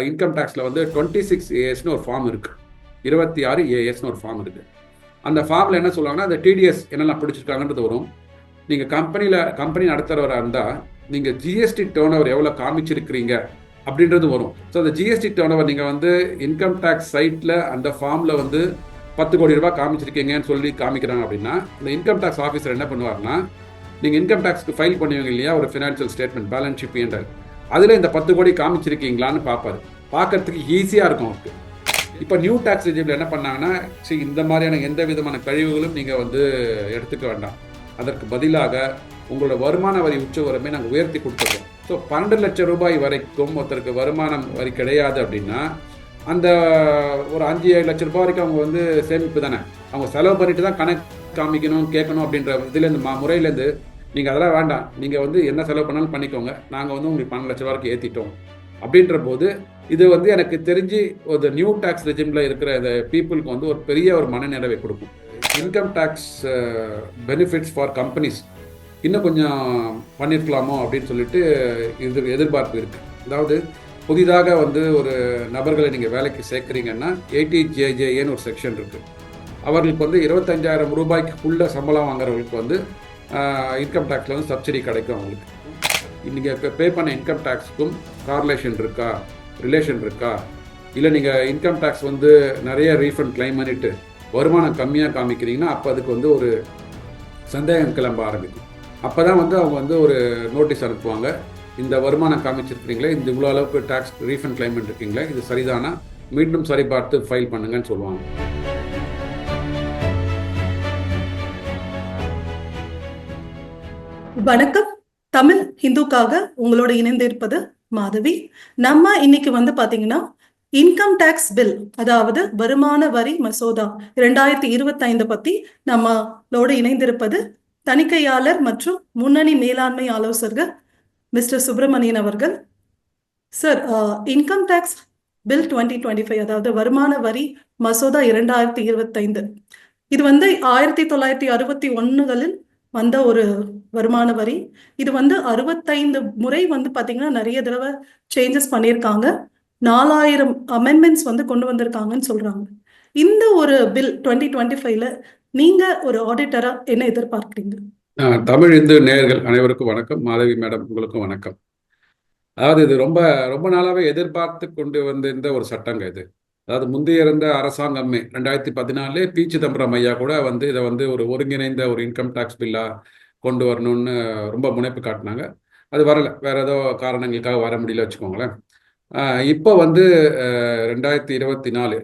Income டேக்ஸில் வந்து 26 ASன்னு ஒரு form இருக்குது. 26 ASன்னு ஒரு ஃபார்ம் இருக்குது. அந்த ஃபார்மில் என்ன சொல்லுவாங்கன்னா, அந்த டிடிஎஸ் என்னெல்லாம் பிடிச்சிருக்காங்கன்றது வரும். நீங்கள் கம்பெனி நடத்துகிறவராக இருந்தால் நீங்கள் ஜிஎஸ்டி டேர்ன் ஓவர் எவ்வளோ காமிச்சிருக்கிறீங்க அப்படின்றது வரும். ஸோ அந்த ஜிஎஸ்டி டேர்ன் ஓவர் நீங்கள் வந்து இன்கம் டேக்ஸ் சைட்டில் அந்த ஃபார்மில் வந்து 10 கோடி ரூபாய் காமிச்சிருக்கீங்கன்னு சொல்லி காமிக்கிறாங்க அப்படின்னா, இந்த இன்கம் டேக்ஸ் ஆஃபீஸர் என்ன பண்ணுவார்னா, நீங்கள் இன்கம் டேக்ஸ்க்கு ஃபைல் பண்ணுவீங்க இல்லையா, ஒரு ஃபினான்ஷியல் ஸ்டேட்மெண்ட், பேலன்ஸ் ஷீட் என்றால் அதில் இந்த 10 கோடி காமிச்சிருக்கீங்களான்னு பார்ப்பாரு. பார்க்கறதுக்கு ஈஸியாக இருக்கும் அவருக்கு. இப்போ நியூ டேக்ஸ் ரெஜிமில் என்ன பண்ணாங்கன்னா, சரி இந்த மாதிரியான எந்த விதமான கழிவுகளும் நீங்கள் வந்து எடுத்துக்க வேண்டாம், அதற்கு பதிலாக உங்களோட வருமான வரி உச்சவரமே நாங்கள் உயர்த்தி கொடுத்துருக்கோம். ஸோ 12 லட்சம் ரூபாய் வரைக்கும் ஒருத்தருக்கு வருமானம் வரி கிடையாது அப்படின்னா, அந்த ஒரு 5-7 லட்சம் ரூபாய் வரைக்கும் அவங்க வந்து சேமிப்பு தானே, அவங்க செலவு பண்ணிட்டு தான் கணக்கு காமிக்கணும் கேட்கணும் அப்படின்ற இதுலேருந்து முறையிலேருந்து நீங்கள் அதெல்லாம் வேண்டாம், நீங்கள் வந்து என்ன செலவு பண்ணாலும் பண்ணிக்கோங்க, நாங்கள் வந்து உங்களுக்கு 12 லட்சம் ரூபாய்க்கு ஏற்றிட்டோம் அப்படின்ற போது, இது வந்து எனக்கு தெரிஞ்சு ஒரு நியூ டேக்ஸ் ரெஜிமில் இருக்கிற இந்த பீப்புளுக்கு வந்து ஒரு பெரிய ஒரு மனநிறைவை கொடுக்கும். Income tax benefits for companies இன்னும் கொஞ்சம் பண்ணியிருக்கலாமோ அப்படின்னு சொல்லிட்டு எதிர்பார்ப்பு இருக்குது. அதாவது புதிதாக வந்து ஒரு நபர்களை நீங்கள் வேலைக்கு சேர்க்குறீங்கன்னா 80JJAன்னு ஒரு செக்ஷன் இருக்குது. அவர்களுக்கு வந்து 25,000 ரூபாய்க்குள்ள சம்பளம் வாங்குறவங்களுக்கு வந்து இன்கம் டேக்ஸில் வந்து சப்சிடி கிடைக்கும். அவங்களுக்கு நீங்கள் பே பண்ண இன்கம் டேக்ஸுக்கும் கார்லேஷன் இருக்கா, ரிலேஷன் இருக்கா, இல்லை நீங்கள் இன்கம் டேக்ஸ் வந்து நிறைய ரீஃபண்ட் கிளைம் பண்ணிவிட்டு வருமானம் கம்மியாக காமிக்கிறீங்கன்னா அப்போ அதுக்கு வந்து ஒரு சந்தேகம் கிளம்ப ஆரம்பிக்கும். அப்போ தான் வந்து அவங்க வந்து ஒரு நோட்டீஸ் அனுப்புவாங்க, இந்த வருமானம் காமிச்சிருக்கிறீங்களே, இந்த இவ்வளோ அளவுக்கு டேக்ஸ் ரீஃபண்ட் கிளைம் பண்ணிருக்கீங்களே, இது சரிதானா, மீண்டும் சரிபார்த்து ஃபைல் பண்ணுங்கன்னு சொல்லுவாங்க. வணக்கம். தமிழ் ஹிந்துக்காக உங்களோட இணைந்திருப்பது மாதவி. நம்ம இன்னைக்கு வந்து பாத்தீங்கன்னா இன்கம் டேக்ஸ் பில், அதாவது வருமான வரி மசோதா 2025 பத்தி நம்மளோட இணைந்திருப்பது தணிக்கையாளர் மற்றும் முன்னணி மேலாண்மை ஆலோசகர் மிஸ்டர் சுப்பிரமணியன் அவர்கள். சார், இன்கம் டேக்ஸ் பில் 2025, அதாவது வருமான வரி மசோதா 2025, இது வந்து 1961களில் வந்த ஒரு வருமான வரி. இது வந்து 65 முறை வந்து பாத்தீங்கன்னா நிறைய தடவை சேஞ்சஸ் பண்ணியிருக்காங்க. 4000 அமெண்ட்மெண்ட்ஸ் வந்து கொண்டு வந்திருக்காங்கன்னு சொல்றாங்க. இந்த ஒரு பில் 2025ல நீங்க ஒரு ஆடிட்டரா என்ன எதிர்பார்க்கிறீங்க? தமிழ் இந்து நேயர்கள் அனைவருக்கும் வணக்கம். மாதவி மேடம் உங்களுக்கும் வணக்கம். அதாவது இது ரொம்ப ரொம்ப நாளாகவே எதிர்பார்த்து கொண்டு வந்திருந்த ஒரு சட்டங்க இது. அதாவது முந்தைய இருந்த அரசாங்கமே 2014 பி சிதம்பரம் ஐயா கூட வந்து இதை வந்து ஒரு ஒருங்கிணைந்த ஒரு இன்கம் டேக்ஸ் பில்லாக கொண்டு வரணும்னு ரொம்ப முனைப்பு காட்டினாங்க. அது வரலை, வேற ஏதோ காரணங்களுக்காக வர முடியல வச்சுக்கோங்களேன். இப்போ வந்து 2024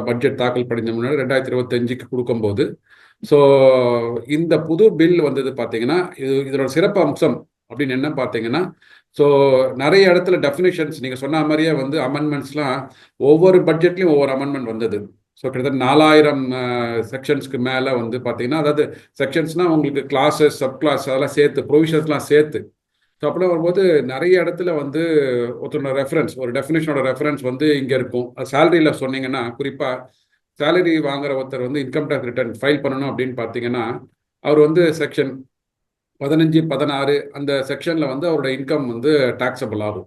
பட்ஜெட் தாக்கல் படித்த முன்னாடி 2025க்கு கொடுக்கும்போது, ஸோ இந்த புது பில் வந்தது பார்த்தீங்கன்னா, இதோட சிறப்பு அம்சம் அப்படின்னு என்ன பார்த்தீங்கன்னா, ஸோ நிறைய இடத்துல டெஃபினிஷன்ஸ் நீங்கள் சொன்ன மாதிரியே வந்து அமெண்ட்மெண்ட்ஸ்லாம் ஒவ்வொரு பட்ஜெட்லையும் ஒவ்வொரு அமெண்ட்மெண்ட் வந்தது. ஸோ கிட்டத்தட்ட 4000 செக்ஷன்ஸ்க்கு மேலே வந்து பார்த்தீங்கன்னா, அதாவது செக்ஷன்ஸ்னால் உங்களுக்கு கிளாஸஸ், சப் கிளாஸ் அதெல்லாம் சேர்த்து, ப்ரொவிஷன்ஸ்லாம் சேர்த்து. ஸோ அப்படிலாம் வரும்போது நிறைய இடத்துல வந்து ஒருத்தரோட ரெஃபரன்ஸ், ஒரு டெஃபினேஷனோட ரெஃபரன்ஸ் வந்து இங்கே இருக்கும். சேலரியில் சொன்னீங்கன்னா, குறிப்பாக சேலரி வாங்குற ஒருத்தர் வந்து இன்கம் டேக்ஸ் ரிட்டர்ன் ஃபைல் பண்ணணும் அப்படின்னு பார்த்தீங்கன்னா, அவர் வந்து செக்ஷன் 15, 16 அந்த செக்ஷனில் வந்து அவரோட இன்கம் வந்து டாக்ஸபிள் ஆகும்.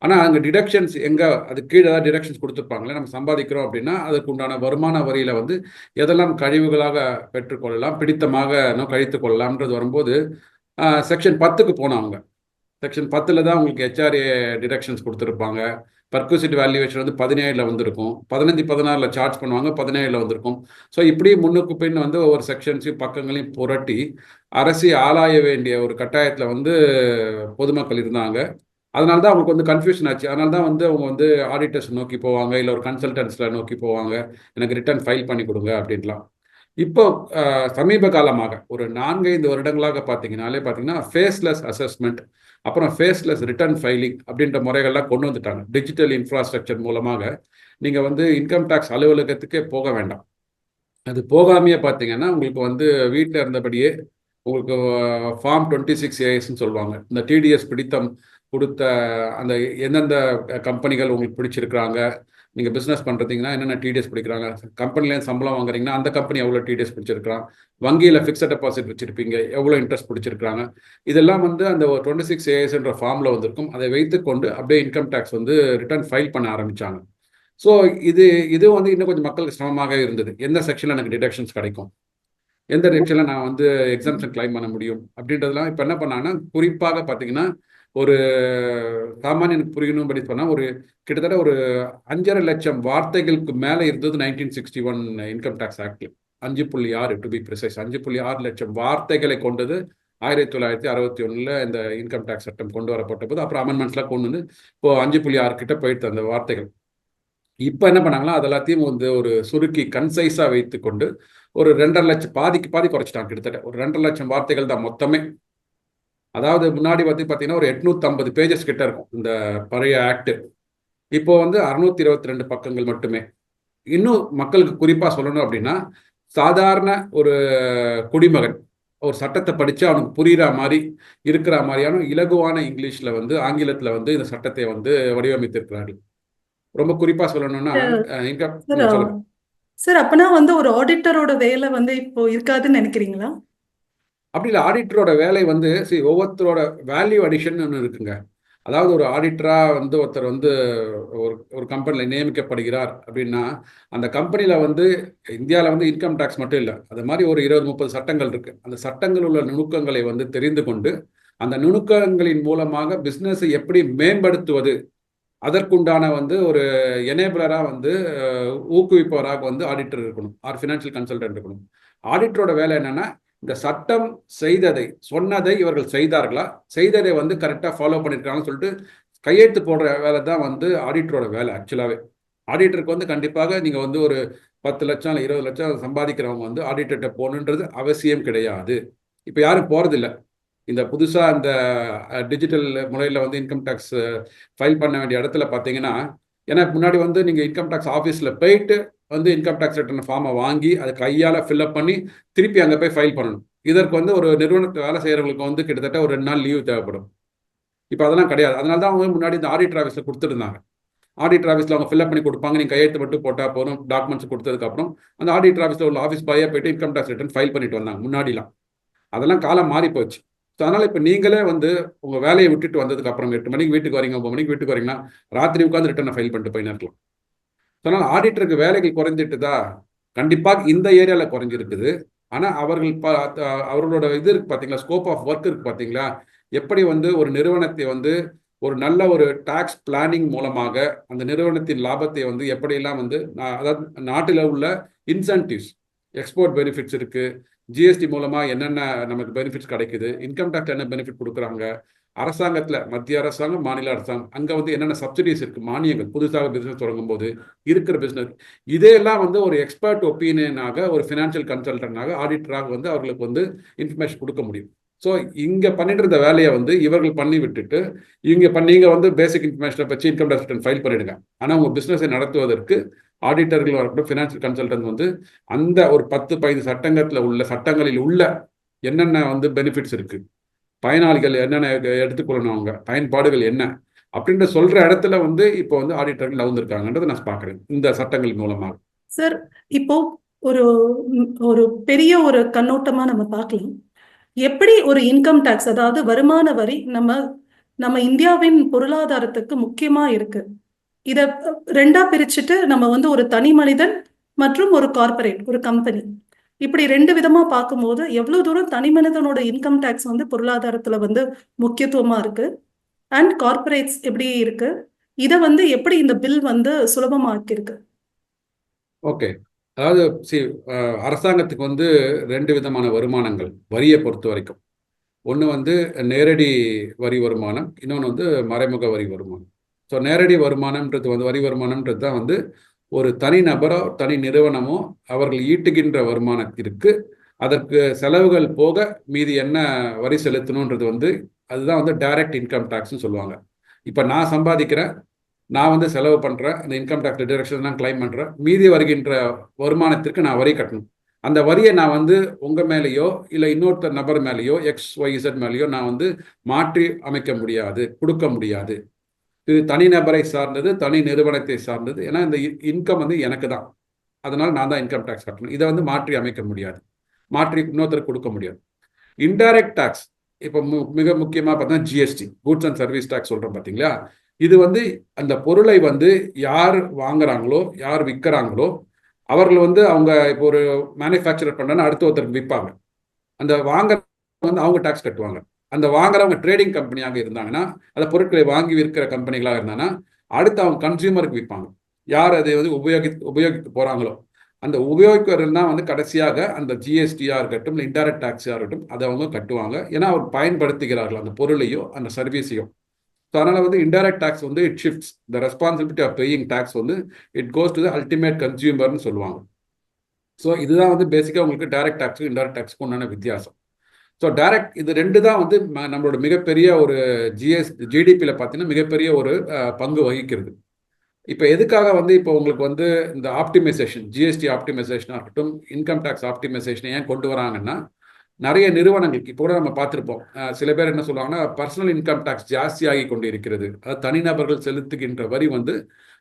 ஆனால் அங்கே டிடக்ஷன்ஸ் எங்கே, அது கீழே ஏதாவது டிடக்ஷன்ஸ் கொடுத்துருப்பாங்களே, நம்ம சம்பாதிக்கிறோம் அப்படின்னா அதுக்கு உண்டான வருமான வரியில் வந்து எதெல்லாம் கழிவுகளாக பெற்றுக்கொள்ளலாம், பிடித்தமாக கழித்து கொள்ளலாம்ன்றது வரும்போது செக்ஷன் 10க்கு போனவங்க, செக்ஷன் 10ல் தான் உங்களுக்கு ஹெச்ஆர்ஏ டிடக்ஷன்ஸ் கொடுத்துருப்பாங்க. பர்க்யூசிட் வேல்யூவேஷன் வந்து 17ல் வந்திருக்கும், 15, 16ல் சார்ஜ் பண்ணுவாங்க, 17ல் வந்திருக்கும். ஸோ இப்படி முன்னுக்கு பின் வந்து ஒவ்வொரு செக்ஷன்ஸையும் பக்கங்களையும் புரட்டி அரசி ஆளாய வேண்டிய ஒரு கட்டாயத்தில் வந்து பொதுமக்கள் இருந்தாங்க. அதனால தான் அவங்களுக்கு வந்து கன்ஃபியூஷன் ஆச்சு. அதனால தான் வந்து அவங்க வந்து ஆடிட்டர்ஸ் நோக்கி போவாங்க, இல்லை ஒரு கன்சல்டன்ஸில் நோக்கி போவாங்க, எனக்கு ரிட்டர்ன் ஃபைல் பண்ணி கொடுங்க அப்படின்லாம். இப்போ சமீப காலமாக ஒரு 4-5 வருடங்களாக பார்த்தீங்கன்னா ஃபேஸ்லெஸ் அசஸ்மெண்ட், அப்புறம் ஃபேஸ்லெஸ் ரிட்டர்ன் ஃபைலிங் அப்படின்ற முறைகள்லாம் கொண்டு வந்துட்டாங்க. டிஜிட்டல் இன்ஃப்ராஸ்ட்ரக்சர் மூலமாக நீங்கள் வந்து இன்கம் டேக்ஸ் அலுவலகத்துக்கே போக வேண்டாம். அது போகாமையே பார்த்தீங்கன்னா உங்களுக்கு வந்து வீட்டில் இருந்தபடியே உங்களுக்கு ஃபார்ம் 26 ஏஎஸ்ன்னு சொல்லுவாங்க, இந்த டிடிஎஸ் பிடித்தம் கொடுத்த அந்த எந்தெந்த கம்பெனிகள் உங்களுக்கு பிடிச்சிருக்கிறாங்க, நீங்கள் பிஸ்னஸ் பண்ணுறீங்கன்னா என்னென்ன டிடிஎஸ் பிடிக்கிறாங்க, கம்பெனிலேருந்து சம்பளம் வாங்குறீங்கன்னா அந்த கம்பெனி எவ்வளோ டிடிஎஸ் பிடிச்சிருக்கிறான், வங்கியில் ஃபிக்ஸட் டெபாசிட் வச்சுருப்பீங்க எவ்வளோ இன்ட்ரெஸ்ட் பிடிச்சிருக்கிறாங்க, இதெல்லாம் வந்து அந்த 26ASன்ற ஃபார்மில் வந்திருக்கும். அதை வைத்துக்கொண்டு அப்படியே இன்கம் டேக்ஸ் வந்து ரிட்டர்ன் ஃபைல் பண்ண ஆரம்பித்தாங்க. ஸோ இது இது வந்து இன்னும் கொஞ்சம் மக்களுக்கு சிரமமாக இருந்தது. எந்த செக்ஷனில் எனக்கு டிடக்ஷன்ஸ் கிடைக்கும், எந்த செக்ஷனில் நான் வந்து எக்ஸாம்ஷன் கிளைம் பண்ண முடியும் அப்படின்றதெல்லாம் இப்போ என்ன பண்ணாங்கன்னா, குறிப்பாக பார்த்தீங்கன்னா ஒரு சாமானியனுக்கு புரியணும்படி சொன்னால் ஒரு கிட்டத்தட்ட ஒரு 5.5 லட்சம் வார்த்தைகளுக்கு மேலே இருந்தது 1961 இன்கம் டேக்ஸ் ஆக்டில். 5.6 டு பி ப்ரிசைஸ், 5.6 லட்சம் வார்த்தைகளை கொண்டது 1961 இந்த இன்கம் டேக்ஸ் சட்டம் கொண்டு வரப்பட்ட போது. அப்புறம் அமெண்ட்மெண்ட்ஸ்லாம் கொண்டு வந்து இப்போ 5.6 கிட்ட போயிடுது அந்த வார்த்தைகள். இப்போ என்ன பண்ணாங்களா, அது எல்லாத்தையும் வந்து ஒரு சுருக்கி கன்சைஸாக வைத்து கொண்டு ஒரு 2.5 லட்சம், பாதிக்கு பாதி குறைச்சிட்டாங்க. கிட்டத்தட்ட ஒரு 2.5 லட்சம் வார்த்தைகள் தான் மொத்தமே. அதாவது முன்னாடி வந்து பார்த்தீங்கன்னா ஒரு 850 பேஜஸ் கிட்ட இருக்கும் இந்த பழைய ஆக்ட். இப்போ வந்து 622 பக்கங்கள் மட்டுமே. இன்னும் மக்களுக்கு குறிப்பாக சொல்லணும் அப்படின்னா, சாதாரண ஒரு குடிமகன் ஒரு சட்டத்தை படித்து அவனுக்கு புரிகிற மாதிரி இருக்கிற மாதிரியான இலகுவான இங்கிலீஷில் வந்து ஆங்கிலத்தில் வந்து இந்த சட்டத்தை வந்து வடிவமைத்திருக்கிறார்கள். ரொம்ப குறிப்பாக சொல்லணும்னா இன்கம் சார் சொல்லுங்க. சார் அப்பனா வந்து ஒரு ஆடிட்டரோட வேலை வந்து இப்போ இருக்காதுன்னு நினைக்கிறீங்களா? அப்படி இல்லை, ஆடிட்டரோட வேலை வந்து ஒவ்வொருத்தரோட வேல்யூ அடிஷன் ஒன்று இருக்குங்க. அதாவது ஒரு ஆடிட்டராக வந்து ஒருத்தர் வந்து ஒரு ஒரு கம்பெனியில் நியமிக்கப்படுகிறார் அப்படின்னா, அந்த கம்பெனியில் வந்து இந்தியாவில் வந்து இன்கம் டேக்ஸ் மட்டும் இல்லை, அது மாதிரி ஒரு 20-30 சட்டங்கள் இருக்குது. அந்த சட்டங்கள் உள்ள நுணுக்கங்களை வந்து தெரிந்து கொண்டு அந்த நுணுக்கங்களின் மூலமாக பிஸ்னஸை எப்படி மேம்படுத்துவது, அதற்குண்டான வந்து ஒரு எனேபிளராக வந்து ஊக்குவிப்பவராக வந்து ஆடிட்டர் இருக்கணும், ஆர் ஃபினான்ஷியல் கன்சல்டன்ட் இருக்கணும். ஆடிட்டரோட வேலை என்னன்னா, இந்த சட்டம் செய்ததை சொன்னதை இவர்கள் செய்தார்களா, செய்ததை வந்து கரெக்டாக ஃபாலோ பண்ணியிருக்காங்கன்னு சொல்லிட்டு கையெழுத்து போடுற வேலை தான் வந்து ஆடிட்டரோட வேலை. ஆக்சுவலாகவே ஆடிட்டருக்கு வந்து கண்டிப்பாக நீங்கள் வந்து ஒரு 10 லட்சம் இல்லை 20 லட்சம் சம்பாதிக்கிறவங்க வந்து ஆடிட்டர்கிட்ட போகணுன்றது அவசியம் கிடையாது. இப்போ யாரும் போகிறதில்ல. இந்த புதுசாக இந்த டிஜிட்டல் முறையில் வந்து இன்கம் டேக்ஸ் ஃபைல் பண்ண வேண்டிய இடத்துல பார்த்தீங்கன்னா, ஏன்னா முன்னாடி வந்து நீங்கள் இன்கம் டேக்ஸ் ஆஃபீஸில் போயிட்டு வந்து இன்கம் டேக்ஸ் ரிட்டர்ன் ஃபார்மை வாங்கி அதை கையால் ஃபில்அப் பண்ணி திருப்பி அங்கே போய் ஃபைல் பண்ணணும். இதற்கு வந்து ஒரு நிறுவனத்தை வேலை செய்கிறவங்களுக்கு வந்து கிட்டத்தட்ட ஒரு 2 நாள் லீவு தேவைப்படும். இப்போ அதெல்லாம் கிடையாது. அதனால தான் அவங்க முன்னாடி இந்த ஆடிட்டர் ஆஃபீஸில் கொடுத்துருந்தாங்க. ஆடிட்டர் ஆஃபீஸில் அவங்க ஃபில்அப் பண்ணி கொடுப்பாங்க, நீங்கள் கையெழுத்து மட்டும் போட்டால் போதும். டாக்குமெண்ட்ஸ் கொடுத்ததுக்கப்புறம் அந்த ஆடிட்டர் ஆஃபீஸில் உள்ள ஆஃபீஸ் பாயாக போயிட்டு இன்கம் டேக்ஸ் ரிட்டர்ன் ஃபைல் பண்ணிட்டு வந்தாங்க முன்னாடிலாம். அதெல்லாம் காலம் மாறி போச்சு. ஸோ அதனால் இப்போ நீங்களே வந்து உங்கள் வேலையை விட்டுட்டு வந்ததுக்கு அப்புறம் 8 மணிக்கு வீட்டுக்கு வரீங்க, 9 மணிக்கு வீட்டுக்கு வரீங்கன்னா ராத்திரி உட்காந்து ரிட்டர்னை ஃபைல் பண்ணிட்டு போய் இருக்கலாம். ஸோ அதனால் ஆடிட்டருக்கு வேலைகள் குறைஞ்சிட்டுதா? கண்டிப்பாக இந்த ஏரியாவில் குறைஞ்சிருக்குது. ஆனால் அவர்களோட இது இருக்குது பார்த்தீங்களா, ஸ்கோப் ஆஃப் ஒர்க் இருக்குது பார்த்தீங்களா, எப்படி வந்து ஒரு நிறுவனத்தை வந்து ஒரு நல்ல ஒரு டாக்ஸ் பிளானிங் மூலமாக அந்த நிறுவனத்தின் லாபத்தை வந்து எப்படியெல்லாம் வந்து அதாவது நாட்டில் உள்ள இன்சென்டிவ்ஸ், எக்ஸ்போர்ட் பெனிஃபிட்ஸ் இருக்குது, ஜிஎஸ்டி மூலமாக என்னென்ன நமக்கு பெனிஃபிட்ஸ் கிடைக்குது, இன்கம் டேக்ஸ் என்ன பெனிஃபிட் கொடுக்குறாங்க, அரசாங்கத்தில் மத்திய அரசாங்கம் மாநில அரசாங்கம் அங்கே வந்து என்னென்ன சப்சிடிஸ் இருக்குது, மானியங்கள் புதுசாக பிஸ்னஸ் தொடங்கும் போது இருக்கிற பிஸ்னஸ், இதையெல்லாம் வந்து ஒரு எக்ஸ்பர்ட் ஒப்பீனியனாக ஒரு ஃபினான்ஷியல் கன்சல்டன்டாக ஆடிட்டராக வந்து அவர்களுக்கு வந்து இன்ஃபர்மேஷன் கொடுக்க முடியும். ஸோ இங்கே பண்ணிட்டு இருந்த வேலையை வந்து இவர்கள் பண்ணி விட்டுட்டு நீங்கள் வந்து பேசிக் இன்ஃபர்மேஷனை வச்சு இன்கம் டேக்ஸ் ரிட்டர்ன் ஃபைல் பண்ணிடுங்க. ஆனால் உங்கள் பிஸ்னஸை நடத்துவதற்கு ஆடிட்டர்கள் வரக்கூடிய ஃபினான்ஷியல் கன்சல்டன்ட் வந்து அந்த ஒரு 10-15 சட்டங்களில் உள்ள என்னென்ன வந்து பெனிஃபிட்ஸ் இருக்குது, பயனாளிகள் என்னென்ன எடுத்துக்கொள்ளணும், அவங்க பயன்பாடுகள் என்ன அப்படின்ற சொல்கிற இடத்துல வந்து இப்போ வந்து ஆடிட்டர்கள் நவுந்திருக்காங்கன்றதை நான் பார்க்குறேன் இந்த சட்டங்கள் மூலமாக. சார் இப்போ ஒரு ஒரு பெரிய ஒரு கண்ணோட்டமா நம்ம பார்க்கலாம். எப்படி ஒரு இன்கம் டேக்ஸ், அதாவது வருமான வரி நம்ம இந்தியாவின் பொருளாதாரத்துக்கு முக்கியமா இருக்கு. இத ரெண்டா பிரிச்சுட்டு நம்ம வந்து ஒரு தனி மனிதன் மற்றும் ஒரு கார்ப்பரேட், ஒரு கம்பெனி, இப்படி 2 விதமா பார்க்கும்போது எவ்வளவு தூரம் தனி மனிதனோட இன்கம் டேக்ஸ் வந்து பொருளாதாரத்துல வந்து முக்கியத்துவமா இருக்கு அண்ட் கார்ப்பரேட்ஸ் எப்படி இருக்கு, இதை வந்து எப்படி இந்த பில் வந்து சுலபமாக்கி இருக்கு? ஓகே, அதாவது அரசாங்கத்துக்கு வந்து 2 விதமான வருமானங்கள் வரியை பொறுத்த வரைக்கும். ஒன்று வந்து நேரடி வரி வருமானம், இன்னொன்று வந்து மறைமுக வரி வருமானம். ஸோ நேரடி வருமானம்ன்றது வந்து வரி வருமானம்ன்றது தான் வந்து ஒரு தனி நபரோ தனி நிறுவனமோ அவர்கள் ஈட்டுகின்ற வருமானத்திற்கு அதற்கு செலவுகள் போக மீதி என்ன வரி செலுத்தணுன்றது வந்து அதுதான் வந்து டைரக்ட் இன்கம் டேக்ஸ்னு சொல்லுவாங்க. இப்போ நான் சம்பாதிக்கிறேன், நான் வந்து செலவு பண்ணுறேன், அந்த இன்கம் டேக்ஸ் டிடக்ஷன் தான் கிளைம் பண்ணுறேன், மீதி வருகின்ற வருமானத்திற்கு நான் வரி கட்டணும். அந்த வரியை நான் வந்து உங்கள் மேலேயோ இல்லை இன்னொருத்தர் நபர் மேலேயோ XYZ மேலேயோ நான் வந்து மாற்றி அமைக்க முடியாது, கொடுக்க முடியாது. இது தனிநபரை சார்ந்தது, தனி நிறுவனத்தை சார்ந்தது. ஏன்னா இந்த இன்கம் வந்து எனக்கு தான், அதனால நான் தான் இன்கம் டேக்ஸ் கட்டணும். இதை வந்து மாற்றி அமைக்க முடியாது, மாற்றி இன்னொருத்தருக்கு கொடுக்க முடியாது. இன்டைரக்ட் டேக்ஸ் இப்போ மிக முக்கியமாக பார்த்தீங்கன்னா GST, goods and service tax சொல்கிறோம் பார்த்தீங்களா. இது வந்து அந்த பொருளை வந்து யார் வாங்குறாங்களோ, யார் விற்கிறாங்களோ, அவர்கள் வந்து அவங்க இப்போ ஒரு மேனுஃபேக்சர் பண்ணுறேன்னா அடுத்த ஒருத்தருக்கு விற்பாங்க. அந்த வாங்குற வந்து அவங்க டேக்ஸ் கட்டுவாங்க. அந்த வாங்குறவங்க ட்ரேடிங் கம்பெனியாக இருந்தாங்கன்னா, அந்த பொருட்களை வாங்கி விற்கிற கம்பெனிகளாக இருந்தாங்கன்னா, அடுத்து அவங்க கன்சியூமருக்கு விற்பாங்க. யார் அதை வந்து உபயோகிக்க போகிறாங்களோ அந்த உபயோகிக்கிறவர்கள் தான் வந்து கடைசியாக அந்த ஜிஎஸ்டியாக இருக்கட்டும், இல்லை இன்டைரக்ட் டேக்ஸாக இருக்கட்டும், அதை அவங்க கட்டுவாங்க. ஏன்னா அவர் பயன்படுத்துகிறார்கள் அந்த பொருளையோ அந்த சர்வீஸையோ. ஸோ அதனால் வந்து இன்டைரக்ட் டேக்ஸ் வந்து it shifts the responsibility of paying tax வந்து it goes to the ultimate கன்சியூமர்னு சொல்லுவாங்க. ஸோ இதுதான் வந்து பேசிக்காக உங்களுக்கு டைரக்ட் டேக்ஸுக்கும் இன்டைரக்ட் டேக்ஸுக்கும் உண்டான வித்தியாசம். ஸோ டைரக்ட் இது ரெண்டு தான் வந்து நம்மளோட மிகப்பெரிய ஒரு ஜிடிபியில் பார்த்தீங்கன்னா மிகப்பெரிய ஒரு பங்கு வகிக்கிறது. இப்போ எதுக்காக வந்து இப்போ உங்களுக்கு வந்து இந்த ஆப்டிமைசேஷன், ஜிஎஸ்டி ஆப்டிமைசேஷனாக இருக்கட்டும், இன்கம் டேக்ஸ் ஆப்டிமைசேஷன் ஏன் கொண்டு வராங்கன்னா, நிறைய நிறுவனங்களுக்கு இப்போ கூட நம்ம பார்த்துருப்போம். சில பேர் என்ன சொல்லுவாங்கன்னா, பர்சனல் இன்கம் டேக்ஸ் ஜாஸ்தியாகி கொண்டு இருக்கிறது. அதாவது தனிநபர்கள் செலுத்துகின்ற வரி வந்து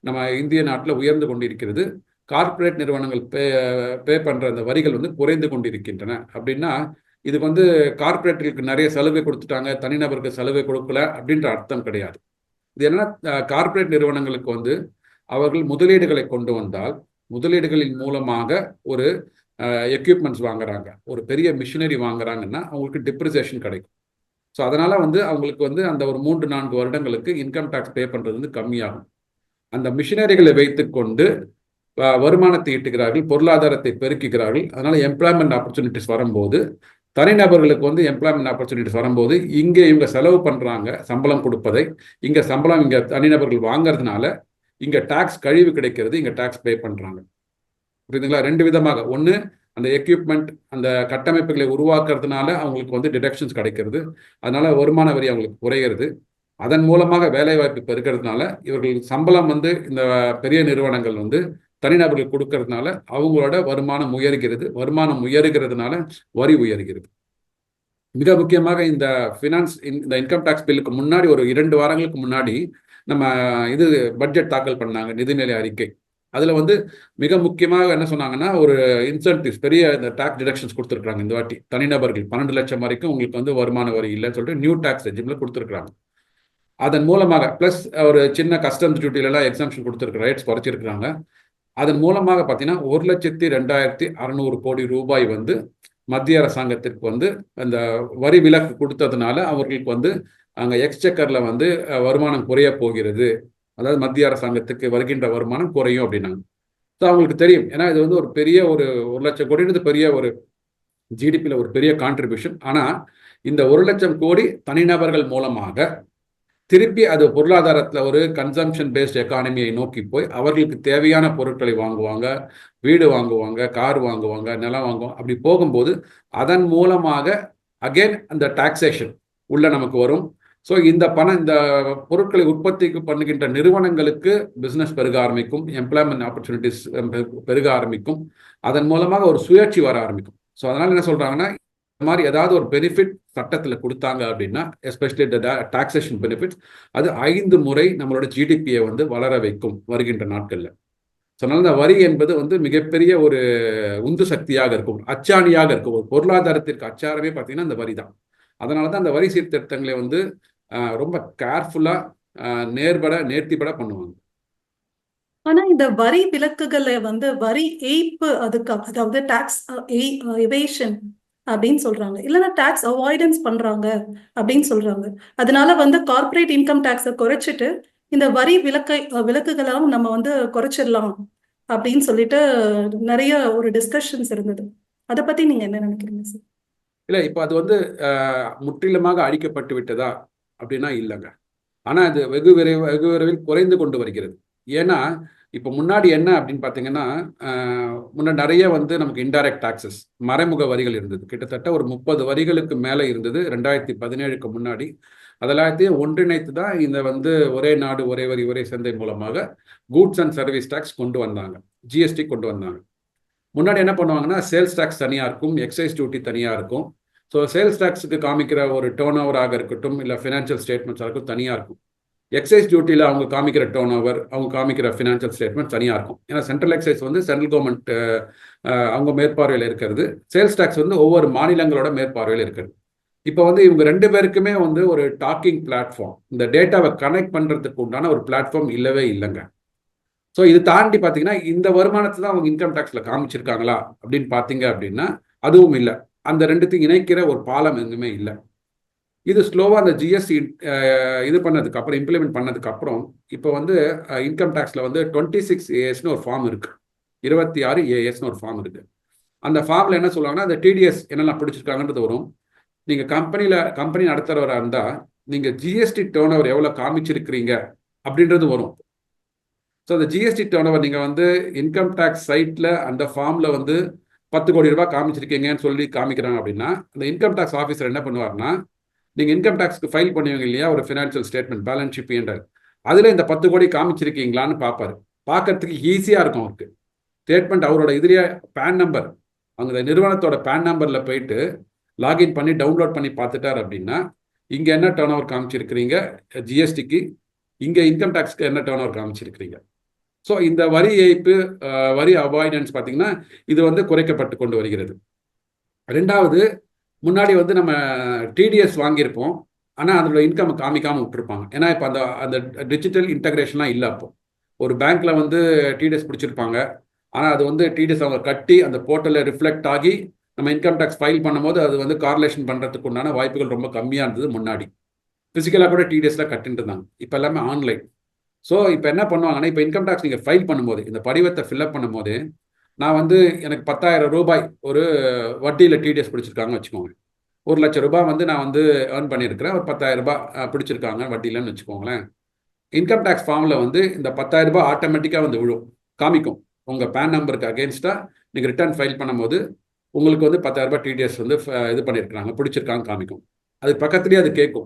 நம்ம இந்திய நாட்டில் உயர்ந்து கொண்டிருக்கிறது. கார்ப்பரேட் நிறுவனங்கள் பே பண்ணுற அந்த வரிகள் வந்து குறைந்து கொண்டிருக்கின்றன. அப்படின்னா இதுக்கு வந்து கார்ப்பரேட்டுகளுக்கு நிறைய சலுகை கொடுத்துட்டாங்க, தனிநபருக்கு சலுகை கொடுக்கல அப்படின்ற அர்த்தம் கிடையாது. இது என்னன்னா, கார்ப்பரேட் நிறுவனங்களுக்கு வந்து அவர்கள் முதலீடுகளை கொண்டு வந்தால், முதலீடுகளின் மூலமாக ஒரு எக்யூப்மெண்ட்ஸ் வாங்குறாங்க, ஒரு பெரிய மிஷினரி வாங்குறாங்கன்னா அவங்களுக்கு டிப்ரிசியேஷன் கிடைக்கும். ஸோ அதனால வந்து அவங்களுக்கு வந்து அந்த ஒரு 3-4 வருடங்களுக்கு இன்கம் டேக்ஸ் பே பண்ணுறது வந்து கம்மியாகும். அந்த மிஷினரிகளை வைத்துக்கொண்டு வருமானத்தை ஈட்டுகிறார்கள், பொருளாதாரத்தை பெருக்குகிறார்கள். அதனால எம்ப்ளாய்மெண்ட் ஆப்பர்ச்சுனிட்டிஸ் வரும்போது, தனிநபர்களுக்கு வந்து எம்ப்ளாய்மெண்ட் ஆப்பர்ச்சுனிட்டிஸ் வரும்போது, இங்கே இவங்க செலவு பண்ணுறாங்க சம்பளம் கொடுப்பதை, இங்கே சம்பளம் இங்கே தனிநபர்கள் வாங்கிறதுனால இங்கே டேக்ஸ் கழிவு கிடைக்கிறது, இங்கே டேக்ஸ் பே பண்ணுறாங்க. புரியுதுங்களா? ரெண்டு விதமாக, ஒன்று அந்த எக்யூப்மெண்ட் அந்த கட்டமைப்புகளை உருவாக்குறதுனால அவங்களுக்கு வந்து டிடக்ஷன்ஸ் கிடைக்கிறது, அதனால வருமான வரி அவங்களுக்கு குறைகிறது. அதன் மூலமாக வேலைவாய்ப்பு பெருக்கிறதுனால இவர்கள் சம்பளம் வந்து இந்த பெரிய நிறுவனங்கள் வந்து தனிநபர்கள் கொடுக்கறதுனால அவங்களோட வருமானம் உயர்கிறது. வருமானம் உயர்கிறதுனால வரி உயர்கிறது. மிக முக்கியமாக இந்த இந்த இன்கம் டேக்ஸ் பில்லுக்கு முன்னாடி ஒரு 2 வாரங்களுக்கு முன்னாடி நம்ம இது பட்ஜெட் தாக்கல் பண்ணாங்க, நிதிநிலை அறிக்கை. அதில் வந்து மிக முக்கியமாக என்ன சொன்னாங்கன்னா, ஒரு இன்சென்டிவ்ஸ், பெரிய இந்த டேக்ஸ் டிடக்ஷன்ஸ் கொடுத்துருக்காங்க. இந்த வாட்டி தனிநபர்கள் 12 லட்சம் வரைக்கும் உங்களுக்கு வந்து வருமான வரி இல்லைன்னு சொல்லிட்டு நியூ டேக்ஸ் ரெஜிமில் கொடுத்துருக்காங்க. அதன் மூலமாக ப்ளஸ் ஒரு சின்ன கஸ்டம்ஸ் டியூட்டிலெல்லாம் எக்ஸம்ஷன் கொடுத்துருக்க ரேட்ஸ் குறைச்சிருக்கிறாங்க. அதன் மூலமாக பார்த்தீங்கன்னா 1,02,600 கோடி ரூபாய் வந்து மத்திய அரசாங்கத்திற்கு வந்து அந்த வரி விலக்கு கொடுத்ததுனால அவர்களுக்கு வந்து அங்கே எக்ஸ்செக்கரில் வந்து வருமானம் குறைய போகிறது. அதாவது மத்திய அரசாங்கத்துக்கு வருகின்ற வருமானம் குறையும் அப்படின்னாங்க. ஸோ அவங்களுக்கு தெரியும், ஏன்னா இது வந்து ஒரு பெரிய ஒரு 1,00,000 கோடின்றது பெரிய ஒரு ஜிடிபியில் ஒரு பெரிய கான்ட்ரிபியூஷன். ஆனால் இந்த 1,00,000 கோடி தனிநபர்கள் மூலமாக திருப்பி அது பொருளாதாரத்தில் ஒரு கன்சம்ஷன் பேஸ்ட் எக்கானமியை நோக்கி போய் அவர்களுக்கு தேவையான பொருட்களை வாங்குவாங்க, வீடு வாங்குவாங்க, கார் வாங்குவாங்க, நிலம் வாங்குவாங்க. அப்படி போகும்போது அதன் மூலமாக அகெயின் அந்த டாக்ஸேஷன் உள்ள நமக்கு வரும். ஸோ இந்த பொருட்களை உற்பத்தி பண்ணுகின்ற நிறுவனங்களுக்கு பிஸ்னஸ் பெருக ஆரம்பிக்கும், எம்ப்ளாய்மெண்ட் ஆப்பர்ச்சுனிட்டிஸ் பெருக ஆரம்பிக்கும், அதன் மூலமாக ஒரு சுயேட்சி வர ஆரம்பிக்கும். ஸோ அதனால் என்ன சொல்கிறாங்கன்னா, இந்த மாதிரி ஏதாவது ஒரு பெனிஃபிட் சட்டத்தில் கொடுத்தாங்க அப்படின்னா, எஸ்பெஷலி டாக்ஸேஷன் பெனிஃபிட்ஸ், அது 5 முறை நம்மளோட ஜிடிபியை வந்து வளர வைக்கும் வருகின்ற நாட்களில். ஸோ அதனால இந்த வரி என்பது வந்து மிகப்பெரிய ஒரு உந்து சக்தியாக இருக்கும், அச்சாணியாக இருக்கும். ஒரு பொருளாதாரத்திற்கு அச்சாரமே பார்த்தீங்கன்னா இந்த வரி தான். அதனால தான் அந்த வரி சீர்திருத்தங்களை வந்து ரொம்ப கேர்ஃபுல்லாக நேர்த்திபட பண்ணுவாங்க. ஆனா இந்த வரி விலக்குகளை வந்து வரி ஏய்ப்பு, அதாவது டாக்ஸ் எவேஷன் அப்படின்னு சொல்றாங்க, இல்லைன்னா டாக்ஸ் அவாய்டன்ஸ் பண்றாங்க அப்படின்னு சொல்றாங்க. அதனால வந்து கார்பரேட் இன்கம் டாக்ஸை குறைச்சிட்டு இந்த வரி விலக்குகளாம் நம்ம வந்து குறைச்சிடலாம் அப்படின்னு சொல்லிட்டு நிறைய ஒரு டிஸ்கஷன்ஸ் இருந்தது. அதை பத்தி நீங்க என்ன நினைக்கிறீங்க சார்? இல்லை, இப்போ அது வந்து முற்றிலுமாக அழிக்கப்பட்டு விட்டதா அப்படின்னா இல்லைங்க. ஆனால் அது வெகு விரைவில் குறைந்து கொண்டு வருகிறது. ஏன்னா இப்போ முன்னாடி என்ன அப்படின்னு பார்த்தீங்கன்னா, முன்னாடி நிறைய வந்து நமக்கு இன்டைரக்ட் டாக்ஸஸ், மறைமுக வரிகள் இருந்தது. கிட்டத்தட்ட ஒரு 30 வரிகளுக்கு மேலே இருந்தது 2017க்கு முன்னாடி. அதெல்லாத்தையும் ஒன்றிணைத்து தான் இந்த வந்து ஒரே நாடு ஒரே வரி ஒரே சந்தை மூலமாக கூட்ஸ் அண்ட் சர்வீஸ் டேக்ஸ் கொண்டு வந்தாங்க, ஜிஎஸ்டி கொண்டு வந்தாங்க. முன்னாடி என்ன பண்ணுவாங்கன்னா சேல்ஸ் டேக்ஸ் தனியாக இருக்கும், எக்ஸைஸ் டியூட்டி தனியாக இருக்கும். ஸோ சேல்ஸ் டேக்ஸுக்கு காமிக்கிற ஒரு டேர்ன் ஓவராக இருக்கட்டும், இல்லை ஃபினான்ஷியல் ஸ்டேட்மெண்ட்ஸாக இருக்கும், தனியாக இருக்கும். எக்ஸைஸ் டியூட்டியில் அவங்க காமிக்கிற டேர்ன் ஓவர், அவங்க காமிக்கிற ஃபினான்ஷியல் ஸ்டேட்மெண்ட் தனியாக இருக்கும். ஏன்னா சென்ட்ரல் எக்ஸைஸ் வந்து சென்ட்ரல் கவர்மெண்ட் அவங்க மேற்பார்வையில் இருக்கிறது. சேல்ஸ் டேக்ஸ் வந்து ஒவ்வொரு மாநிலங்களோட மேற்பார்வையில் இருக்கிறது. இப்போ வந்து இவங்க 2 பேருக்குமே வந்து ஒரு டாக்கிங் பிளாட்ஃபார்ம், இந்த டேட்டாவை கனெக்ட் பண்ணுறதுக்கு உண்டான ஒரு பிளாட்ஃபார்ம் இல்லவே இல்லைங்க. ஸோ இது தாண்டி பார்த்தீங்கன்னா இந்த வருமானத்தை தான் அவங்க இன்கம் டேக்ஸில் காமிச்சிருக்காங்களா அப்படின்னு பார்த்தீங்க அப்படின்னா அதுவும் இல்லை. அந்த ரெண்டுத்தையும் இணைக்கிற ஒரு பாலம் எதுவுமே இல்லை. இது ஸ்லோவாக அந்த ஜிஎஸ்டி இது பண்ணதுக்கு அப்புறம், இம்ப்ளிமெண்ட் பண்ணதுக்கு அப்புறம் இப்போ வந்து இன்கம் டேக்ஸில் வந்து 26 ஏஎஸ்னு ஒரு ஃபார்ம் இருக்கு, 26 ஏஎஸ்னு ஒரு ஃபார்ம் இருக்கு. அந்த ஃபார்மில் என்ன சொல்லுவாங்கன்னா அந்த டிடிஎஸ் என்னெல்லாம் பிடிச்சிருக்காங்கன்றது வரும். நீங்கள் கம்பெனி நடத்துகிறவராக இருந்தால் நீங்கள் ஜிஎஸ்டி டேர்ன் ஓவர் எவ்வளோ காமிச்சிருக்கிறீங்க அப்படின்றது வரும். ஸோ அந்த ஜிஎஸ்டி டேர்ன் ஓவர் நீங்கள் வந்து இன்கம் டேக்ஸ் சைட்டில் அந்த ஃபார்மில் வந்து 10 கோடி ரூபாய் காமிச்சிருக்கீங்கன்னு சொல்லி காமிக்கிறாங்க அப்படின்னா அந்த இன்கம் டேக்ஸ் ஆஃபீஸர் என்ன பண்ணுவார்னா, நீங்கள் இன்கம் டேக்ஸ்க்கு ஃபைல் பண்ணுவீங்க இல்லையா, ஒரு ஃபினான்ஷியல் ஸ்டேட்மெண்ட், பேலன்ஸ் ஷீட் என்ற அதில் இந்த 10 கோடி காமிச்சிருக்கீங்களான்னு பார்ப்பாரு. பார்க்கறதுக்கு ஈஸியாக இருக்கும் அவருக்கு. ஸ்டேட்மெண்ட் அவரோட இதுலேயே பேன் நம்பர், அந்த நிறுவனத்தோட பேன் நம்பரில் போயிட்டு லாகின் பண்ணி டவுன்லோட் பண்ணி பார்த்துட்டார் அப்படின்னா இங்கே என்ன டேர்ன் ஓவர் காமிச்சிருக்கிறீங்க ஜிஎஸ்டிக்கு, இங்கே இன்கம் டேக்ஸ்க்கு என்ன டேர்ன் ஓவர் காமிச்சிருக்கிறீங்க. ஸோ இந்த வரி ஏய்ப்பு, வரி அவாய்டன்ஸ் பார்த்தீங்கன்னா இது வந்து குறைக்கப்பட்டு கொண்டு வருகிறது. ரெண்டாவது, முன்னாடி வந்து நம்ம டிடிஎஸ் வாங்கியிருப்போம், ஆனால் அதோட இன்கம் காமிக்காமல் விட்டுருப்பாங்க. ஏன்னா இப்போ அந்த டிஜிட்டல் இன்டகிரேஷன்லாம் இல்லை. அப்போ ஒரு பேங்க்ல வந்து டிடிஎஸ் பிடிச்சிருப்பாங்க, ஆனால் அது வந்து டிடிஎஸ் அவங்க கட்டி அந்த போர்ட்டலில் ரிஃப்ளெக்ட் ஆகி நம்ம இன்கம் டேக்ஸ் ஃபைல் பண்ணும்போது அது வந்து கார்லேஷன் பண்ணுறதுக்கு உண்டான வாய்ப்புகள் ரொம்ப கம்மியாக இருந்தது. முன்னாடி ஃபிசிக்கலாக கூட டிடிஎஸ்லாம் கட்டிட்டு இருந்தாங்க, இப்போ எல்லாமே ஆன்லைன். ஸோ இப்போ என்ன பண்ணுவாங்கன்னா, இப்போ இன்கம் டேக்ஸ் நீங்கள் ஃபைல் பண்ணும்போது, இந்த படிவத்தை ஃபில்அப் பண்ணும்போது, நான் வந்து எனக்கு 10,000 ரூபாய் ஒரு வட்டியில் டிடிஎஸ் பிடிச்சிருக்காங்கன்னு வச்சுக்கோங்க. 1,00,000 ரூபாய் வந்து நான் வந்து ஏர்ன் பண்ணியிருக்கிறேன், ஒரு 10,000 ரூபாய் பிடிச்சிருக்காங்க வட்டியிலன்னு வச்சுக்கோங்களேன். இன்கம் டேக்ஸ் ஃபார்மில் வந்து இந்த 10,000 ரூபாய் ஆட்டோமேட்டிக்காக வந்து விழும், காமிக்கும். உங்கள் பேன் நம்பருக்கு அகேன்ஸ்டாக நீங்கள் ரிட்டர்ன் ஃபைல் பண்ணும்போது உங்களுக்கு வந்து 10,000 ரூபாய் டிடிஎஸ் வந்து இது பண்ணியிருக்கிறாங்க, பிடிச்சிருக்காங்க காமிக்கும். அது பக்கத்துலேயே அது கேட்கும்,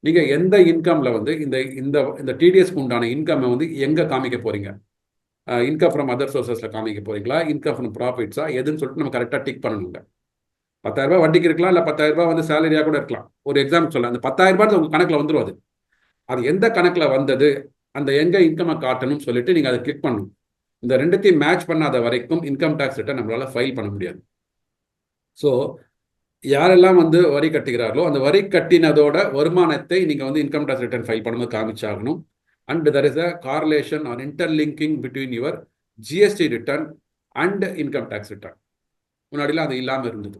நீங்கள் எந்த இன்கமில் வந்து இந்த இந்த இந்த டிடிஎஸ்க்கு உண்டான இன்கம்மை வந்து எங்கே காமிக்க போகிறீங்க, இன்கம் ஃப்ரம் அதர் சோர்சஸில் காமிக்க போகிறீங்களா, இன்கம் ஃப்ரம் ப்ராஃபிட்ஸா, எதுன்னு சொல்லிட்டு நம்ம கரெக்டாக டிக் பண்ணணுங்க. 10,000 ரூபாய் வட்டிக்கு இருக்கலாம், இல்லை 10,000 ரூபாய் வந்து சேலரியாக கூட இருக்கலாம். ஒரு எக்ஸாம்பிள் சொல்ல, அந்த 10,000 ரூபாய் உங்கள் கணக்கில் வந்துடும். அது எந்த கணக்கில் வந்தது, அந்த எங்கே இன்கம்மை காட்டணும்னு சொல்லிட்டு நீங்கள் அதை கிளிக் பண்ணணும். இந்த ரெண்டுத்தையும் மேட்ச் பண்ணாத வரைக்கும் இன்கம் டேக்ஸ் ரிட்டர்ன் நம்மளால் ஃபைல் பண்ண முடியாது. ஸோ யாரெல்லாம் வந்து வரி கட்டுகிறார்களோ அந்த வரி கட்டினதோட வருமானத்தை நீங்கள் வந்து இன்கம் டேக்ஸ் ரிட்டர்ன் ஃபைல் பண்ணும்போது காமிச்சாகணும். And there is a correlation or interlinking between your GST return and income tax return. முன்னாடிலாம் அது இல்லாமல் இருந்தது.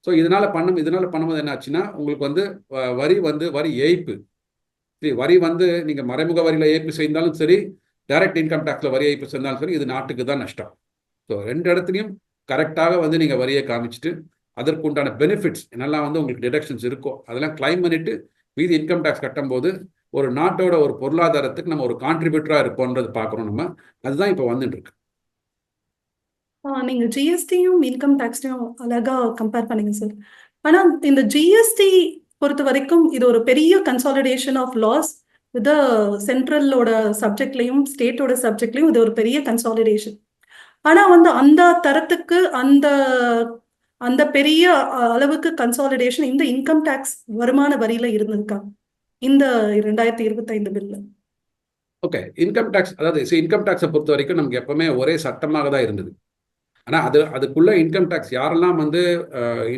ஸோ இதனால் பண்ணும்போது என்ன ஆச்சுன்னா, உங்களுக்கு வந்து வரி ஏய்ப்பு, வரி வந்து நீங்கள் மறைமுக வரியில் ஏய்ப்பு செய்தாலும் சரி, டைரக்ட் இன்கம் டேக்ஸில் வரி ஏய்ப்பு செய்தாலும் சரி, இது நாட்டுக்கு தான் நஷ்டம். ஸோ 2 இடத்துலையும் கரெக்டாக வந்து நீங்கள் வரியை காமிச்சிட்டு அதற்கு உண்டான பெனிஃபிட்ஸ் என்னெல்லாம் வந்து உங்களுக்கு டிடக்ஷன்ஸ் இருக்கோ அதெல்லாம் கிளைம் பண்ணிட்டு மீதி இன்கம் டேக்ஸ் கட்டும்போது ஒரு நாட்டோட ஒரு பொருளாதாரத்துக்கு நம்ம ஒரு கான்ட்ரிபியூட்டராக இருப்போன்றது பார்க்குறோம் நம்ம. அதுதான் இப்போ வந்துட்டு இருக்கு. நீங்க ஜிஎஸ்டியும் இன்கம் டேக்ஸையும் அழகா கம்பேர் பண்ணீங்க சார். ஆனா இந்த ஜிஎஸ்டி பொறுத்த வரைக்கும் இது ஒரு பெரிய கன்சாலிடேஷன் ஆஃப் லாஸ். வித் சென்ட்ரலோட சப்ஜெக்ட்லையும் ஸ்டேட்டோட சப்ஜெக்ட்லையும் இது ஒரு பெரிய கன்சாலிடேஷன். ஆனா வந்து அந்த தரத்துக்கு அந்த பெரிய அளவுக்கு கன்சாலிடேஷன் இந்த இன்கம் டேக்ஸ் வருமான வரியில இருந்திருக்கா இந்த 2025 பில்ல? ஓகே, இன்கம் டேக்ஸ், அதாவது இன்கம் டேக்ஸை பொறுத்த வரைக்கும் நமக்கு எப்பவுமே ஒரே சட்டமாக தான் இருந்தது. ஆனால் அதுக்குள்ள இன்கம் டேக்ஸ் யாரெல்லாம் வந்து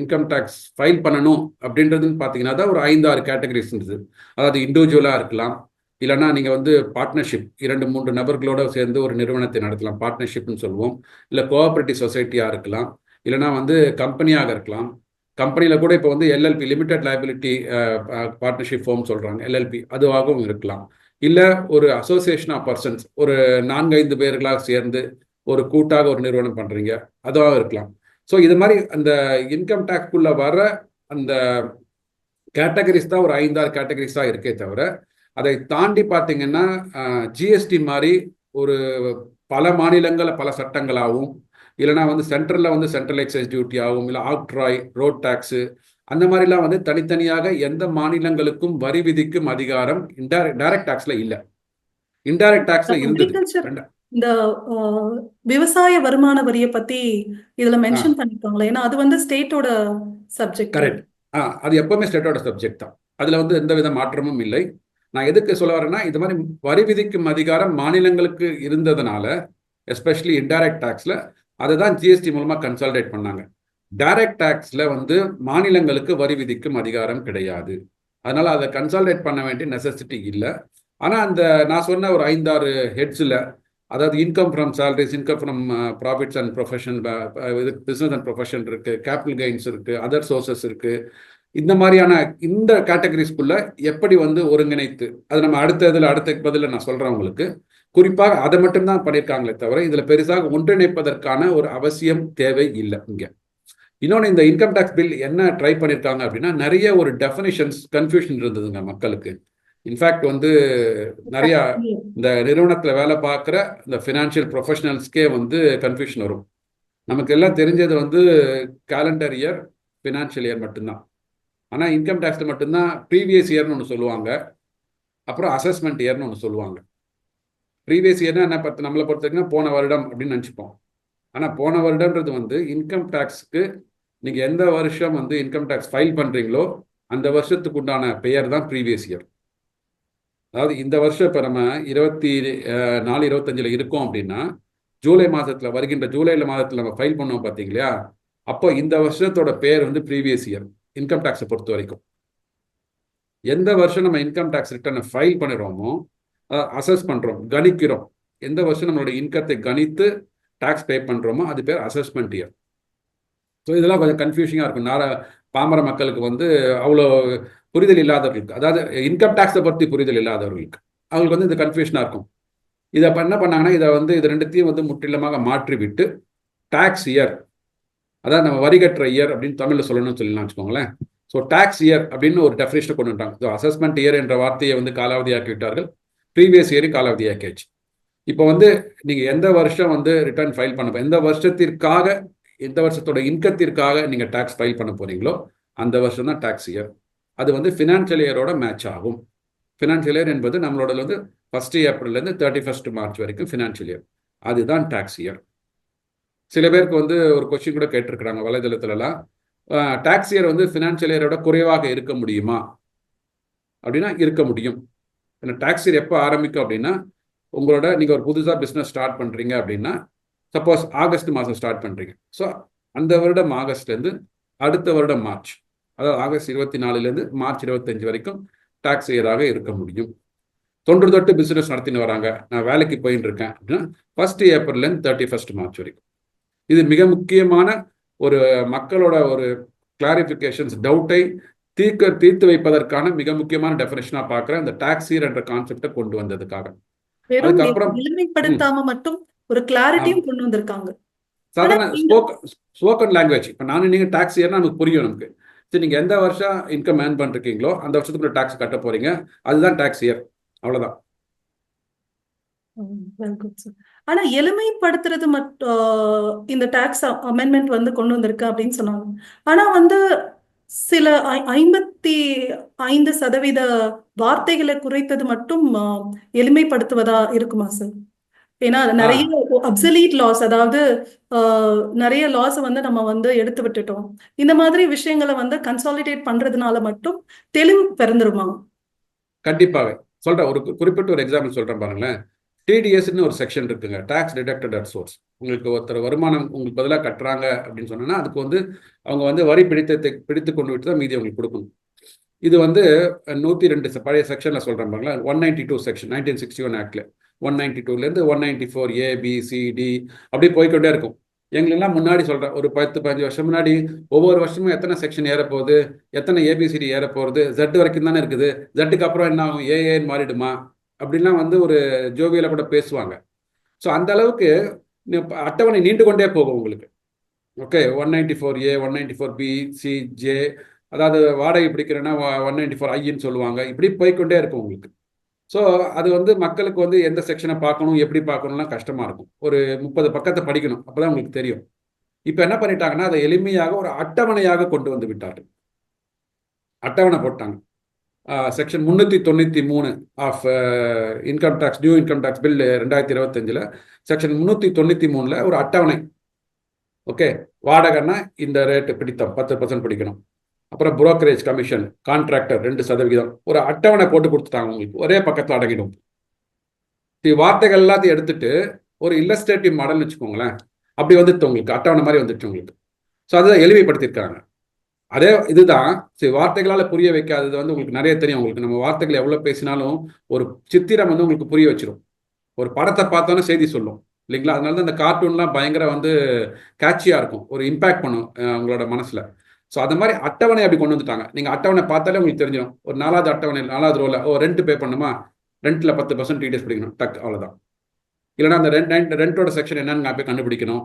இன்கம் டேக்ஸ் ஃபைல் பண்ணணும் அப்படின்றதுன்னு பார்த்தீங்கன்னா தான் ஒரு 5-6 கேட்டகரிஸ் இருந்தது. அதாவது இண்டிவிஜுவலாக இருக்கலாம், இல்லைன்னா நீங்கள் வந்து பார்ட்னர்ஷிப் 2-3 நபர்களோட சேர்ந்து ஒரு நிறுவனத்தை நடத்தலாம், பார்ட்னர்ஷிப்னு சொல்லுவோம். இல்லை கோஆப்ரேட்டிவ் சொசைட்டியாக இருக்கலாம், இல்லைனா வந்து கம்பெனியாக இருக்கலாம். கம்பெனியில் கூட இப்போ வந்து LLP, limited liability partnership firm சொல்கிறாங்க, எல்எல்பி, அதுவாகவும் இருக்கலாம். இல்லை ஒரு அசோசியேஷன் ஆஃப் பர்சன்ஸ், ஒரு 4-5 பேர்களாக சேர்ந்து ஒரு கூட்டாக ஒரு நிறுவனம் பண்ணுறீங்க, அதுவாக இருக்கலாம். ஸோ இது மாதிரி அந்த இன்கம் டேக்ஸ்குள்ளே வர அந்த கேட்டகரிஸ் தான் ஒரு 5-6 கேட்டகரிஸ் தான் இருக்கே தவிர, அதை தாண்டி பார்த்தீங்கன்னா ஜிஎஸ்டி மாதிரி ஒரு பல மாநிலங்களில் பல சட்டங்களாகவும், இல்லைனா வந்து சென்ட்ரலில் வந்து சென்ட்ரல் எக்ஸைஸ் டியூட்டி ஆகும், இல்லை ஆக்ட்ராய், ரோட் டேக்ஸு, அந்த மாதிரிலாம் வந்து தனித்தனியாக எந்த மாநிலங்களுக்கும் வரி விதிக்கும் அதிகாரம் டைரக்ட் டேக்ஸில் இல்லை. இன்டைரக்ட் டேக்ஸில் இருந்தது. இந்த விவசாய வருமான வரியை பத்தி இதுல ஆ மென்ஷன் பண்ணிருக்காங்களா? ஏன்னா அது வந்து ஸ்டேட்டோட சப்ஜெக்ட். கரெக்ட். அது எப்பவுமே ஸ்டேட்டோட சப்ஜெக்ட் தான். அதில் வந்து எந்த வித மாற்றமும் இல்லை. நான் எதுக்கு சொல்ல வரேன்னா, இது மாதிரி வரி விதிக்கும் அதிகாரம் மாநிலங்களுக்கு இருந்ததுனால, எஸ்பெஷலி இன்டைரக்ட் டேக்ஸில் அதை தான் ஜிஎஸ்டி மூலமாக கன்சால்டேட் பண்ணாங்க. டைரக்ட் டேக்ஸில் வந்து மாநிலங்களுக்கு வரி விதிக்கும் அதிகாரம் கிடையாது. அதனால் அதை கன்சால்டேட் பண்ண வேண்டிய நெசசிட்டி இல்லை. ஆனால் அந்த நான் சொன்ன ஒரு 5-6 ஹெட்ஸில், அதாவது income from salaries, income from profits and profession, இது பிஸ்னஸ் அண்ட் ப்ரொஃபஷன் இருக்குது, கேபிட்டல் கெயின்ஸ் இருக்குது, அதர் சோர்சஸ் இருக்குது. இந்த மாதிரியான இந்த கேட்டகரிஸ்குள்ள எப்படி வந்து ஒருங்கிணைத்து, அது நம்ம அடுத்த பதில நான் சொல்கிறேன் உங்களுக்கு. குறிப்பாக அதை மட்டும்தான் பண்ணியிருக்காங்களே தவிர இதில் பெருசாக ஒன்றிணைப்பதற்கான ஒரு அவசியம் தேவை இல்லை இங்கே. இன்னொன்று, இந்த இன்கம் டேக்ஸ் பில் என்ன ட்ரை பண்ணியிருக்காங்க அப்படின்னா, நிறைய ஒரு டெஃபினிஷன்ஸ் கன்ஃபியூஷன் இருந்ததுங்க மக்களுக்கு. இன்ஃபேக்ட் வந்து நிறைய இந்த நிறுவனத்தில் வேலை பார்க்குற இந்த ஃபினான்ஷியல் ப்ரொஃபஷனல்ஸ்க்கே வந்து கன்ஃபியூஷன் வரும். நமக்கு எல்லாம் தெரிஞ்சது வந்து கேலண்டர் இயர், ஃபினான்ஷியல் இயர் மட்டும்தான். ஆனால் இன்கம் டேக்ஸில் மட்டும்தான் ப்ரீவியஸ் இயர்னு ஒன்று சொல்லுவாங்க, அப்புறம் அசஸ்மெண்ட் இயர்னு ஒன்று சொல்லுவாங்க. ப்ரீவியஸ் இயர்னா என்ன நம்மளை பொறுத்த வரைக்கும் போன வருடம் அப்படின்னு நினச்சிப்போம். ஆனால் போன வருடம்ன்றது வந்து இன்கம் டேக்ஸுக்கு நீங்கள் எந்த வருஷம் வந்து இன்கம் டேக்ஸ் ஃபைல் பண்ணுறீங்களோ அந்த வருஷத்துக்கு உண்டான பெயர் தான் ப்ரீவியஸ் இயர். அதாவது இந்த வருஷம் இப்போ நம்ம 24-25 இருக்கோம் அப்படின்னா, ஜூலை மாதத்தில், வருகின்ற ஜூலை மாதத்தில் நம்ம ஃபைல் பண்ணோம் பார்த்தீங்களா, அப்போ இந்த வருஷத்தோட பேர் வந்து ப்ரீவியஸ் இயர் இன்கம் டேக்ஸை பொறுத்த வரைக்கும். எந்த வருஷம் நம்ம இன்கம் டேக்ஸ் ரிட்டர்னை ஃபைல் பண்ணுறோமோ, அசஸ் பண்ணுறோம், கணிக்கிறோம், எந்த வருஷம் நம்மளோட இன்கத்தை கணித்து டேக்ஸ் பே பண்ணுறோமோ அது பேர் அசஸ்மெண்ட் இயர். ஸோ இதெல்லாம் கொஞ்சம் கன்ஃபியூஷனாக இருக்கும். பாமர மக்களுக்கு வந்து அவ்வளோ புரிதல் இல்லாதவர்களுக்கு, அதாவது இன்கம் டேக்ஸை பற்றி புரிதல் இல்லாதவர்களுக்கு, அவங்களுக்கு வந்து இது கன்ஃபியூஷனாக இருக்கும். இதை என்ன பண்ணாங்கன்னா, இது ரெண்டுத்தையும் வந்து முற்றிலுமாக மாற்றிவிட்டு டேக்ஸ் இயர், அதாவது நம்ம வரி கட்டுற இயர் அப்படின்னு தமிழில் சொல்லணும்னு சொல்லலாம் வச்சுக்கோங்களேன். ஸோ டேக்ஸ் இயர் அப்படின்னு ஒரு டெஃபினேஷனை கொண்டு வந்துட்டாங்க. ஸோ அசஸ்மெண்ட் இயர் என்ற வார்த்தையை வந்து காலாவதியாக்கி விட்டார்கள், ப்ரீவியஸ் இயரை காலாவதியாக்கியாச்சு. இப்போ வந்து நீங்கள் எந்த வருஷம் வந்து ரிட்டர்ன் ஃபைல் பண்ண, எந்த வருஷத்திற்காக, எந்த வருஷத்தோட இன்கத்திற்காக நீங்கள் டேக்ஸ் ஃபைல் பண்ண போறீங்களோ அந்த வருஷம் தான் டேக்ஸ் இயர். அது வந்து ஃபினான்ஷியல் இயரோட மேட்ச் ஆகும். ஃபினான்ஷியல் இயர் என்பது நம்மளோட வந்து 1 ஏப்ரல்லேருந்து 31 மார்ச் வரைக்கும் ஃபினான்ஷியல் இயர், அதுதான் டேக்ஸ் இயர். சில பேருக்கு வந்து ஒரு கொஸ்டின் கூட கேட்டிருக்கிறாங்க வலைதளத்துலலாம், டேக்ஸ் இயர் வந்து ஃபினான்ஷியல் இயரோட குறைவாக இருக்க முடியுமா அப்படின்னா, இருக்க முடியும். ஏன்னா டேக்ஸ் இயர் எப்போ ஆரம்பிக்கும் அப்படின்னா, உங்களோட நீங்கள் ஒரு புதுசாக பிஸ்னஸ் ஸ்டார்ட் பண்ணுறீங்க அப்படின்னா, சப்போஸ் ஆகஸ்ட் மாதம் ஸ்டார்ட் பண்ணுறீங்க, ஸோ அந்த வருடம் ஆகஸ்ட்லேருந்து அடுத்த வருடம் மார்ச், அதாவது ஆகஸ்ட் 24லேருந்து மார்ச் 25 வரைக்கும் டேக்ஸ் இயராக இருக்க முடியும். தொன்று தொட்டு பிஸ்னஸ் நடத்தின்னு வராங்க, நான் வேலைக்கு போயின்னு இருக்கேன் அப்படின்னா 1 ஏப்ரல்லேருந்து 31 மார்ச் வரைக்கும். இது மிக முக்கியமான ஒரு மக்களோட ஒரு கிளாரிஃபிகேஷன்ஸ், டவுட்டை தீர்த்து வைப்பதற்கான மிக முக்கியமான டெஃபினேஷனாக பார்க்குறேன் இந்த டேக்ஸ் இயர் என்ற கான்செப்டை கொண்டு வந்ததுக்காக. வெறும் அதுக்கப்புறம் எளிமைப்படுத்தாம மட்டும் ஒரு கிளாரிட்டியும் கொண்டு வந்திருக்காங்க. ஆனா சாதாரண ஸ்போக்கன் லாங்குவேஜ், இப்போ நானும் நீங்கள் டேக்ஸ் இயர்னா நமக்கு புரியும் நமக்கு. சரி, நீங்கள் எந்த வருஷம் இன்கம் ஏர்ன் பண்ணிருக்கீங்களோ அந்த வருஷத்துக்குள்ள டேக்ஸ் கட்ட போறீங்க, அதுதான் டேக்ஸ் இயர், அவ்வளோதான். Well, good, sir. ஆனா எளிமைப்படுத்துறது மட்டும் இந்த டாக்ஸ் அமெண்ட்மெண்ட் வந்து கொண்டு வந்திருக்கு அப்படின்னு சொன்னாங்க. ஆனா வந்து சில 55% வார்த்தைகளை குறைத்தது மட்டும் எளிமைப்படுத்துவதா இருக்குமா சார்? ஏன்னா நிறைய அப்சலீட் லாஸ், அதாவது நிறைய லாஸ் வந்து நம்ம வந்து எடுத்து விட்டுட்டோம். இந்த மாதிரி விஷயங்களை வந்து கன்சாலிடேட் பண்றதுனால மட்டும் தெளிவு பிறந்துருமா? கண்டிப்பாக சொல்றேன். ஒரு குறிப்பிட்ட ஒரு எக்ஸாம்பிள் சொல்றேன் பாருங்களேன். டிடிஎஸ்ன்னு ஒரு செக்ஷன் இருக்குங்க, டாக்ஸ் டிடக்டட் அட் சோர்ஸ். உங்களுக்கு ஒருத்தர் வருமானம் உங்களுக்கு பதிலாக கட்டுறாங்க அப்படின்னு சொன்னா, அதுக்கு வந்து அவங்க வந்து வரி பிடித்து கொண்டு விட்டு தான் மீதி அவங்களுக்கு கொடுக்கணும். இது வந்து 102 பழைய செக்ஷன்ல சொல்றேன் பாருங்களா, 192 செக்ஷன் 1961 ஆக்ட்ல 192லேருந்து 194 ABCD அப்படி போய்கொண்டே இருக்கும். எங்களெல்லாம் முன்னாடி சொல்றேன், ஒரு 10-15 வருஷம் முன்னாடி ஒவ்வொரு வருஷமும் எத்தனை செக்ஷன் ஏறப்போகுது, எத்தனை ABCD ஏறப்போகுது, Z வரைக்கும் தானே இருக்குது, Zக்கு அப்புறம் என்ன ஆகும், ஏஏன்னு மாறிடுமா அப்படின்லாம் வந்து ஒரு ஜோவியில கூட பேசுவாங்க. ஸோ அந்த அளவுக்கு அட்டவணை நீண்டு கொண்டே போகும் உங்களுக்கு. Okay, 194A, 194B, C, J, அதாவது வாடகை பிடிக்கிறேன்னா 194Iன்னு சொல்லுவாங்க, இப்படி போய்கொண்டே இருக்கும் உங்களுக்கு. ஸோ அது வந்து மக்களுக்கு வந்து எந்த செக்ஷனை பார்க்கணும், எப்படி பார்க்கணும்லாம் கஷ்டமாக இருக்கும். ஒரு 30 பக்கத்தை படிக்கணும், அப்போ தான் உங்களுக்கு தெரியும். இப்போ என்ன பண்ணிட்டாங்கன்னா, அதை எளிமையாக ஒரு அட்டவணையாக கொண்டு வந்து விட்டார்கள். அட்டவணை போட்டாங்க. Section 393 of income tax new income tax bill 2025 section 393 ஒரு அட்டவணை. ஓகே, வாடகைன்னா இந்த ரேட்டு பிடித்தம் 10% பிடிக்கணும். அப்புறம் புரோக்கரேஜ் கமிஷன், கான்ட்ராக்டர் 2% ஒரு அட்டவணை போட்டு கொடுத்துட்டாங்க உங்களுக்கு, ஒரே பக்கத்தில் அடங்கிடும். வார்த்தைகள் எல்லாத்தையும் எடுத்துட்டு ஒரு இல்லஸ்ட்ரேட்டிவ் மாடல்னு வச்சுக்கோங்களேன், அப்படி வந்துட்டு உங்களுக்கு அட்டவணை மாதிரி வந்துட்டு உங்களுக்கு. ஸோ அதுதான் எளிமைப்படுத்தியிருக்காங்க. அதே இதுதான் சரி, வார்த்தைகளால் புரிய வைக்காதது வந்து உங்களுக்கு நிறைய தெரியும். உங்களுக்கு நம்ம வார்த்தைகள் எவ்வளோ பேசினாலும் ஒரு சித்திரம் வந்து உங்களுக்கு புரிய வச்சிடும். ஒரு படத்தை பார்த்தோன்னே செய்தி சொல்லும் இல்லைங்களா? அதனால தான் இந்த கார்ட்டூன்லாம் பயங்கர வந்து கேட்சியாக இருக்கும், ஒரு இம்பேக்ட் பண்ணும் உங்களோட மனசில். ஸோ அது மாதிரி அட்டவணை அப்படி கொண்டு வந்துட்டாங்க. நீங்கள் அட்டவணை பார்த்தாலே உங்களுக்கு தெரிஞ்சிடும். ஒரு 4வது அட்டவணை 4வது ரோவில் ரெண்ட் பே பண்ணுமா, ரெண்ட்டில் 10% டீடைல்ஸ் பிடிக்கணும், டக், அவ்வளோதான். இல்லைனா அந்த ரெண்டோட செக்ஷன் என்னன்னு நான் போய் கண்டுபிடிக்கணும்.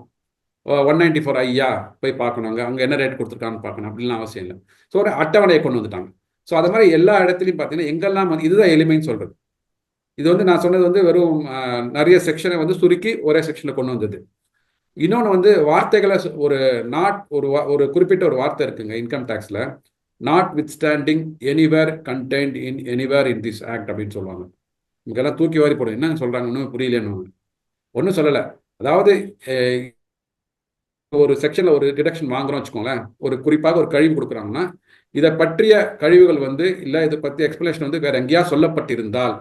194 ஐயா போய் பார்க்கணும், அங்கே என்ன ரேட் கொடுத்துருக்கான்னு பார்க்கணும், அப்படிலாம் அவசியம் இல்லை. ஸோ ஒரு அட்டவணையை கொண்டு வந்துட்டாங்க. ஸோ அது மாதிரி எல்லா இடத்துலையும் பார்த்தீங்கன்னா எங்கெல்லாம் வந்து இதுதான் எளிமைன்னு சொல்கிறது. இது வந்து நான் சொன்னது வந்து வெறும் நிறைய செக்ஷனை வந்து சுருக்கி ஒரே செக்ஷனில் கொண்டு வந்தது. இன்னொன்று வந்து வார்த்தைகளை ஒரு ஒரு குறிப்பிட்ட ஒரு வார்த்தை இருக்குங்க இன்கம் டேக்ஸில், notwithstanding anywhere contained in anywhere in this act அப்படின்னு சொல்லுவாங்க. இங்கெல்லாம் தூக்கி வாரி போடும், என்ன சொல்கிறாங்கன்னு புரியலன்னு ஒன்றும் சொல்லலை. அதாவது ஒரு செக்ஷனில் ஒரு டிடக்ஷன் வாங்குறோம் வச்சுக்கோங்களேன், ஒரு குறிப்பாக ஒரு கழிவு கொடுக்குறாங்கன்னா இதை பற்றிய கழிவுகள் வந்து இல்லை இதை பற்றி எக்ஸ்பிளேஷன் வந்து வேற எங்கேயா சொல்லப்பட்டிருந்தால்